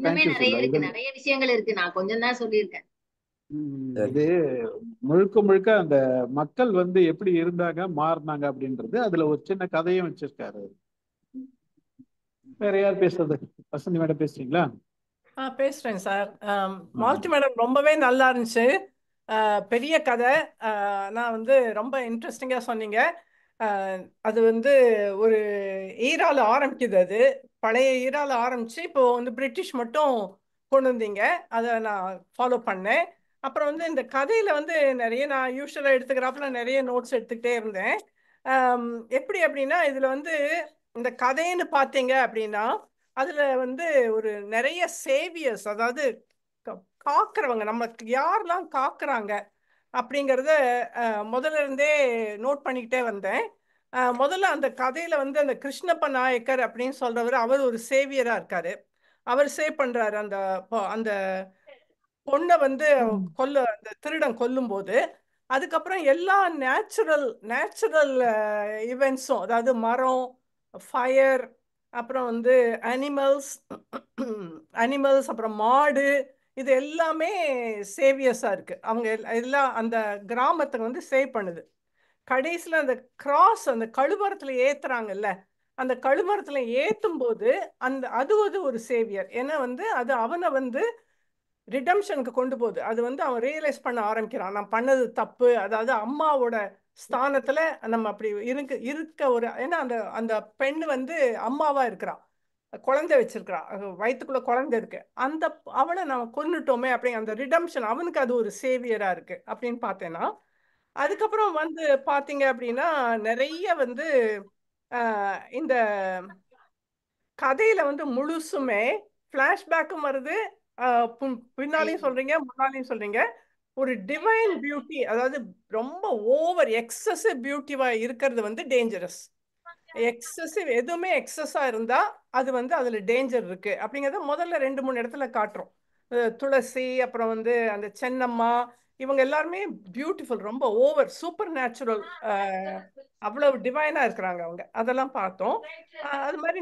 நிறைய விஷயங்கள் இருக்கு. நான் கொஞ்சம் தான் சொல்லியிருக்கேன். இது முழுக்க அந்த மக்கள் வந்து எப்படி இருந்தாங்க, மாறினாங்க அப்படின்றது அதுல ஒரு சின்ன கதையும் வச்சிருக்காரு. வேற யார் பேசுறது? வசந்தி மேடம் பேசுறீங்களா? பேசுறேன் சார். மால்தி மேடம் ரொம்பவே நல்லா இருந்துச்சு. பெரிய கதை. நான் வந்து ரொம்ப இன்ட்ரெஸ்டிங்கா சொன்னீங்க. அது வந்து ஒரு ஈரால ஆரம்பிக்குது. அது பழைய ஈரால ஆரம்பிச்சு இப்போ வந்து பிரிட்டிஷ் மட்டும் கொண்டு வந்தீங்க. அதை நான் ஃபாலோ பண்ணேன். அப்புறம் வந்து இந்த கதையில வந்து நிறைய நான் யூஸ்வலாக எடுத்துக்கிறாப்புல நிறைய நோட்ஸ் எடுத்துக்கிட்டே இருந்தேன். எப்படி அப்படின்னா இதுல வந்து இந்த கதைன்னு பார்த்தீங்க அப்படின்னா அதுல வந்து ஒரு நிறைய சேவியர்ஸ், அதாவது காக்குறவங்க, நம்மளுக்கு யாரெல்லாம் காக்குறாங்க அப்படிங்கிறத முதல்ல இருந்தே நோட் பண்ணிக்கிட்டே வந்தேன். முதல்ல அந்த கதையில வந்து அந்த கிருஷ்ணப்ப நாயக்கர் அப்படின்னு சொல்றவர், அவர் ஒரு சேவியரா இருக்காரு. அவர் சேவ் பண்றாரு அந்த அந்த பொண்ணை வந்து அந்த திருடன் கொல்லும் போது. அதுக்கப்புறம் எல்லா நேச்சுரல் ஈவெண்ட்ஸும், அதாவது மரம், ஃபயர், அப்புறம் வந்து அனிமல்ஸ், அப்புறம் மாடு, இது எல்லாமே சேவியர்ஸாக இருக்கு. அவங்க எல்லாம் அந்த கிராமத்தை வந்து சேவ் பண்ணுது. கடைசியில் அந்த கிராஸ் அந்த கழுமரத்தில் ஏத்துறாங்கல்ல, அந்த கழுமரத்தில் ஏற்றும் போது அது ஒரு சேவியர். ஏன்னா வந்து அது அவனை வந்து ரிடம்ஷனுக்கு கொண்டு போகுது. அது வந்து அவன் ரியலைஸ் பண்ண ஆரம்பிக்கிறான், நான் பண்ணது தப்பு. அதாவது அம்மாவோட ஸ்தானத்துல நம்ம அப்படி இருக்க ஒரு, ஏன்னா அந்த அந்த பெண் வந்து அம்மாவா இருக்கிறான், குழந்தை வச்சிருக்கிறான், வயிற்றுக்குள்ள குழந்தை இருக்கு. அந்த அவளை நம்ம கொன்னுட்டோமே அப்படிங்க அந்த ரிடம்ஷன் அவனுக்கு அது ஒரு சேவியரா இருக்கு அப்படின்னு பார்த்தேன்னா. அதுக்கப்புறம் வந்து பார்த்தீங்க அப்படின்னா நிறைய வந்து இந்த கதையில வந்து முழுசுமே ஃப்ளாஷ்பேக்கும் வருது, பின்னாலையும் சொல்றீங்க, முன்னாலையும் சொல்றீங்க. ஒரு டிவைன் பியூட்டி, அதாவது ரொம்ப ஓவர் எக்ஸசிவ் பியூட்டிவா இருக்கிறது வந்து டேஞ்சரஸ். எக்ஸசிவ் எதுவுமே எக்ஸஸா இருந்தா அது வந்து அதுல டேஞ்சர் இருக்கு அப்படிங்கறத முதல்ல 2-3 இடத்துல காட்டுறோம். துளசி, அப்புறம் வந்து அந்த சென்னம்மா, இவங்க எல்லாருமே பியூட்டிஃபுல், ரொம்ப ஓவர் சூப்பர் நேச்சுரல், அவ்வளவு டிவைனா இருக்கிறாங்க அவங்க. அதெல்லாம் பார்த்தோம். அது மாதிரி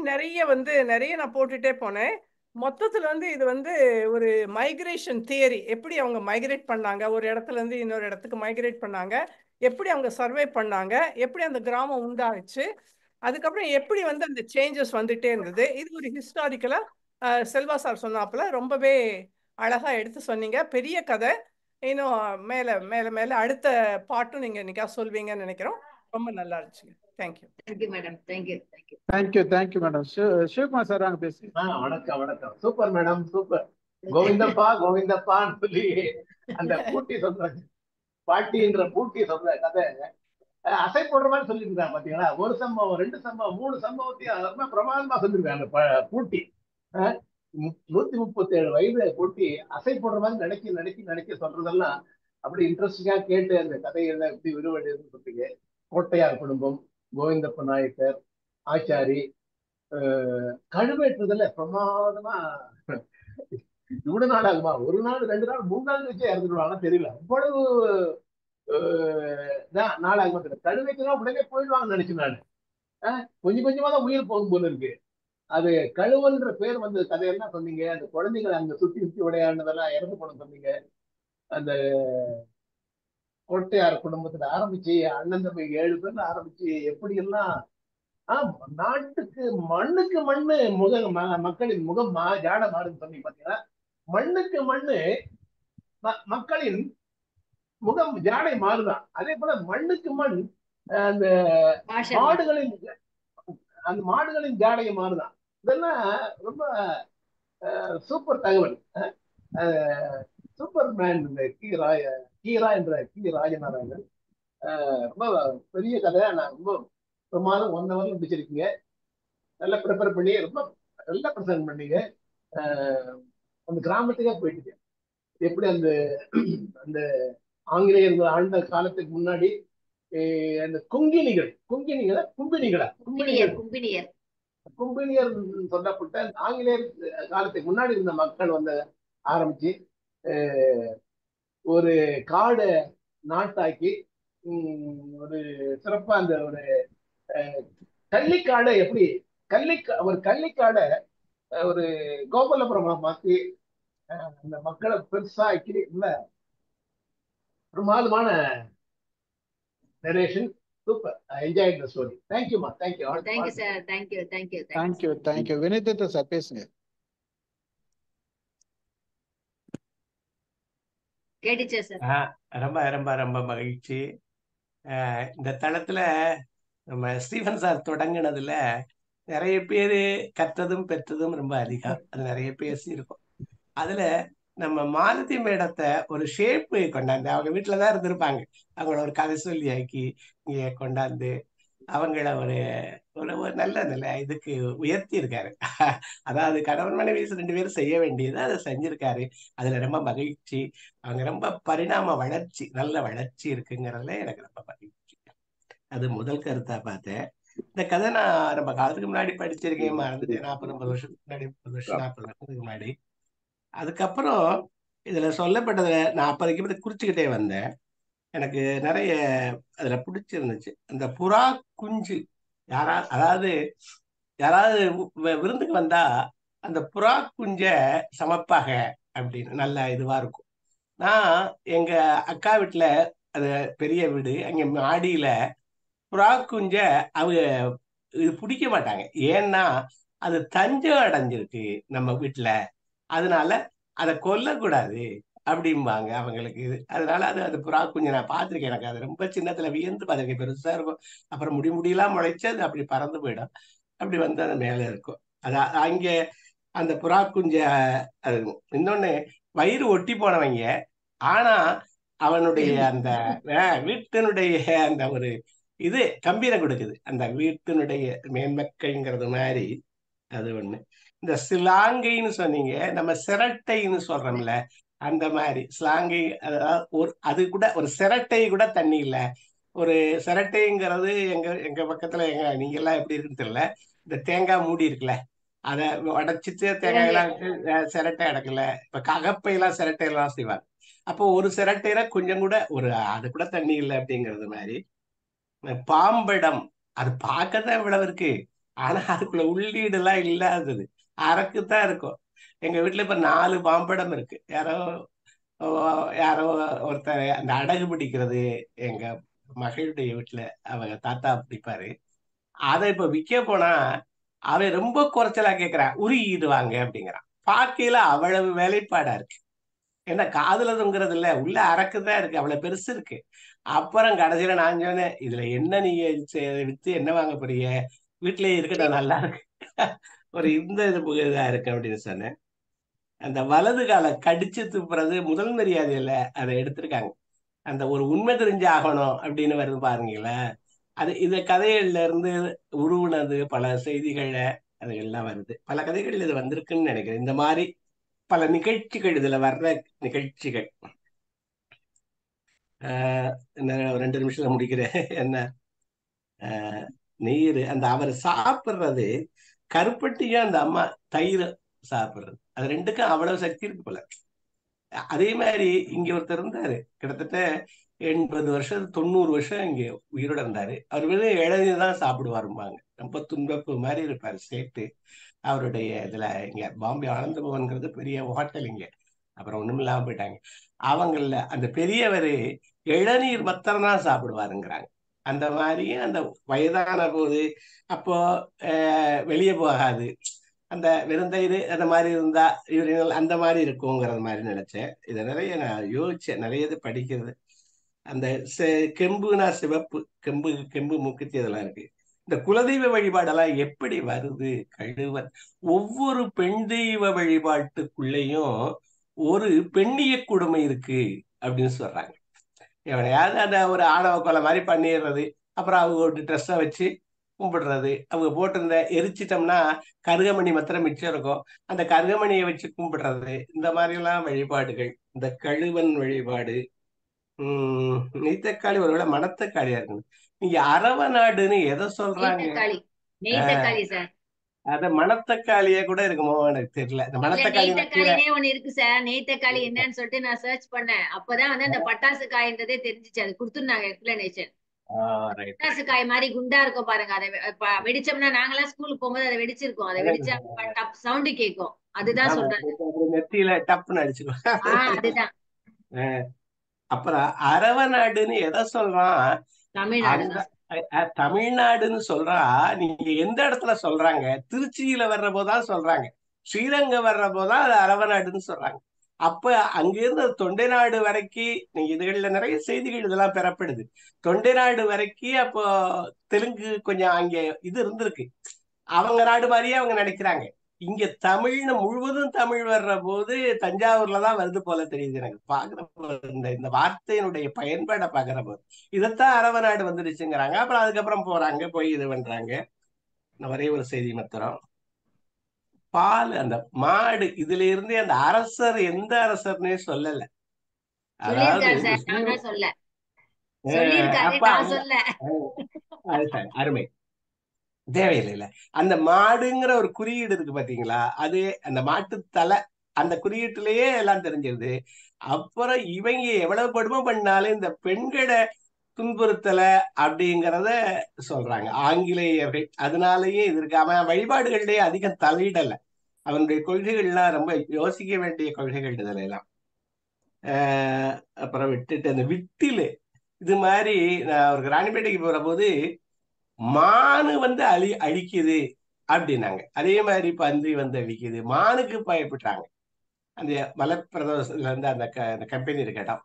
நிறைய நான் போட்டுட்டே போனேன். மொத்தத்துல வந்து இது வந்து ஒரு மைக்ரேஷன் தியரி. எப்படி அவங்க மைக்ரேட் பண்ணாங்க, ஒரு இடத்துல இருந்து இன்னொரு இடத்துக்கு மைக்ரேட் பண்ணாங்க, எப்படி அவங்க சர்வே பண்ணாங்க, எப்படி அந்த கிராமம் உண்டாச்சு, அதுக்கப்புறம் எப்படி வந்து அந்த சேஞ்சஸ் வந்துட்டே இருந்தது. இது ஒரு ஹிஸ்டாரிக்கலா செல்வா சார் சொன்னாப்புல ரொம்பவே அழகா எடுத்து சொன்னீங்க. பெரிய கதை. இன்னும் மேல மேல மேல அடுத்த பாட்டும் நீங்க இன்னைக்கா சொல்வீங்கன்னு நினைக்கிறோம். ரொம்ப நல்லா இருந்துச்சுங்க. Thank you. Thank you madam. Thank you. Thank you madam. Sivakumar sir வாங்க பேசி. வணக்கம். Super madam, super. கோவிந்தப்பான்னு சொல்லி அந்த பூட்டி சொல்றாங்க, பாட்டின்ற பூட்டி சொல்ற கதை அசை போடுற மாதிரி சொல்லியிருக்காங்க. பாத்தீங்களா, ஒரு சம்பவம், 2 சம்பவம், 3 சம்பவத்தையும் பிரமாதமா சொல்லியிருக்காங்க. அந்த பூட்டி 137 வயது பூட்டி அசை போடுற மாதிரி நினைக்க சொல்றதெல்லாம் அப்படி இன்ட்ரெஸ்டிங்கா கேட்டு அந்த கதையை எப்படி விரிவடையுதுன்னு சொல்றீங்க. கோட்டையார் குடும்பம், கோவிந்தப்ப நாயக்கர், ஆச்சாரி, கழுவேற்றுதல பிரமாதமா இவ்வளவு நாள் ஆகுமா? ஒரு நாள் 2 நாள் 3 நாள் வச்சு இறந்துடுவாங்க தெரியல. அவ்வளவு நாள் ஆகுமா தெரியல. கழுவைக்குதான் உடனே போயிடுவாங்கன்னு நினைச்சேன் நான். கொஞ்சம் கொஞ்சமா தான் உயிர் போகும் போல இருக்கு. அது கழுவன்ற பேர் வந்து கதையெல்லாம் சொன்னீங்க. அந்த குழந்தைங்களை அங்க சுத்தி சுத்தி விளையாடுனதெல்லாம் இறந்து போன சொன்னீங்க. அந்த கோட்டையார் குடும்பத்துல ஆரம்பிச்சு அண்ணன் தம்பி 7 பேர்ல ஆரம்பிச்சு எப்படி எல்லாம் நாட்டுக்கு மண்ணுக்கு மண்ணு மக்களின் முகம் ஜாட மாறுன்னு சொன்னீங்க பாத்தீங்கன்னா, மண்ணுக்கு மண்ணு மக்களின் முகம் ஜாடை மாறுதான். அதே போல மண்ணுக்கு மண் அந்த மாடுகளின் ஜாடையை மாறுதான். இதெல்லாம் ரொம்ப சூப்பர் தகவல். சூப்பர் மேன் கீரா என்ற ராஜநாராயணன் ரொம்ப பெரிய கதை. நான் ரொம்ப பிரமாதம் 1 hour முடிச்சிருக்கீங்க. நல்லா ப்ரிப்பேர் பண்ணி ரொம்ப நல்லா ப்ரெசென்ட் பண்ணீங்க. அந்த கிராமத்துக்கே போயிட்டு எப்படி அந்த அந்த ஆங்கிலேயர்கள் ஆண்ட காலத்துக்கு முன்னாடி அந்த கும்பினியர் சொல்லப்பட்ட ஆங்கிலேயர் காலத்துக்கு முன்னாடி இருந்த மக்கள் வந்து ஆரம்பிச்சு ஒரு காடு நாட்டாக்கி ஒரு சிறப்பா அந்த ஒரு கள்ளிக்காடை எப்படி ஒரு கள்ளிக்காடை ஒரு கோபாலபுரமா மாத்தி அந்த மக்களை பெருசாக்கி இல்ல பிரமாதமான narration. Super. I enjoyed the story. Thank you மா. Thank you all. Thank you sir. Thank you. Thank you. Vinitha sir பேசுங்க. கேட்டுச்சா சார்? ரொம்ப ரொம்ப ரொம்ப மகிழ்ச்சி. இந்த தளத்துல நம்ம ஸ்டீஃபன் சார் தொடங்கினதுல நிறைய பேரு கற்றதும் பெற்றதும் ரொம்ப அதிகம். அது நிறைய பேசி இருக்கும். அதுல நம்ம மாலதி மேடத்தை ஒரு ஷேப் கொண்டாந்து, அவங்க வீட்டுலதான் இருந்திருப்பாங்க, அவங்கள ஒரு கதை சொல்லி ஆக்கி இங்க கொண்டாந்து அவங்கள ஒரு ஒரு நல்ல நல்ல இதுக்கு உயர்த்தி இருக்காரு. அதாவது கணவன் மனைவி 2 பேரும் செய்ய வேண்டியது அதை செஞ்சிருக்காரு. அதுல ரொம்ப மகிழ்ச்சி. அவங்க ரொம்ப பரிணாம வளர்ச்சி, நல்ல வளர்ச்சி இருக்குங்கிறதுல எனக்கு ரொம்ப மகிழ்ச்சி. அது முதல் கருத்தா பார்த்தேன். இந்த கதை நான் ரொம்ப காலத்துக்கு முன்னாடி படிச்சிருக்கேன், மறந்துட்டேன். 40-50 வருஷத்துக்கு முன்னாடி, 30 வருஷம் 40 வருஷத்துக்கு முன்னாடி. அதுக்கப்புறம் இதுல சொல்லப்பட்டதை நான் அப்போதைக்கு குறிச்சுக்கிட்டே வந்தேன். எனக்கு நிறைய அதுல பிடிச்சிருந்துச்சு. அந்த புறா குஞ்சு அதாவது யாராவது விருந்துக்கு வந்தா அந்த புறா குஞ்ச சமைப்பாக அப்படின்னு நல்ல இதுவா இருக்கும். நான் எங்க அக்கா வீட்டுல, அது பெரிய வீடு, அங்க மாடியில புறா குஞ்ச அவங்க இது பிடிக்க மாட்டாங்க. ஏன்னா அது தஞ்சம் அடைஞ்சிருக்கு நம்ம வீட்டுல, அதனால அதை கொல்லக்கூடாது அப்படிம்பாங்க அவங்களுக்கு. அதனால அது புறா குஞ்சு நான் பார்த்திருக்கேன். எனக்கு அது ரொம்ப சின்னத்துல வியந்து பார்த்திருக்கேன். பெருசா இருக்கும், அப்புறம் முடியெல்லாம் முளைச்சு அது அப்படி பறந்து போயிடும். அப்படி வந்து அது மேல இருக்கும். அங்க அந்த புறா குஞ்ச அது இன்னொன்னு வயிறு ஒட்டி போனவங்க, ஆனா அவனுடைய அந்த வீட்டினுடைய அந்த ஒரு இது கம்பீரம் கொடுக்குது, அந்த வீட்டினுடைய மேன்மக்கைங்கிறது மாதிரி. அது ஒண்ணு. இந்த சிலாங்கைன்னு சொன்னீங்க, நம்ம சிரட்டைன்னு சொல்றோம்ல, அந்த மாதிரி ஸ்லாங்கை. அது கூட ஒரு சிரட்டை கூட தண்ணி இல்ல. ஒரு சிரட்டைங்கிறது எங்க பக்கத்துல நீங்க எல்லாம் எப்படி இருக்குன்னு தெரியல, இந்த தேங்காய் மூடி இருக்குல்ல, அதை உடைச்சிட்டு தேங்காய் எல்லாம் சிரட்டை அடக்கல. இப்ப ககப்பையெல்லாம் சிரட்டையெல்லாம் செய்வாங்க. அப்போ ஒரு சிரட்டையில கொஞ்சம் கூட அது கூட தண்ணி இல்லை அப்படிங்கிறது மாதிரி. பாம்படம், அது பார்க்கதான் இவ்வளவு இருக்கு, ஆனா அதுக்குள்ள உள்ளீடு எல்லாம் இல்லாதது, அரக்குதான் இருக்கும். எங்க வீட்டுல இப்ப 4 பாம்படம் இருக்கு. யாரோ ஒருத்தர் அந்த அடகு பிடிக்கிறது எங்க மகளுடைய வீட்டுல அவங்க தாத்தா பிடிப்பாரு. அதை இப்ப விற்க போனா அவன் ரொம்ப குறைச்சலா கேட்கிறான், உருகிடுவாங்க அப்படிங்கிறான். பார்க்கையில அவ்வளவு வேலைப்பாடா இருக்கு. ஏன்னா காதுல தொங்குறது இல்ல, உள்ள அரக்குதான் இருக்கு, அவ்வளவு பெருசு இருக்கு. அப்புறம் கடைசியில நான் சொன்னேன், இதுல என்ன நீங்க வித்து என்ன வாங்க போறீங்க, வீட்டிலேயே இருக்கட்டும், நல்லா இருக்கு, ஒரு இந்த இதா இருக்கு அப்படின்னு சொன்னேன். அந்த வலது காலை கடிச்சு துப்புறது முதல் மரியாதையில அதை எடுத்திருக்காங்க. அந்த ஒரு உண்மை தெரிஞ்சு ஆகணும் அப்படின்னு வருது பாருங்களா. இந்த கதைகள்ல இருந்து உருவுனது பல செய்திகள்ல அது எல்லாம் வருது. பல கதைகள் இது வந்திருக்குன்னு நினைக்கிறேன். இந்த மாதிரி பல நிகழ்ச்சிகள் இதுல வர்ற நிகழ்ச்சிகள். என்ன 2 நிமிஷத்துல முடிக்கிறேன். என்ன நீர் அந்த அவர் சாப்பிடுறது கருப்பட்டியும் அந்த அம்மா தயிர் சாப்பிடுறது. அது ரெண்டுக்கும் அவ்வளவு சக்தி இருக்கு போல. அதே மாதிரி இங்க ஒருத்தர் இருந்தாரு, கிட்டத்தட்ட 80 வருஷம் 90 வருஷம் இங்க உயிரோட இருந்தாரு. அவர் வந்து இளநீர் தான் சாப்பிடுவாரும்பாங்க. ரொம்ப துன்பப்பு மாதிரி இருப்பாரு சேட்டு. அவருடைய இதுல இங்க பாம்பே ஆனந்த பவன்கிறது பெரிய ஹோட்டல் இங்க. அப்புறம் ஒண்ணும் இல்லாம போயிட்டாங்க. அவங்கள அந்த பெரியவர் இளநீர் மாத்திரம் தான் சாப்பிடுவாருங்கிறாங்க. அந்த மாதிரி அந்த வயதான போது அப்போ வெளியே போகாது, அந்த விருந்தயிறு அந்த மாதிரி இருந்தா இவர்கள் அந்த மாதிரி இருக்குங்கிறது மாதிரி நினைச்சேன். இதை நிறைய நான் யோசிச்சேன், நிறைய இது படிக்கிறது. அந்த கெம்புனா சிவப்பு, கெம்பு கெம்பு மூக்குத்தி அதெல்லாம் இருக்கு. இந்த குலதெய்வ வழிபாடெல்லாம் எப்படி வருது? கழுவன் ஒவ்வொரு பெண் தெய்வ வழிபாட்டுக்குள்ளேயும் ஒரு பெண்ணிய கொடுமை இருக்கு அப்படின்னு சொல்றாங்க. எவனையாவது அந்த ஒரு ஆணவ கொலை மாதிரி பண்ணிடுறது, அப்புறம் அவங்க ஒரு ட்ரெஸ்ஸை வச்சு கும்பிடுறது, அவங்க போட்டிருந்த எரிச்சிட்டோம்னா கருகமணி மாத்திரம் மிச்சம் இருக்கும், அந்த கருகமணியை வச்சு கும்பிடுறது, இந்த மாதிரி எல்லாம் வழிபாடுகள். இந்த கழுவன் வழிபாடு. நெய்த்தக்காளி ஒருவேளை மணத்தக்காளியா இருக்கு. நீங்க அரவ நாடுன்னு எதை சொல்றாங்க? அத மணத்தக்காளியே கூட இருக்குமோ எனக்கு தெரியல. இந்த மணத்தக்காளி நெய்த்தக்காளினே ஒண்ணு இருக்கு சார். நெய்த்தக்காளி என்னன்னு சொல்லிட்டு நான் சர்ச் பண்ணேன். அப்பதான் வந்து அந்த பட்டாசு காய்ன்றதே தெரிஞ்சிச்சு. அது கொடுத்துருந்தாங்க எக்ஸ்பிளனேஷன். பட்டாசு காய் மாதிரி குண்டா இருக்கும் பாருங்க. அதை வெடிச்சோம்னா நாங்கெல்லாம் ஸ்கூலுக்கு போகும்போது அதை வெடிச்சிருக்கோம். அதை வெடிச்சா சவுண்டு கேட்கும். அதுதான் சொல்றாங்க. நெத்தியில டப்புன்னு அடிச்சுக்கோ. அதுதான். அப்புறம் அரவ நாடுன்னு எதை சொல்றான்? தமிழ்நாடு. தமிழ்நாடுன்னு சொல்றா. நீங்க எந்த இடத்துல சொல்றாங்க? திருச்சியில வர்ற போதான் சொல்றாங்க, ஸ்ரீரங்கம் வர்ற போதான் அது அரவ நாடுன்னு சொல்றாங்க. அப்ப அங்கிருந்து தொண்டை நாடு வரைக்கும் நீங்க இதுகள்ல நிறைய செய்திகள் இதெல்லாம் பெறப்படுது. தொண்டை நாடு வரைக்கும் அப்போ தெலுங்கு கொஞ்சம் அங்க இது இருந்திருக்கு, அவங்க நாடு மாதிரியே அவங்க நினைக்கிறாங்க. இங்க தமிழ்னு முழுவதும் தமிழ் வர்ற போது தஞ்சாவூர்லதான் வருது போல தெரியுது எனக்கு பாக்குற போது. இந்த வார்த்தையினுடைய பயன்பாடை பாக்குற போது இதைத்தான் அரவ நாடு வந்துடுச்சுங்கிறாங்க. அப்புறம் அதுக்கப்புறம் போறாங்க, போய் இது பண்றாங்க. ஒரே ஒரு செய்தி மாத்திரம், பால் அந்த மாடு இதுல இருந்தே அந்த அரசர் எந்த அரசர்னே சொல்லல. அதாவது அருமை தேவையில்லை. அந்த மாடுங்கிற ஒரு குறியீடு இருக்கு பாத்தீங்களா, அது அந்த மாட்டு தலை, அந்த குறியீட்டுலயே எல்லாம் தெரிஞ்சிருது. அப்புறம் இவங்க எவ்வளவு கொடுமை பண்ணாலும் இந்த பெண்களை துன்புறுத்தல அப்படிங்கிறத சொல்றாங்க ஆங்கிலேயர்கள். அதனாலயே இது இருக்கு. அவன் வழிபாடுகளிலேயே அதிகம் தலையிடல. அவனுடைய கொள்கைகள்லாம் ரொம்ப யோசிக்க வேண்டிய கொள்கைகள் இதுல எல்லாம். அப்புறம் விட்டுட்டு அந்த விட்டிலு இது மாதிரி நான் ஒரு ராணிப்பேட்டைக்கு போற போது மானு வந்து அழிக்குது அப்படின்னாங்க. அதே மாதிரி பன்றி வந்து அழிக்குது, மானுக்கு பயப்பட்டாங்க. அந்த மலைப்பிரதேசத்துல இருந்து அந்த கம்பெனி இருக்க இடம்.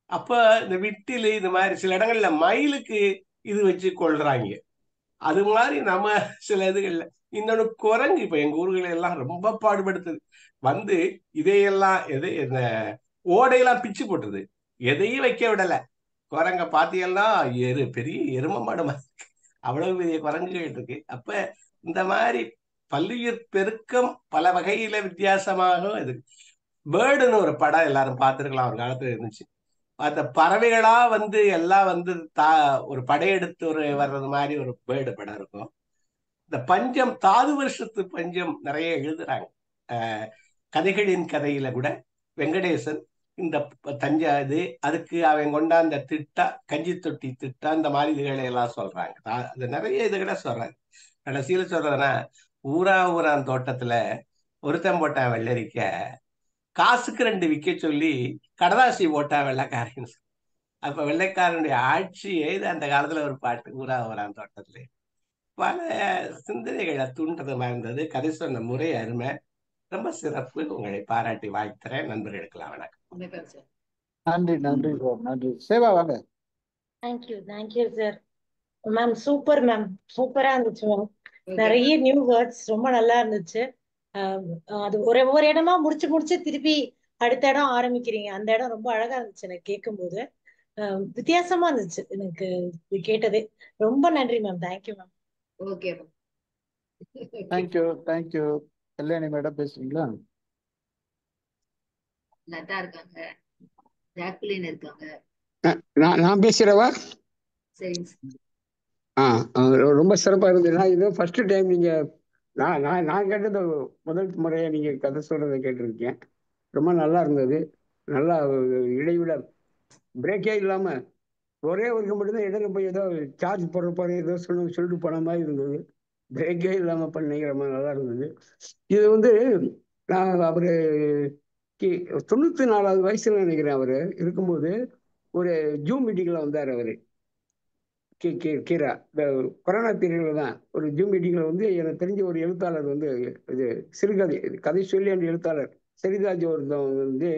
அப்ப இந்த விட்டிலு இது மாதிரி சில இடங்கள்ல மயிலுக்கு இது வச்சு கொள்றாங்க. அது மாதிரி நம்ம சில இதுகள்ல இன்னொன்னு குரங்கு இப்ப எங்க ஊர்களை எல்லாம் ரொம்ப பாடுபடுத்துது. வந்து இதையெல்லாம் எது இந்த ஓடையெல்லாம் பிச்சு போட்டுருது, எதையும் வைக்க விடல. குரங்க பாத்தியெல்லாம் பெரிய எரும மாடு மாதிரி அவ்வளவு பெரிய குரங்குகள் இருக்கு. அப்ப இந்த மாதிரி பல்லுயிர் பெருக்கம் பல வகையில வித்தியாசமாக இது. பேர்டுன்னு ஒரு படம் எல்லாரும் பார்த்திருக்கலாம், ஒரு காலத்துல இருந்துச்சு. அந்த பறவைகளா வந்து எல்லாம் வந்து ஒரு படையெடுத்து ஒரு வர்றது மாதிரி ஒரு பேர்டு படம் இருக்கும். இந்த பஞ்சம், தாது வருஷத்து பஞ்சம் நிறைய எழுதுறாங்க. கதைகளின் கதையில கூட வெங்கடேசன் இந்த தஞ்சா இது அதுக்கு அவன் கொண்டாந்த திட்டா, கஞ்சி தொட்டி திட்டா, இந்த மாதிரி இதுகளை எல்லாம் சொல்றாங்க. அது நிறைய இதுகளை சொல்றாங்க. கடைசியில சொல்றதுன்னா, ஊரான் தோட்டத்துல ஒருத்தன் போட்டான் வெள்ளரிக்க, காசுக்கு 2 விற்க சொல்லி கடதாசி போட்டா வெள்ளைக்காரன். அப்ப வெள்ளைக்காரனுடைய ஆட்சியே இது. அந்த காலத்துல ஒரு பாட்டு, ஊரான் தோட்டத்துல. பல சிந்தனைகளை தூண்டது இருந்தது. கதை சொன்ன முறை அருமை, ரொம்ப சிறப்பு. உங்களை பாராட்டி வாழ்த்துறேன். நண்பர்களுக்கெல்லாம் வணக்கம். நன்றி நன்றி நன்றி. சேவா வாங்க. Thank you sir. Ma'am super ma'am, சூப்பரா இருந்துச்சு மேம். நிறைய நியூ வேர்ட்ஸ் ரொம்ப நல்லா இருந்துச்சு. அது ஒரு இடமா முடிச்சு திருப்பி அடுத்த இடம் ஆரம்பிக்கிறீங்க. அந்த இடம் ரொம்ப அழகா இருந்துச்சு எனக்கு கேட்கும்போது. வித்தியாசமா இருந்துச்சு எனக்கு கேட்டதே. ரொம்ப நன்றி ma'am. Thank you ma'am. Okay ma'am. Thank you. Kalyani madam பேசுறீங்களா? லதா இருக்காங்க, ஜாக்குலின் இருக்காங்க. நான் பேசுறவா? சரிங்க. ரொம்ப சிறப்பா இருந்தது. இது ஃபர்ஸ்ட் டைம் நீங்க நான் நான் நான் கேட்டது முதல் முறையாக நீங்கள் கதை சொல்கிறத கேட்டிருக்கேன். ரொம்ப நல்லா இருந்தது. நல்லா இடைவிட பிரேக்கே இல்லாமல் ஒரே ஒரு மட்டும்தான் இடையில போய் ஏதோ சார்ஜ் போடுற போற ஏதோ சொல்லிட்டு போன மாதிரி இருந்தது. பிரேக்கே இல்லாமல் பண்ணிக்கிற மாதிரி நல்லா இருந்தது. இது வந்து நான் அவர் 94வது வயசுல நினைக்கிறேன். அவர் இருக்கும்போது ஒரு ஜூம் மீட்டிங்கில் வந்தார். அவர் கீரா இந்த கொரோனா பீரியடில் தான் ஒரு ஜூம் மீட்டிங்கில் வந்து எனக்கு தெரிஞ்ச ஒரு எழுத்தாளர் வந்து இது சிறுகதை கதை சொல்லி அந்த எழுத்தாளர் சரிதாஜ் ஒருத்தவங்க வந்து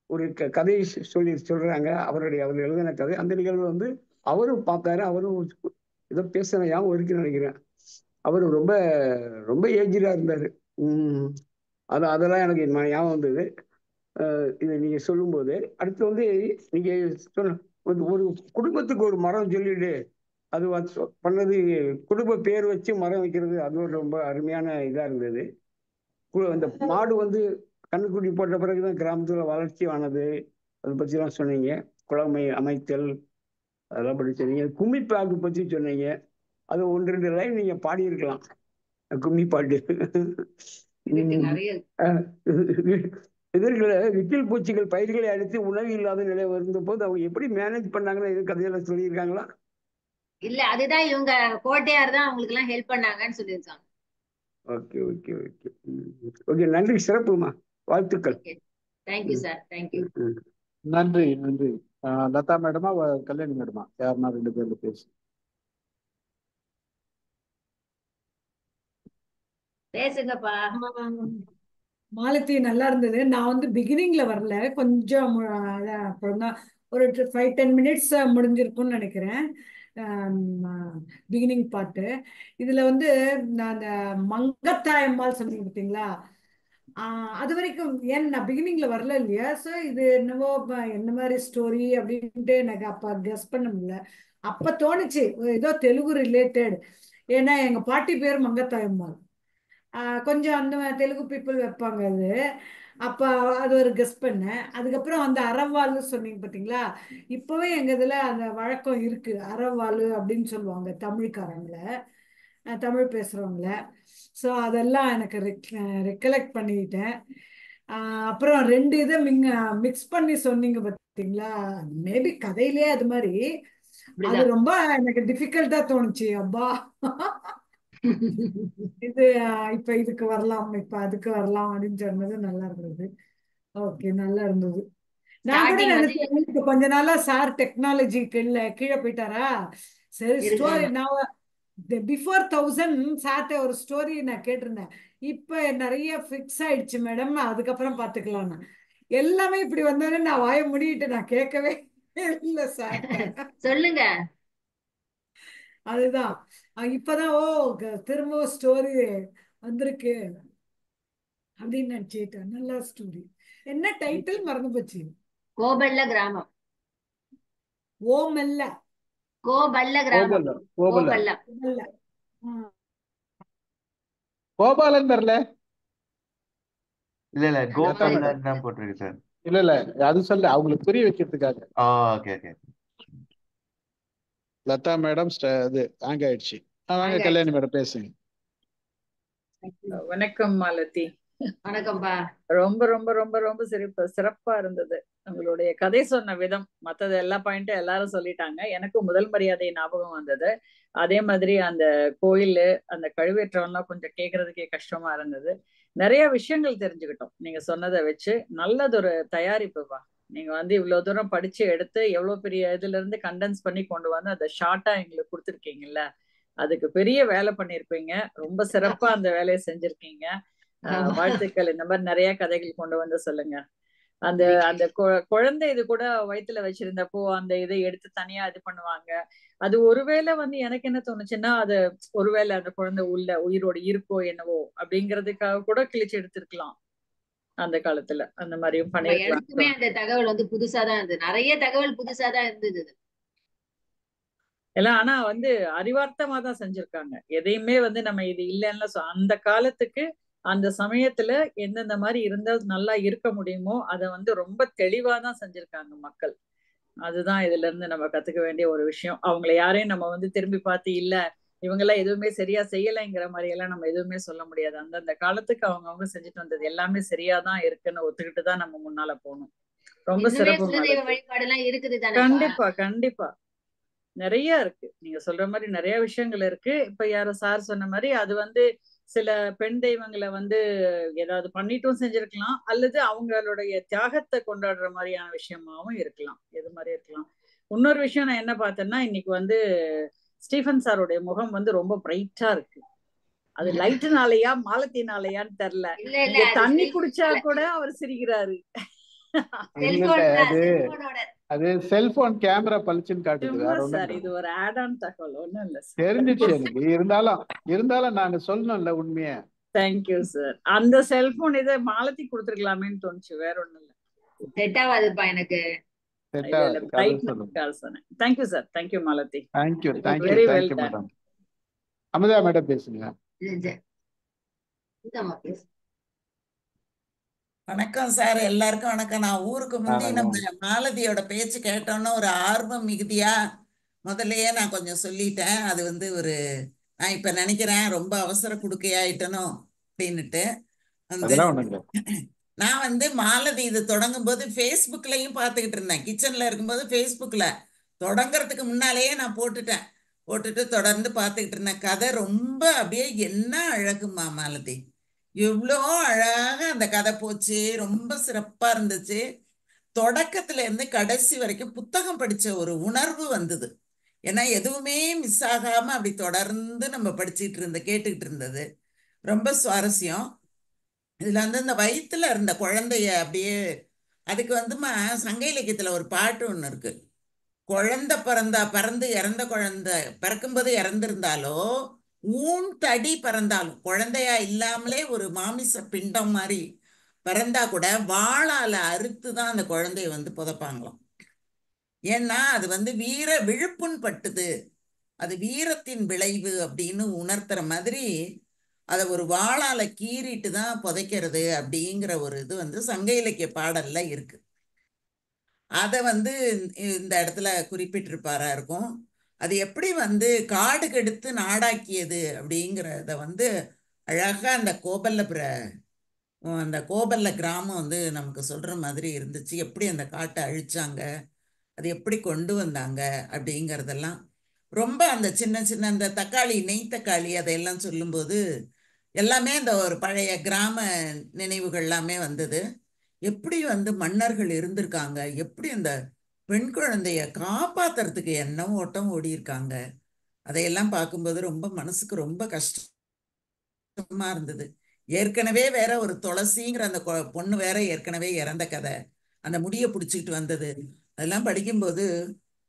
ஒரு கதை சொல்றாங்க. அவர் எழுதின கதை. அந்த நிகழ்வு வந்து அவரும் பார்த்தாரு. அவரும் ஏதோ பேசுன ஞாபகம் இருக்குன்னு நினைக்கிறேன். அவரு ரொம்ப ரொம்ப ஏஜ்டா இருந்தாரு. அதெல்லாம் எனக்கு ஞாபகம் வந்தது இதை நீங்க சொல்லும்போது. அடுத்து வந்து நீங்க சொன்ன ஒரு குடும்பத்துக்கு ஒரு மரம் சொல்லிட்டு அது பண்ணது, குடும்ப பேர் வச்சு மரம் வைக்கிறது, அது ஒரு ரொம்ப அருமையான இதா இருந்தது. அந்த மாடு வந்து கண்ணுக்குட்டி போட்ட பிறகுதான் கிராமத்துல வளர்ச்சி ஆனது, அதை பத்தி எல்லாம் சொன்னீங்க. குளமை அமைத்தல் அதெல்லாம் பற்றி சொன்னீங்க. கும்மி பாட்டு பத்தி சொன்னீங்க. அது 1-2 லைன் நீங்க பாடியிருக்கலாம், கும்மி பாட்டு. எதிர்களை விட்டில் பூச்சிகள் பயிர்களை அடித்து உணவு இல்லாத நிலை வந்த போது அவங்க எப்படி மேனேஜ் பண்ணாங்கன்னு இது கதையில சொல்லியிருக்காங்களா? இல்ல, அதுதான் இவங்க கோட்டையார் தான் அவங்களுக்கு எல்லாம் ஹெல்ப் பண்ணாங்கன்னு சொல்லியிருக்காங்க. Okay okay okay okay. நன்றி, சிறப்புமா, வாழ்த்துக்கள். Thank you sir, thank you. நன்றி நன்றி. லதா மேடமா கல்யாணி மேடமா யாருன்னா 2 பேர்ல பேசு. பேசுங்கப்பா. மாலதி நல்லா இருந்தது. நான் வந்து பிகினிங்ல வரல, கொஞ்சம் அப்புறம் தான் ஒரு 5-10 மினிட்ஸ் முடிஞ்சிருக்கும்னு நினைக்கிறேன். பிகினிங் பாட்டு இதுல வந்து நான் அந்த மங்கத்தாயம்மாள் சொன்னீங்க பார்த்தீங்களா, அது வரைக்கும் ஏன் நான் பிகினிங்ல வரல இல்லையா. ஸோ இது என்னவோ என்ன மாதிரி ஸ்டோரி அப்படின்ட்டு எனக்கு அப்ப கெஸ் பண்ண முடியல. அப்ப தோணுச்சு ஏதோ தெலுங்கு ரிலேட்டட், ஏன்னா எங்க பாட்டி பேர் மங்கத்தாயம்மாள். கொஞ்சம் அந்த தெலுங்கு பீப்புள் வைப்பாங்க அது. அப்ப அது ஒரு கெஸ் பண்ணேன். அதுக்கப்புறம் அந்த அறவாளு சொன்னீங்க பார்த்தீங்களா, இப்பவே எங்க இதுல அந்த வழக்கம் இருக்கு, அறவாளு அப்படின்னு சொல்லுவாங்க தமிழ்காரங்கள, தமிழ் பேசுறவங்கள. ஸோ அதெல்லாம் எனக்கு ரெக்கலெக்ட் பண்ணிக்கிட்டேன். அப்புறம் 2 இதை மிக்ஸ் பண்ணி சொன்னீங்க பார்த்தீங்களா, மேபி கதையிலே அது மாதிரி. அது ரொம்ப எனக்கு டிஃபிகல்ட்டா தோணுச்சு. அப்பா இது இப்ப இதுக்கு வரலாம், இப்ப அதுக்கு வரலாம் அப்படின்னு சொன்னது நல்லா இருந்தது. ஓகே, நல்லா இருந்தது. நான் கூட நினைச்சேன் இப்ப கொஞ்ச நாளா சார் டெக்னாலஜிக்கு இல்ல கீழே போயிட்டாரா, சரி ஸ்டோரி நான் பிஃபோர் 1000 சார்ட்ட ஒரு ஸ்டோரி நான் கேட்டிருந்தேன். இப்ப நிறைய ஃபிக்ஸ் ஆயிடுச்சு மேடம், அதுக்கப்புறம் பாத்துக்கலாம்னு. எல்லாமே இப்படி வந்தோடனே நான் வாய மூடிட்டு நான் கேட்கவே இல்ல சார்ட்ட. சொல்லுங்க. அதுதான் இப்பதான் திரும்ப ஸ்டோரி வந்திருக்கு அப்படின்னு நினைச்சிட்டேன். நல்ல ஸ்டோரி. என்ன டைட்டில் மறந்து போச்சு? கோபல்ல கிராமம். ஓமல்ல கோபல்ல கிராமம். கோபல்ல. கோபாலன் வரல. இல்ல கோபாலன் தான் போட்டிருக்கு சார். இல்ல அது சொல்ல அவங்களுக்கு புரிய வைக்கிறதுக்காக. Okay okay. லதா மேடம் அது ஹேங் ஆயிடுச்சு. வாங்க கல்யாணி மேடம் பேசுங்க. வணக்கம் மாலதி. வணக்கம்பா. ரொம்ப ரொம்ப ரொம்ப ரொம்ப சிறப்பா இருந்தது உங்களுடைய கதை சொன்ன விதம். மற்றது எல்லா பாயிண்ட்டும் எல்லாரும் சொல்லிட்டாங்க. எனக்கு முதல் மரியாதை ஞாபகம் வந்தது. அதே மாதிரி அந்த கோயில் அந்த கழுவேற்றம்லாம் கொஞ்சம் கேட்கறதுக்கே கஷ்டமா இருந்தது. நிறைய விஷயங்கள் தெரிஞ்சுக்கிட்டோம் நீங்க சொன்னதை வச்சு. நல்லதொரு தயாரிப்புப்பா. நீங்க வந்து இவ்வளவு தூரம் படிச்சு எடுத்து எவ்வளவு பெரிய இதுல இருந்து கண்டென்ஸ் பண்ணி கொண்டு வந்து அதை ஷார்ட்டா எங்களுக்கு கொடுத்துருக்கீங்கல்ல, அதுக்கு பெரிய வேலை பண்ணிருப்பீங்க. ரொம்ப சிறப்பா அந்த வேலையை செஞ்சிருக்கீங்க. வாழ்த்துக்கள். இந்த மாதிரி நிறைய கதைகள் கொண்டு வந்து சொல்லுங்க. அந்த அந்த குழந்தை இது கூட வயிற்றுல வச்சிருந்தப்போ அந்த இதை எடுத்து தனியா இது பண்ணுவாங்க. அது ஒருவேளை வந்து எனக்கு என்ன தோணுச்சுன்னா, அது ஒருவேளை அந்த குழந்தை உயிரோட இருக்கோ என்னவோ அப்படிங்கிறதுக்காக கூட கிழிச்சு எடுத்திருக்கலாம் அந்த காலத்துல. அந்த மாதிரியும் பண்ணிருக்கலாம். எனக்குமே அந்த தகவல் வந்து புதுசா தான் இருந்தது. நிறைய தகவல் புதுசா தான் இருந்தது எல்லாம். ஆனா வந்து அறிவார்த்தமா தான் செஞ்சிருக்காங்க. எதையுமே வந்து நம்ம இது இல்லைன்னா அந்த காலத்துக்கு அந்த சமயத்துல எந்தெந்த மாதிரி இருந்தா நல்லா இருக்க முடியுமோ அதை வந்து ரொம்ப தெளிவா தான் செஞ்சிருக்காங்க மக்கள். அதுதான் இதுல இருந்து நம்ம கத்துக்க வேண்டிய ஒரு விஷயம். அவங்களை யாரையும் நம்ம வந்து திரும்பி பார்த்து இல்ல இவங்கெல்லாம் எதுவுமே சரியா செய்யலைங்கிற மாதிரி எல்லாம் நம்ம எதுவுமே சொல்ல முடியாது. அந்தந்த காலத்துக்கு அவங்க செஞ்சுட்டு வந்தது எல்லாமே சரியாதான் இருக்குன்னு ஒத்துக்கிட்டு தான் நம்ம முன்னால போகணும். ரொம்ப இன்னுமே சிறப்பு குலதெய்வ மாலதி. வழிபாடு எல்லாம் இருக்குது தானேப்பா? கண்டிப்பா கண்டிப்பா நிறைய இருக்கு. நீங்க சொல்ற மாதிரி நிறைய விஷயங்கள் இருக்கு. இப்ப யாரோ சார் சொன்ன மாதிரி அது சில பெண் தெய்வங்களை ஏதாவது பண்ணிட்டும் செஞ்சிருக்கலாம், அல்லது அவங்களுடைய தியாகத்தை கொண்டாடுற மாதிரியான விஷயமாவும் இருக்கலாம். எது மாதிரி இருக்கலாம். இன்னொரு விஷயம் நான் என்ன பார்த்தேன்னா, இன்னைக்கு ஸ்டீஃபன் சாருடைய முகம் ரொம்ப பிரைட்டா இருக்கு. அது லைட்டுனாலயா மாலத்தினாலயான்னு தெரியல. இல்ல இல்ல நீங்க அது தண்ணி செல்போன் குடிச்சா கூட அவர் சிரிக்கிறாரு. இல்ல இல்ல செல்போன் தான், அது செல்போனோட அது செல்போன் கேமரா பளிச்சுன்னு காட்டுது, சும்மா வேற ஒண்ணும் சார், இது கிடையாது. ஒரு ஆட் ஆன் தகவல், ஒண்ணும் இல்ல சார். தெரிஞ்சிச்சு எனக்கு. இருந்தாலும் நாங்க சொல்லணும்ல உண்மைய. Thank you sir. அந்த செல்போன் இதை மாலத்தி கொடுத்துருக்கலாமேன்னு தோணுச்சு, வேற ஒண்ணும் இல்ல. செட் ஆகாதுப்பா எனக்கு. செட் இல்ல ஆகாது, கதை சொல்லுங்க. பிரைட்னஸ் சொன்னேன். Thank you sir. Thank you Malathi. Thank you it was thank you very well thank you done. Madam. Amudha madam பேசுங்க. இந்தாம்மா பேசு. வணக்கம் சார், எல்லாருக்கும் வணக்கம். நான் ஊருக்கு முந்தி நம்ம வணக்கம். மாலதியோட பேச்சு கேட்டோன்னு ஒரு ஆர்வம் மிகுதியா முதல்லயே நான் கொஞ்சம் சொல்லிட்டேன். அது நான் இப்ப நினைக்கிறேன் ரொம்ப அவசர குடுக்கையாயிட்டனோ அப்படின்னுட்டு. அதெல்லாம் ஒண்ணும் இல்லை. நான் மாலதி இது தொடங்கும் போது ஃபேஸ்புக்லயும் பார்த்துக்கிட்டு இருந்தேன். கிச்சன்ல இருக்கும்போது ஃபேஸ்புக்ல தொடங்கறதுக்கு முன்னாலேயே நான் போட்டுட்டு தொடர்ந்து பார்த்துக்கிட்டு இருந்தேன். கதை ரொம்ப அப்படியே என்ன அழகுமா மாலதி, எவ்வளோ அழகா அந்த கதை போச்சு. ரொம்ப சிறப்பா இருந்துச்சு. தொடக்கத்துல இருந்து கடைசி வரைக்கும் புத்தகம் படிச்ச ஒரு உணர்வு வந்தது. ஏன்னா எதுவுமே மிஸ் ஆகாம அப்படி தொடர்ந்து நம்ம கேட்டுக்கிட்டு இருந்தது ரொம்ப சுவாரஸ்யம். இதுல இந்த வயித்துல இருந்த குழந்தைய அப்படியே அதுக்கு சங்க இலக்கியத்துல ஒரு பாட்டு ஒண்ணு இருக்கு. குழந்தை பிறந்து இறந்த குழந்தை பிறக்கும்போது இறந்திருந்தாலோ ஊன் தடி பிறந்தாலும் குழந்தையா இல்லாமலே ஒரு மாமிச பிண்டம் மாதிரி பிறந்தா கூட வாளால அறுத்து தான் அந்த குழந்தைய புதைப்பாங்களாம். ஏன்னா அது விழுப்புண் பட்டுது, அது வீரத்தின் விளைவு அப்படின்னு உணர்த்துற மாதிரி அதை ஒரு வாளால கீறிட்டு தான் புதைக்கிறது அப்படிங்கிற ஒரு இது சங்க இலக்கிய பாடல்ல இருக்கு. அதை இந்த இடத்துல குறிப்பிட்டிருப்பாரா இருக்கும். அது எப்படி காடு கெடுத்து நாடாக்கியது அப்படிங்கிறத அழகா அந்த கோபல்ல கிராமம் நமக்கு சொல்ற மாதிரி இருந்துச்சு. எப்படி அந்த காட்டை அழிச்சாங்க, அது எப்படி கொண்டு வந்தாங்க அப்படிங்கிறதெல்லாம் ரொம்ப அந்த சின்ன சின்ன அந்த நெய் தக்காளி அதையெல்லாம் சொல்லும்போது எல்லாமே அந்த ஒரு பழைய கிராம நினைவுகள் எல்லாமே வந்தது. எப்படி மன்னர்கள் இருந்திருக்காங்க, எப்படி அந்த பெண் குழந்தைய காப்பாத்துறதுக்கு என்ன ஓட்டம் ஓடி இருக்காங்க, அதையெல்லாம் பார்க்கும்போது ரொம்ப மனசுக்கு ரொம்ப கஷ்டமா இருந்தது. ஏற்கனவே வேற ஒரு துளசிங்கிற அந்த பொண்ணு வேற ஏற்கனவே இறந்த கதை, அந்த முடிய பிடிச்சிக்கிட்டு வந்தது, அதெல்லாம் படிக்கும்போது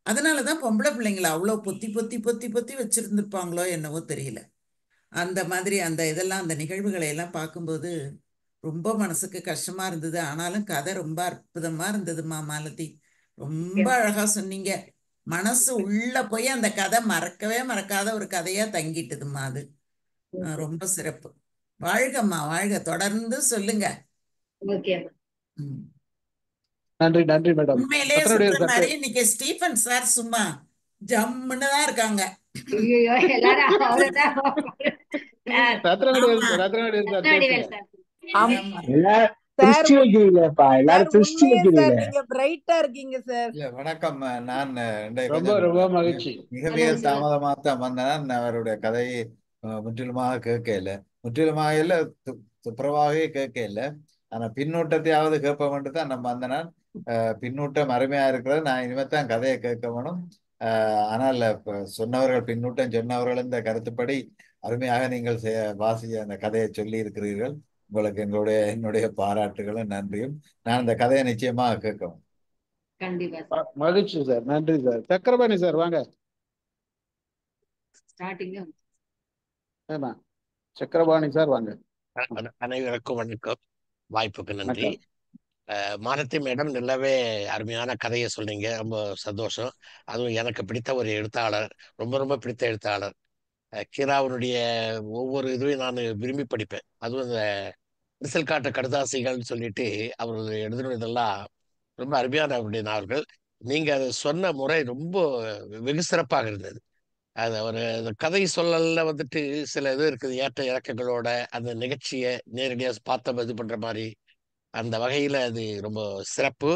அதனாலதான் பொம்பளை பிள்ளைங்களை அவ்வளோ பொத்தி பொத்தி பொத்தி பொத்தி வச்சிருந்துருப்பாங்களோ என்னவோ தெரியல. அந்த மாதிரி அந்த நிகழ்வுகளை எல்லாம் பார்க்கும்போது ரொம்ப மனசுக்கு கஷ்டமா இருந்தது. ஆனாலும் கதை ரொம்ப அற்புதமா இருந்ததுமா மாலதி. ரொம்ப அழகா சொன்னீங்க. மனசு உள்ள போய் அந்த கதை மறக்கவே மறக்காத ஒரு கதையா தங்கிட்டுதுமா. அது ரொம்ப சிறப்பு. வாழ்கம்மா வாழ்க, தொடர்ந்து சொல்லுங்க. நன்றி நன்றி மேடம். உண்மையிலே சொல்ற மாதிரி இன்னைக்கு ஸ்டீஃபன் சார் சும்மா ஜம்முன்னு தான் இருக்காங்க. வணக்கம். நான் ரொம்ப மகிழ்ச்சி. மிக தாமதமாக தான் வந்தேன். அவருடைய கதையை முற்றிலுமாக முற்றிலுமாக துப்புரவாகவே கேட்கல. ஆனா பின்னூட்டத்தையாவது கேட்போம்ட்டு தான் நம்ம வந்தேன். பின்னூட்டம் அருமையா இருக்கிறது. நான் இனிமேல் கதையை கேட்க வேணும். ஆனால் சொன்னவர்கள் பின்னூட்டம் சொன்னவர்கள் இந்த கருத்துப்படி அருமையாக நீங்கள் அந்த கதையை சொல்லி இருக்கிறீர்கள். உங்களுக்கு என்னுடைய பாராட்டுகளும் நன்றியும். நான் இந்த கதையை நிச்சயமாக கேட்கவும். கண்டிப்பா மகிழ்ச்சி சார். நன்றி சார். சக்கரபாணி சார் வாங்க. சக்கரபாணி சார் வாங்க. அனைவருக்கும் வணக்கம், வாய்ப்புக்கு நன்றி. மாலதி மேடம் நல்லாவே அருமையான கதையை சொன்னீங்க, ரொம்ப சந்தோஷம். அதுவும் எனக்கு பிடித்த ஒரு எழுத்தாளர், ரொம்ப ரொம்ப பிடித்த எழுத்தாளர். கீராவனுடைய ஒவ்வொரு இதுவையும் நான் விரும்பி படிப்பேன். அதுவும் இந்த ரிசல் காட்ட கடுதாசிகள்னு சொல்லிட்டு அவர் எழுதுனதெல்லாம் ரொம்ப அருமையான அவருடைய நாவல்கள். நீங்க அதை சொன்ன முறை ரொம்ப வெகு சிறப்பாக இருந்தது. அது ஒரு கதை சொல்லல வந்துட்டு சில இது இருக்குது, ஏற்ற இறக்கங்களோட அந்த நிகழ்ச்சியை நேரடியாக பார்த்த இது பண்ற மாதிரி. அந்த வகையில அது ரொம்ப சிறப்பு.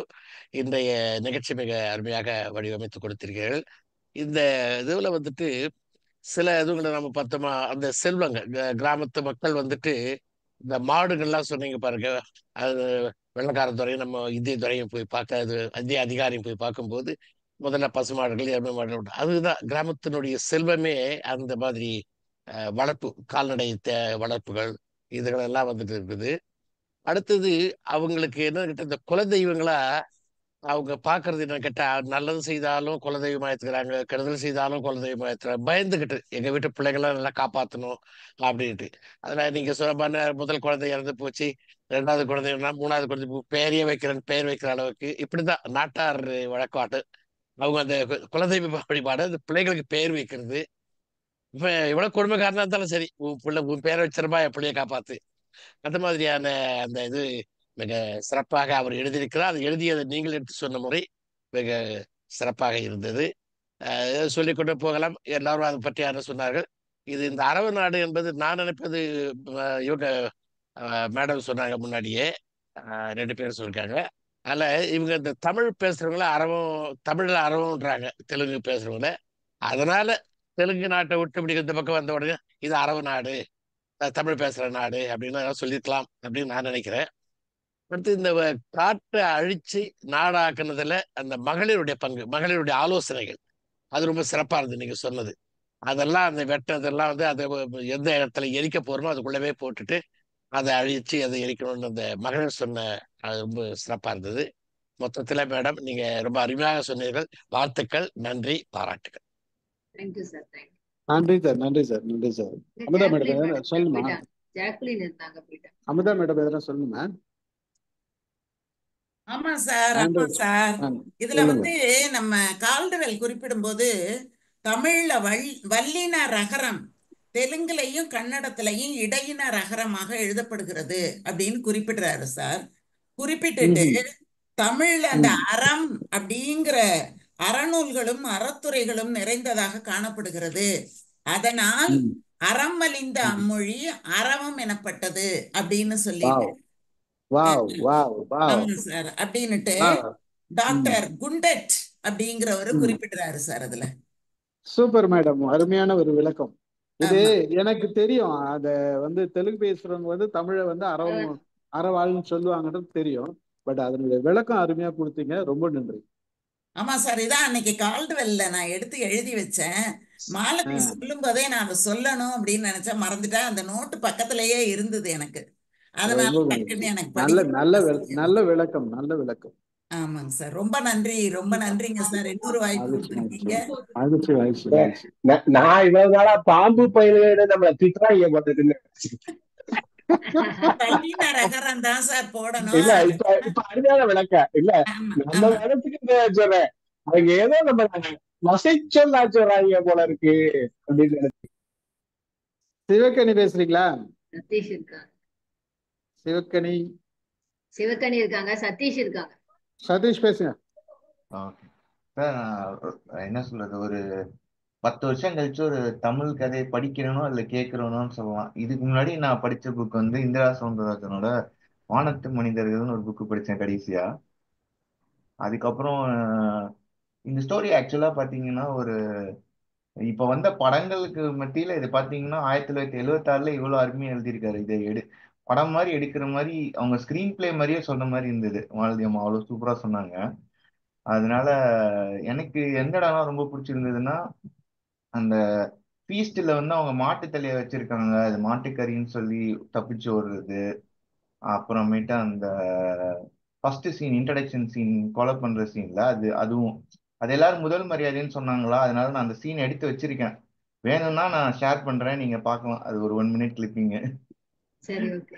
இன்றைய நிகழ்ச்சி மிக அருமையாக வடிவமைத்து கொடுத்தீர்கள். இந்த இதுல வந்துட்டு சில இதுங்களை நம்ம பார்த்தோமா, அந்த செல்வங்க கிராமத்து மக்கள் வந்துட்டு இந்த மாடுகள்லாம் சொன்னீங்க பாருங்க, அது வெள்ளக்காரத்துறையும் நம்ம இந்திய துறையும் போய் பார்க்க, அது இந்திய அதிகாரியும் போய் பார்க்கும்போது முதல்ல பசுமாடுகள் எருமை மாடுகள் உண்டு. அதுதான் கிராமத்தினுடைய செல்வமே. அந்த மாதிரி வளர்ப்பு கால்நடை வளர்ப்புகள் இதுகளெல்லாம் வந்துட்டு இருக்குது. அடுத்தது அவங்களுக்கு என்ன கேட்ட இந்த குலதெய்வங்களா அவங்க பாக்குறது என்ன கேட்டா, நல்லது செய்தாலும் குலதெய்வமா ஏத்துக்கிறாங்க, கெடுதல் செய்தாலும் குலதெய்வமா ஏத்துக்கிறாங்க. பயந்துகிட்டு எங்க வீட்டு பிள்ளைகளை நல்லா காப்பாற்றணும் அப்படின்ட்டு. அதனால நீங்க சொல்ல முதல் குழந்தை இறந்து போச்சு, ரெண்டாவது குழந்தைன்னா மூணாவது குழந்தை பேரையே வைக்கிறேன், பெயர் வைக்கிற அளவுக்கு இப்படிதான் நாட்டார் வழக்காட்டு. அவங்க அந்த குலதெய்வ வழிபாடு அந்த பிள்ளைகளுக்கு பெயர் வைக்கிறது. இப்ப எவ்வளவு கொடுமைக்காரனா இருந்தாலும் சரி, உன் பிள்ளை உன் பேரை வச்சிருப்பா என் பிள்ளைய காப்பாத்து. அந்த மாதிரியான அந்த இது மிக சிறப்பாக அவர் எழுதியிருக்கிறார். அது எழுதியதை நீங்கள் எடுத்து சொன்ன முறை மிக சிறப்பாக இருந்தது. சொல்லிக்கொண்டு போகலாம். எல்லாரும் அதை பற்றி யாரும் சொன்னார்கள். இது இந்த அரபு நாடு என்பது நான் நினைப்பது இவங்க மேடம் சொன்னாங்க முன்னாடியே, 2 பேர் சொல்லிருக்காங்க. அதில் இவங்க இந்த தமிழ் பேசுறவங்கள அரபம், தமிழ்ல அரபம்ன்றாங்க தெலுங்கு பேசுறவங்கள. அதனால தெலுங்கு நாட்டை விட்டு இப்படி இந்த பக்கம் வந்த உடனே இது அரபு நாடு, தமிழ் பேசுற நாடு அப்படின்னு சொல்லியிருக்கலாம் அப்படின்னு நான் நினைக்கிறேன். அடுத்து இந்த காட்டை அழிச்சு நாடாக்குனதுல அந்த மகளிருடைய பங்கு, மகளிருடைய ஆலோசனைகள் அது ரொம்ப சிறப்பா இருந்தது நீங்க சொன்னது. அதெல்லாம் அந்த வெட்டதெல்லாம் வந்து அதை எந்த இடத்துல எரிக்க போறோமோ அதுக்குள்ளவே போட்டுட்டு அதை அழிச்சு அதை எரிக்கணும்னு அந்த மகளிர் சொன்ன அது ரொம்ப சிறப்பா இருந்தது. மொத்தத்துல மேடம் நீங்க ரொம்ப அருமையாக சொன்னீர்கள். வாழ்த்துக்கள், நன்றி, பாராட்டுகள். Thank you sir. நன்றி சார், நன்றி சார், நன்றி சார். அமுதா மேடம் எதனா சொல்லுமா? ஜாக்லின் இருந்தாங்க, போயிட்டாங்க. அமுதா மேடம் எதனா சொல்லுமா? ஆமா சார், ஆமா சார். இதுல சொல்லுங்க. வந்து நம்ம கால்டுவெல் குறிப்பிடும்போது தமிழ்ல வல்லின ரகரம் தெலுங்குலையும் கன்னடத்திலையும் இடையின ரகரமாக எழுதப்படுகிறது அப்படின்னு குறிப்பிடுறாரு சார். குறிப்பிட்டுட்டு தமிழ்ல அந்த அறம் அப்படிங்கிற அறநூல்களும் அறத்துறைகளும் நிறைந்ததாக காணப்படுகிறது. அதனால் அறம் மலிந்த அம்மொழி அறவம் எனப்பட்டது அப்படின்னு சொல்லிட்டு ஆமா சார் அப்படின்னுட்டு டாக்டர் குண்டட் அப்படிங்கிறவரு குறிப்பிடுறாரு சார். அதுல சூப்பர் மேடம், அருமையான ஒரு விளக்கம். இது எனக்கு தெரியும். அத வந்து தெலுங்கு பேசுறவங்க வந்து தமிழை வந்து அறவாள்னு சொல்லுவாங்கன்றது தெரியும். பட் அதனுடைய விளக்கம் அருமையா கொடுத்தீங்க, ரொம்ப நன்றி. ஆமா சார், இதான் அன்னைக்கு கால்டுவெல்ல நான் எடுத்து எழுதி வச்சேன். மாலதி சொல்லும் போதே நான் அதை சொல்லணும் அப்படின்னு நினைச்சேன், மறந்துட்டேன். அந்த நோட்டு பக்கத்திலேயே இருந்தது எனக்கு. அதனால டக்குன்னு எனக்கு நல்ல விளக்கம், நல்ல விளக்கம். ஆமாங்க சார், ரொம்ப நன்றி, ரொம்ப நன்றிங்க சார். இன்னொரு வாய்ப்பு கொடுத்துருக்கீங்க. நான் இவ்வளவு நாளா பாம்பு பயிர்களோட நம்மள திட்டுறாங்க போட்டுருக்குன்னு ரகரம் தான் சார் போடணும். இல்ல இப்ப அருமையான விளக்கம் இல்ல, நம்ம இடத்துக்கு சொல்றேன். அவங்க ஏதோ நம்ம வசைச்சொல்லா சொல்றாங்க போல இருக்கு அப்படின்னு நினைச்சு. சிவக்கனி பேசுறீங்களா? சதீஷ் இருக்காங்க. சிவக்கனி இருக்காங்க, சதீஷ் இருக்காங்க. சதீஷ் பேசுங்க. என்ன சொல்றது, ஒரு 10 வருஷம் கழிச்சு ஒரு தமிழ் கதையை படிக்கிறனோ இல்ல கேட்கிறனோன்னு சொல்லலாம். இதுக்கு முன்னாடி நான் படிச்ச புக் வந்து இந்திரா சௌந்தரராஜனோட வானத்து மனிதர்கள்னு ஒரு புக்கு படிச்சேன் கடைசியா. அதுக்கப்புறம் இந்த ஸ்டோரி ஆக்சுவலா பாத்தீங்கன்னா ஒரு இப்ப வந்த படங்களுக்கு மத்தியில இது பாத்தீங்கன்னா 1976ல இவ்வளவு அருமையா எழுதியிருக்காரு. இதை படம் மாதிரி எடுக்கிற மாதிரி அவங்க ஸ்கிரீன் பிளே மாதிரியே சொன்ன மாதிரி இருந்தது. மாலதி அம்மா அவ்வளவு சூப்பரா சொன்னாங்க. அதனால எனக்கு எந்த இடம்லாம் ரொம்ப பிடிச்சிருந்ததுன்னா, அந்த ஃபீஸ்ட்ல வந்து அவங்க மாட்டு தலையை வச்சிருக்காங்க, அது மாட்டுக்கறின்னு சொல்லி தப்பிச்சு ஓடுறது. அப்புறமேட்டு அந்த ஃபர்ஸ்ட் சீன், இன்ட்ரடக்ஷன் சீன், கொலை பண்ற சீன்ல அதுவும் அது எல்லாரும் முதல் மரியாதைன்னு சொன்னாங்களா, அதனால நான் அந்த சீன் எடுத்து வச்சிருக்கேன். வேணும்னா நான் ஷேர் பண்றேன், நீங்க பார்க்கலாம். அது ஒரு 1 மினிட் கிளிப்பிங்க. சரி, ஓகே.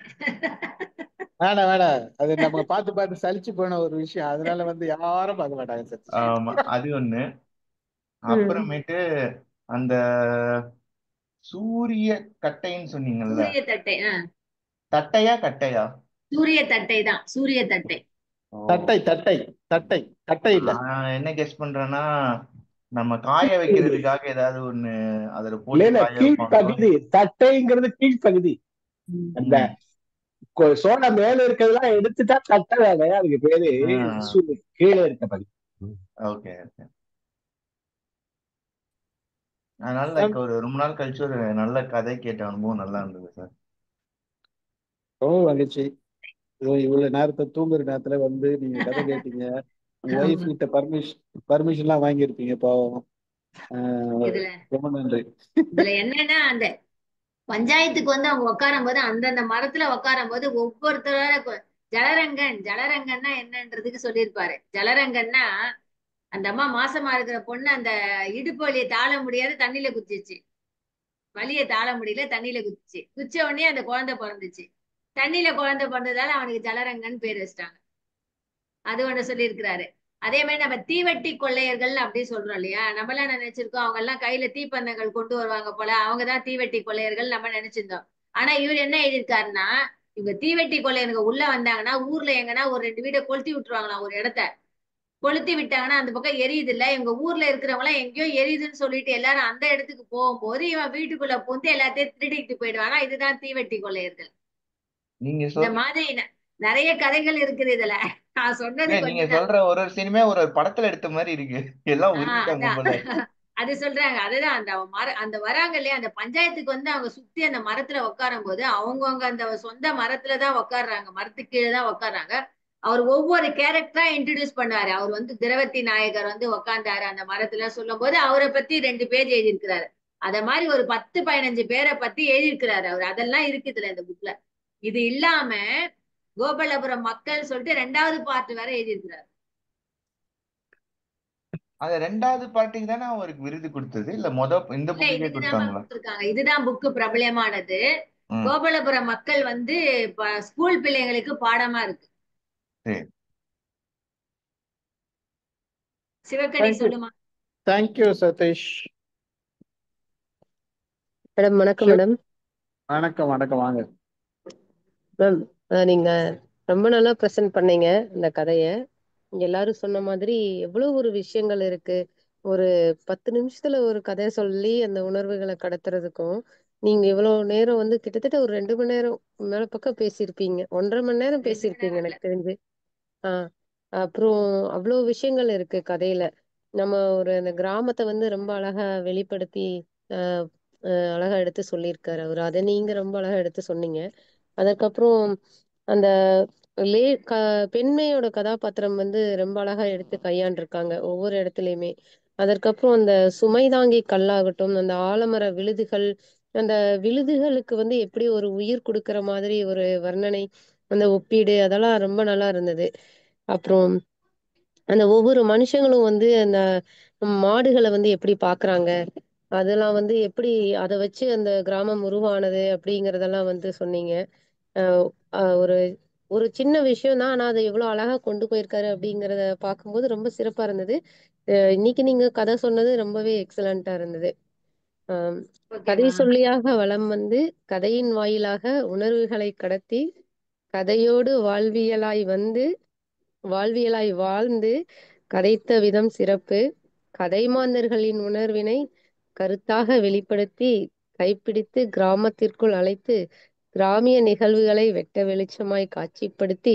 வேணாம், அது நம்ம பார்த்து சலிச்சு போன ஒரு விஷயம். அதனால வந்து யாரும் பார்க்க மாட்டாங்க சார். ஆமா, அது ஒண்ணு. அப்புறமேட்டு அந்த சூரிய கட்டைன்னு சொன்னீங்கல்ல, சூரிய தட்டை. தட்டையா கட்டையா? சூரிய தட்டை தான், சூரிய தட்டை. தட்டை இல்ல. நான் என்ன கெஸ் பண்றேன்னா நம்ம காய வைக்கிறதுக்காக ஏதாவது ஒண்ணு அதுல இல்ல போட்டு இல்ல காய வைப்பாங்களோ. கீழ்ப்பகுதி தட்டைங்கிறது கீழ்ப்பகுதி. அந்த சோள மேல இருக்கிறதெல்லாம் எடுத்துட்டா தட்டை வேலை, அதுக்கு பேரு கீழே இருக்க பகுதி. Okay okay. அதனால லைக் ஒரு ரொம்ப நாள் கழிச்சு ஒரு நல்ல கதை கேட்ட அனுபவம் நல்லா இருந்தது சார். ரொம்ப மகிழ்ச்சி. இவ்வளவு நேரத்தை தூங்குற நேரத்துல வந்து நீங்க கதை கேட்டீங்க. உங்க ஒய்ஃப் கிட்ட பர்மிஷன்லாம் வாங்கியிருப்பீங்க பாவம். இதுல ரொம்ப நன்றி. இதுல என்னன்னா அந்த பஞ்சாயத்துக்கு வந்து அவங்க உட்காரும் போது அந்தந்த மரத்துல உட்காரும் போது ஒவ்வொருத்தரோட ஜலரங்கன்னா என்னன்றதுக்கு சொல்லியிருப்பாரு. ஜலரங்கன்னா அந்த அம்மா மாசமா இருக்கிற பொண்ணு அந்த இடுப்பு வலியை தாழ முடியாது தண்ணியில குதிச்சு, வலியை தாழ முடியல தண்ணியில குதிச்சு, குச்ச உடனே அந்த குழந்தை பிறந்துச்சு. தண்ணியில குழந்தை பிறந்ததால அவனுக்கு ஜலரங்கன்னு பேர் வச்சிட்டாங்க. அது ஒண்ணு சொல்லியிருக்கிறாரு. அதே மாதிரி நம்ம தீவெட்டி கொள்ளையர்கள் அப்படி சொல்றோம் இல்லையா, நம்ம எல்லாம் நினைச்சிருக்கோம் அவங்க எல்லாம் கையில தீப்பந்தங்கள் கொண்டு வருவாங்க போல, அவங்கதான் தீவெட்டி கொள்ளையர்கள் நம்ம நினைச்சிருந்தோம். ஆனா இவர் என்ன எழுதியிருக்காருன்னா, இவங்க தீவெட்டி கொள்ளையர்கள் உள்ள வந்தாங்கன்னா ஊர்ல எங்கன்னா ஒரு 2 வீடை கொளுத்தி விட்டுருவாங்களாம். ஒரு இடத்த கொளுத்தி விட்டாங்கன்னா அந்த பக்கம் எரியுது இல்ல, இவங்க ஊர்ல இருக்கிறவங்க எல்லாம் எங்கேயோ எரியுதுன்னு சொல்லிட்டு எல்லாரும் அந்த இடத்துக்கு போகும்போது இவன் வீட்டுக்குள்ள பூந்து எல்லாத்தையும் திருடிட்டு போயிடுவானா. இதுதான் தீவெட்டி கொள்ளையர்கள். நீங்க இந்த மாதிரி நிறைய கதைகள் இருக்குது இதுல. நான் சொன்னது நீங்க கொஞ்சம் சொல்ற ஒரு சினிமா ஒரு படத்துல எடுத்த மாதிரி இருக்கு. எல்லாம் உருட்டாங்க போல. அது சொல்றாங்க. அதுதான் அந்த வராங்க இல்லையா அந்த பஞ்சாயத்துக்கு வந்து அவங்க சுத்தி அந்த மரத்துல உட்காரும் போது அவங்கவுங்க அந்த சொந்த மரத்துலதான் உட்காடுறாங்க, மரத்துக்கு கீழே தான் உட்காடுறாங்க. அவர் ஒவ்வொரு கேரக்டரா இன்ட்ரடியூஸ் பண்ணாரு. அவர் வந்து திரவத்தி நாயகர் வந்து உட்கார்ந்தாரு அந்த மரத்துல சொல்லும் போது அவரை பத்தி 2 பேஜ் எழுதியிருக்கிறாரு. அத மாதிரி ஒரு 10-15 பேரை பத்தி எழுதியிருக்கிறாரு அவர். அதெல்லாம் இருக்குதுல இந்த புக்ல. இது இல்லாம கோபாலபுரம் மக்கள் சொல்லிட்டு 2வது பார்ட் வேற எழுதியிருக்கிறாரு. அது 2வது பார்ட்டிக்கு தானே அவருக்கு விருது கொடுத்தது, இல்ல இந்த புக்குக்கே கொடுத்தாங்களா? இதுதான் புக்கு பிரபலமானது. கோபாலபுரம் மக்கள் வந்து ஸ்கூல் பிள்ளைங்களுக்கு பாடமா இருக்கு. சிவகணி சொல்லுமா. தேங்க்யூ சதீஷ். மேடம் வணக்கம் மேடம். வணக்கம் வணக்கம். வாங்க மேம். நீங்க ரொம்ப நல்லா ப்ரெசென்ட் பண்ணீங்க இந்த கதையை. எல்லாரும் சொன்ன மாதிரி எவ்வளவு ஒரு விஷயங்கள் இருக்கு. ஒரு 10 நிமிஷத்துல ஒரு கதையை சொல்லி அந்த உணர்வுகளை கடத்துறதுக்கும் நீங்க இவ்வளவு நேரம் வந்து கிட்டத்தட்ட ஒரு 2 மணி நேரம் மேல பக்கம் பேசியிருப்பீங்க. 1.5 மணி நேரம் பேசியிருப்பீங்க எனக்கு தெரிஞ்சு. அப்புறம் அவ்வளவு விஷயங்கள் இருக்கு கதையில. நம்ம அந்த கிராமத்தை வந்து ரொம்ப அழகா வெளிப்படுத்தி அழகா எடுத்து சொல்லியிருக்காரு அவரு. அதை நீங்க ரொம்ப அழகா எடுத்து சொன்னீங்க. அதுக்கப்புறம் அந்த பெண்மையோட கதாபாத்திரம் வந்து ரொம்ப அழகா எடுத்து கையாண்டிருக்காங்க ஒவ்வொரு இடத்துலயுமே. அதற்கப்புறம் அந்த சுமைதாங்கி கல்லாகட்டும், அந்த ஆலமர விழுதுகள், அந்த விழுதுகளுக்கு வந்து எப்படி ஒரு உயிர் கொடுக்கிற மாதிரி ஒரு வர்ணனை, அந்த ஒப்பீடு, அதெல்லாம் ரொம்ப நல்லா இருந்தது. அப்புறம் அந்த ஒவ்வொரு மனுஷங்களும் வந்து அந்த மாடுகளை வந்து எப்படி பாக்குறாங்க, அதெல்லாம் வந்து எப்படி அதை வச்சு அந்த கிராமம் உருவானது அப்படிங்கறதெல்லாம் வந்து சொன்னீங்க. ஒரு ஒரு சின்ன விஷயம் தான், ஆனா அதை எவ்வளவு அழகா கொண்டு போயிருக்காரு அப்படிங்கறத பார்க்கும்போது ரொம்ப சிறப்பா இருந்தது. இன்னைக்கு நீங்க கதை சொன்னது ரொம்பவே எக்ஸலண்டா இருந்தது. கதை சொல்லியாக வலம் வந்து கதையின் வாயிலாக உணர்வுகளை கடத்தி கதையோடு வாழ்வியலாய் வந்து வாழ்வியலாய் வாழ்ந்து கதைத்த விதம் சிறப்பு. கதைமாந்தர்களின் உணர்வினை கருத்தாக வெளிப்படுத்தி கைப்பிடித்து கிராமத்திற்குள் அழைத்து கிராமிய நிகழ்வுகளை வெட்ட வெளிச்சமாய் காட்சிப்படுத்தி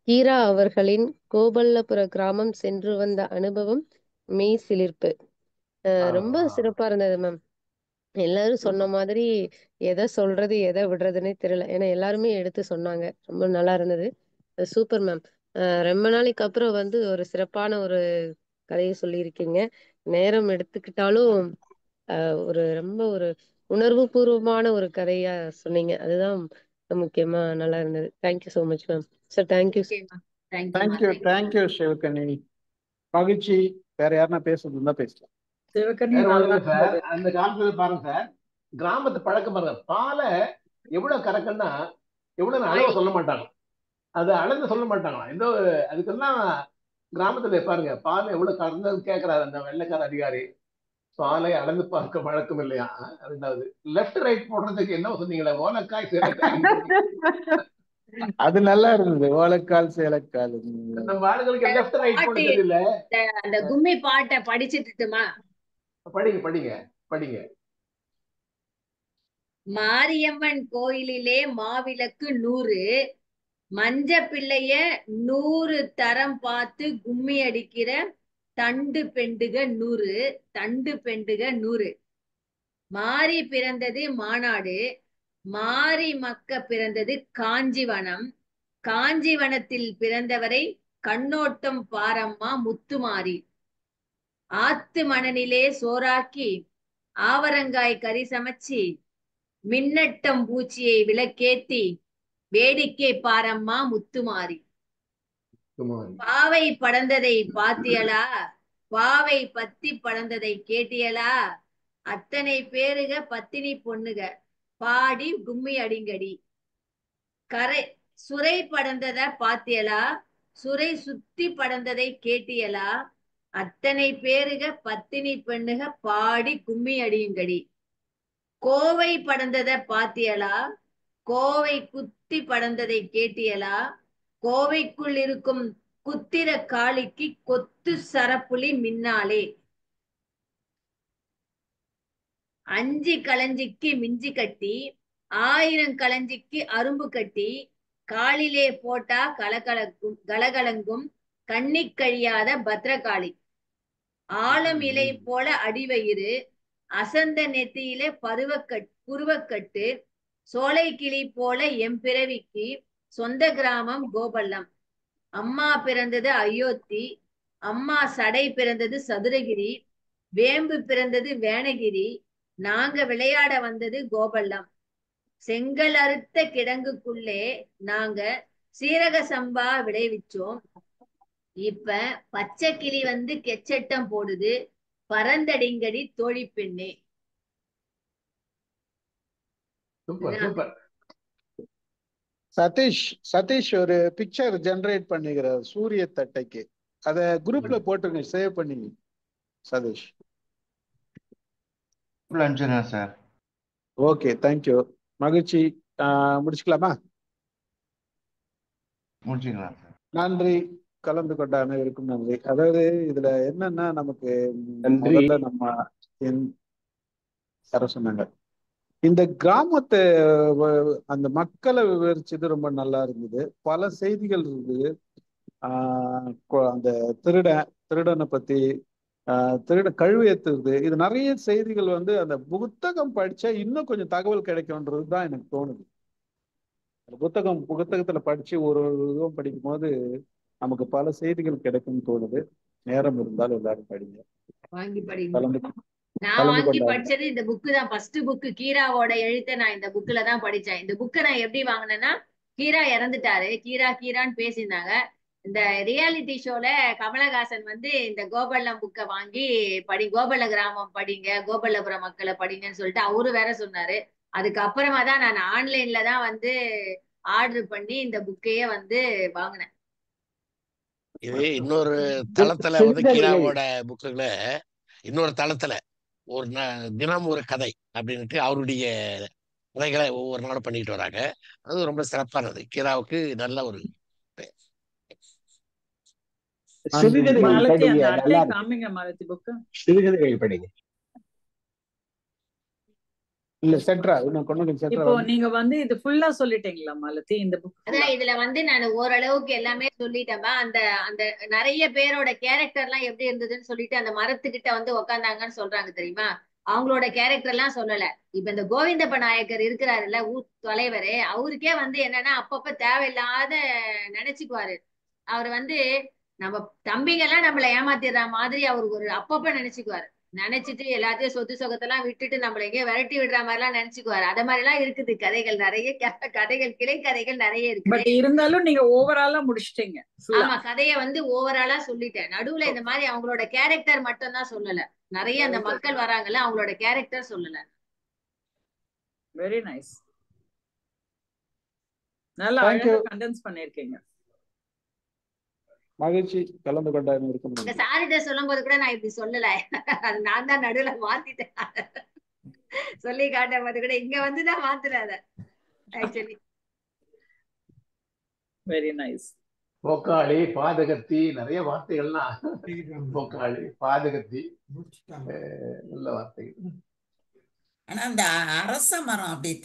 கீரா அவர்களின் கோபல்லபுர கிராமம் சென்று வந்த அனுபவம் மெய் சிலிர்ப்பு. ரொம்ப சிறப்பா இருந்தது மேம். எல்லாரும் சொன்ன மாதிரி எதை சொல்றது எதை விடுறதுன்னே தெரியல. ஏன்னா எல்லாருமே எடுத்து சொன்னாங்க. ரொம்ப நல்லா இருந்தது. Super ma'am. ரொம்ப நாளைக்கு அப்புறம் வந்து ஒரு சிறப்பான ஒரு கதையை சொல்லியிருக்கீங்க. நேரம் எடுத்துக்கிட்டாலும் ஒரு ரொம்ப ஒரு உணர்வு பூர்வமான ஒரு கதையா சொன்னீங்க. அதுதான் முக்கியமா நல்லா இருந்தது. Thank you so much ma'am. Sir thank you. Thank you Sivagani. மகிழ்ச்சி. வேற யாருன்னா பேசுறது இருந்தா பேசலாம். சார் அந்த காலத்துல பாருங்க சார், கிராமத்து பழக்கம் பாருங்க, பாலை எவ்வளவு கறக்குன்னா எவ்வளவு அளவு சொல்ல மாட்டாங்க, அது அளந்து சொல்ல மாட்டாங்களாம். எந்த அதுக்கெல்லாம் கிராமத்துல பாருங்க பால் எவ்வளவு கறந்தது கேட்கிறாரு அந்த வெள்ளைக்கார அதிகாரி. பாலை அளந்து பார்க்க வழக்கம் இல்லையா. 2வது லெஃப்ட் ரைட் போடுறதுக்கு என்ன சொன்னீங்களே, ஓலக்காய் சிறக்காய். அது நல்லா இருந்தது. ஓலக்கால் சேலக்கால். நம்ம ஆளுங்களுக்கு லெஃப்ட் ரைட் போட பாட்டு தெரியல. அந்த கும்மி பாட்டை படிச்சுட்டுமா? படிங்க படிங்க படிங்க. மாரியம்மன் கோயிலிலே மாவிளக்கு 100, மஞ்ச பிள்ளைய 100 தரம் பார்த்து கும்மி அடிக்கிற தண்டு பெண்டுக 100, தண்டு பெண்டுக 100. மாரி பிறந்தது மாநாடு, மாரி மக்க பிறந்தது காஞ்சிவனம், காஞ்சிவனத்தில் பிறந்தவரை கண்ணோட்டம் பாரம்மா முத்துமாரி. ஆத்து மணலிலே சோறாக்கி ஆவரங்காய் கறி சமைச்சி மின்னட்டம் பூச்சியை விளக்கேத்தி வேடிக்கை பாரம்மா முத்துமாரி. பாவை படர்ந்ததை பாத்தியலா, பாவை பத்தி படர்ந்ததை கேட்டியலா, அத்தனை பேருக பத்தினி பொண்ணுக பாடி கும்மி அடிங்கடி. கரை சுரை படர்ந்தத பாத்தியலா, சுரை சுத்தி படர்ந்ததை கேட்டியலா, அத்தனை பேருக பத்தினி பெண்ணுக பாடி கும்மி அடியுங்கடி. கோவை படர்ந்தத பாத்தியலா, கோவை குத்தி படர்ந்ததை கேட்டியலா, கோவைக்குள் இருக்கும் குத்திர காளிக்கு கொத்து சரப்புலி மின்னாலே. 5 களஞ்சிக்கு மிஞ்சி கட்டி 1000 களஞ்சிக்கு அரும்பு கட்டி காலிலே போட்டா கலகலங்கும் கண்ணிக் கழியாத பத்ரகாளி. ஆலம் இலை போல அடிவயிறு, அசந்த நெத்தியிலே புருவக்கட்டு, சோலை கிளி போல எம்பிறவிக்கு சொந்த கிராமம் கோபல்லம். அம்மா பிறந்தது அயோத்தி, அம்மா சடை பிறந்தது சதுரகிரி, வேம்பு பிறந்தது வேணகிரி, நாங்க விளையாட வந்தது கோபல்லம். செங்கல் அறுத்த கிடங்குக்குள்ளே நாங்க சீரக சம்பா விளைவிச்சோம். இப்ப பச்சை கிளி வந்து கெச்சட்டம் போடுது, பரந்தடிங்கடி தோழி பெண்ணே. Super super. சதீஷ் ஒரு பிக்சர் ஜெனரேட் பண்ணிக்கிறார் சூரிய தட்டைக்கு. அத குரூப்ல போட்டுருங்க, சேவ் பண்ணி சதீஷ். சார். Okay, thank you. மகிழ்ச்சி. முடிச்சுக்கலாமா? முடிச்சுக்கலாம் சார். நன்றி. கலந்து கொண்ட அனைவருக்கும் நன்றி. அதாவது இதுல என்னன்னா, நமக்கு நன்றி. முதல்ல நம்ம யார சொன்னாங்க, இந்த கிராமத்தை அந்த மக்களை விவரிச்சது ரொம்ப நல்லா இருந்தது. பல செய்திகள் இருந்தது. அந்த திருடனை பத்தி, கழுவு ஏத்துறது, இது நிறைய செய்திகள் வந்து அந்த புத்தகம் படிச்சா இன்னும் கொஞ்சம் தகவல் கிடைக்கும்ன்றது தான் எனக்கு தோணுது. புத்தகத்துல படிச்சு ஒரு இதுவும் படிக்கும் போது நமக்கு பல செய்திகள் கிடைக்கும்னு தோணுது. நேரம் இருந்தாலும் எல்லாரும் படிங்க. வாங்கி படிங்க. நான் வாங்கி படிச்சது இந்த புக்கு தான். ஃபர்ஸ்ட் புக்கு கீராவோட எழுத்த நான் இந்த புக்ல தான் படிச்சேன். இந்த புக்கை நான் எப்படி வாங்கினேன்னா, கீரா இறந்துட்டாரு, கீரான்னு பேசியிருந்தாங்க. இந்த ரியாலிட்டி ஷோல கமலஹாசன் வந்து இந்த கோபல்லம் புக்கை வாங்கி கோபல்ல கிராமம் படிங்க, கோபல்லபுரம் மக்களை படிங்கன்னு சொல்லிட்டு அவரு வேற சொன்னாரு. அதுக்கப்புறமா தான் நான் ஆன்லைன்ல தான் வந்து ஆர்டர் பண்ணி இந்த புக்கையே வந்து வாங்கினேன். இது இன்னொரு தளத்துல வந்து கீராவோட புக்குகளை இன்னொரு தளத்துல ஒரு தினம் ஒரு கதை அப்படின்ட்டு அவருடைய கதைகளை ஒவ்வொரு நாளும் பண்ணிட்டு வராங்க. அது ரொம்ப சிறப்பானது. கீராவுக்கு நல்ல ஒரு சிறுகதைகள் படிங்க, நல்லா காமிங்க மாலதி புக்கு. சிறுகதைகள் படிங்க. இல்ல செட்ரா இன்னும் கொஞ்சம் இப்போ நீங்க வந்து இது ஃபுல்லா சொல்லிட்டீங்களா மாலதி இந்த புக்? அதான் இதுல வந்து நான் ஓரளவுக்கு எல்லாமே சொல்லிட்டேன்பா. அந்த அந்த நிறைய பேரோட கேரக்டர் எல்லாம் எப்படி இருந்ததுன்னு சொல்லிட்டு அந்த மரத்துக்கிட்ட வந்து உக்காந்தாங்கன்னு சொல்றாங்க தெரியுமா? அவங்களோட கேரக்டர் எல்லாம் சொல்லல. இப்ப இந்த கோவிந்தப்ப நாயக்கர் இருக்கிறாருல்ல, ஊர் தலைவரு, அவருக்கே வந்து என்னன்னா அப்பப்ப தேவையில்லாத நினைச்சுக்குவாரு. அவர் வந்து நம்ம தம்பிங்க எல்லாம் நம்மள ஏமாத்திடுற மாதிரி அவருக்கு ஒரு அப்பப்ப நினைச்சுக்குவாரு. நினைச்சிட்டு எல்லாத்தையும் சொத்து சொகத்தெல்லாம் விட்டுட்டு நம்மள எங்கேயோ விரட்டி விடுற மாதிரி எல்லாம் நினைச்சுக்குவாரு. அத மாதிரி எல்லாம் இருக்குது கதைகள், நிறைய கதைகள், கிளை கதைகள் நிறைய இருக்குது. பட் இருந்தாலும் நீங்க ஓவராலா முடிச்சிட்டீங்க. ஆமா, கதைய வந்து ஓவராலா சொல்லிட்டேன். நடுவுல இந்த மாதிரி அவங்களோட கேரக்டர் மட்டும் தான் சொல்லல. நிறைய அந்த மக்கள் வராங்கல்ல, அவங்களோட கேரக்டர் சொல்லல. Very nice. நல்லா அழகா கண்டென்ஸ் பண்ணிருக்கீங்க. மகிழ்ச்சி. கலந்து கொண்ட இந்த சாரிட்ட சொல்லும் போது கூட நான் இப்படி சொல்லல. நான் தான் நடுவுல மாத்திட்டேன். சொல்லி காட்டும் போது கூட இங்க வந்துதான் மாத்துறாத ஆக்சுவலி. Very nice. போக்காளி, பாதகத்தி, நிறைய வார்த்தைகள்லாம். போக்காளி, பாதகத்தி, நல்ல வார்த்தைகள். ஆனா அந்த அரச மரம் அப்படி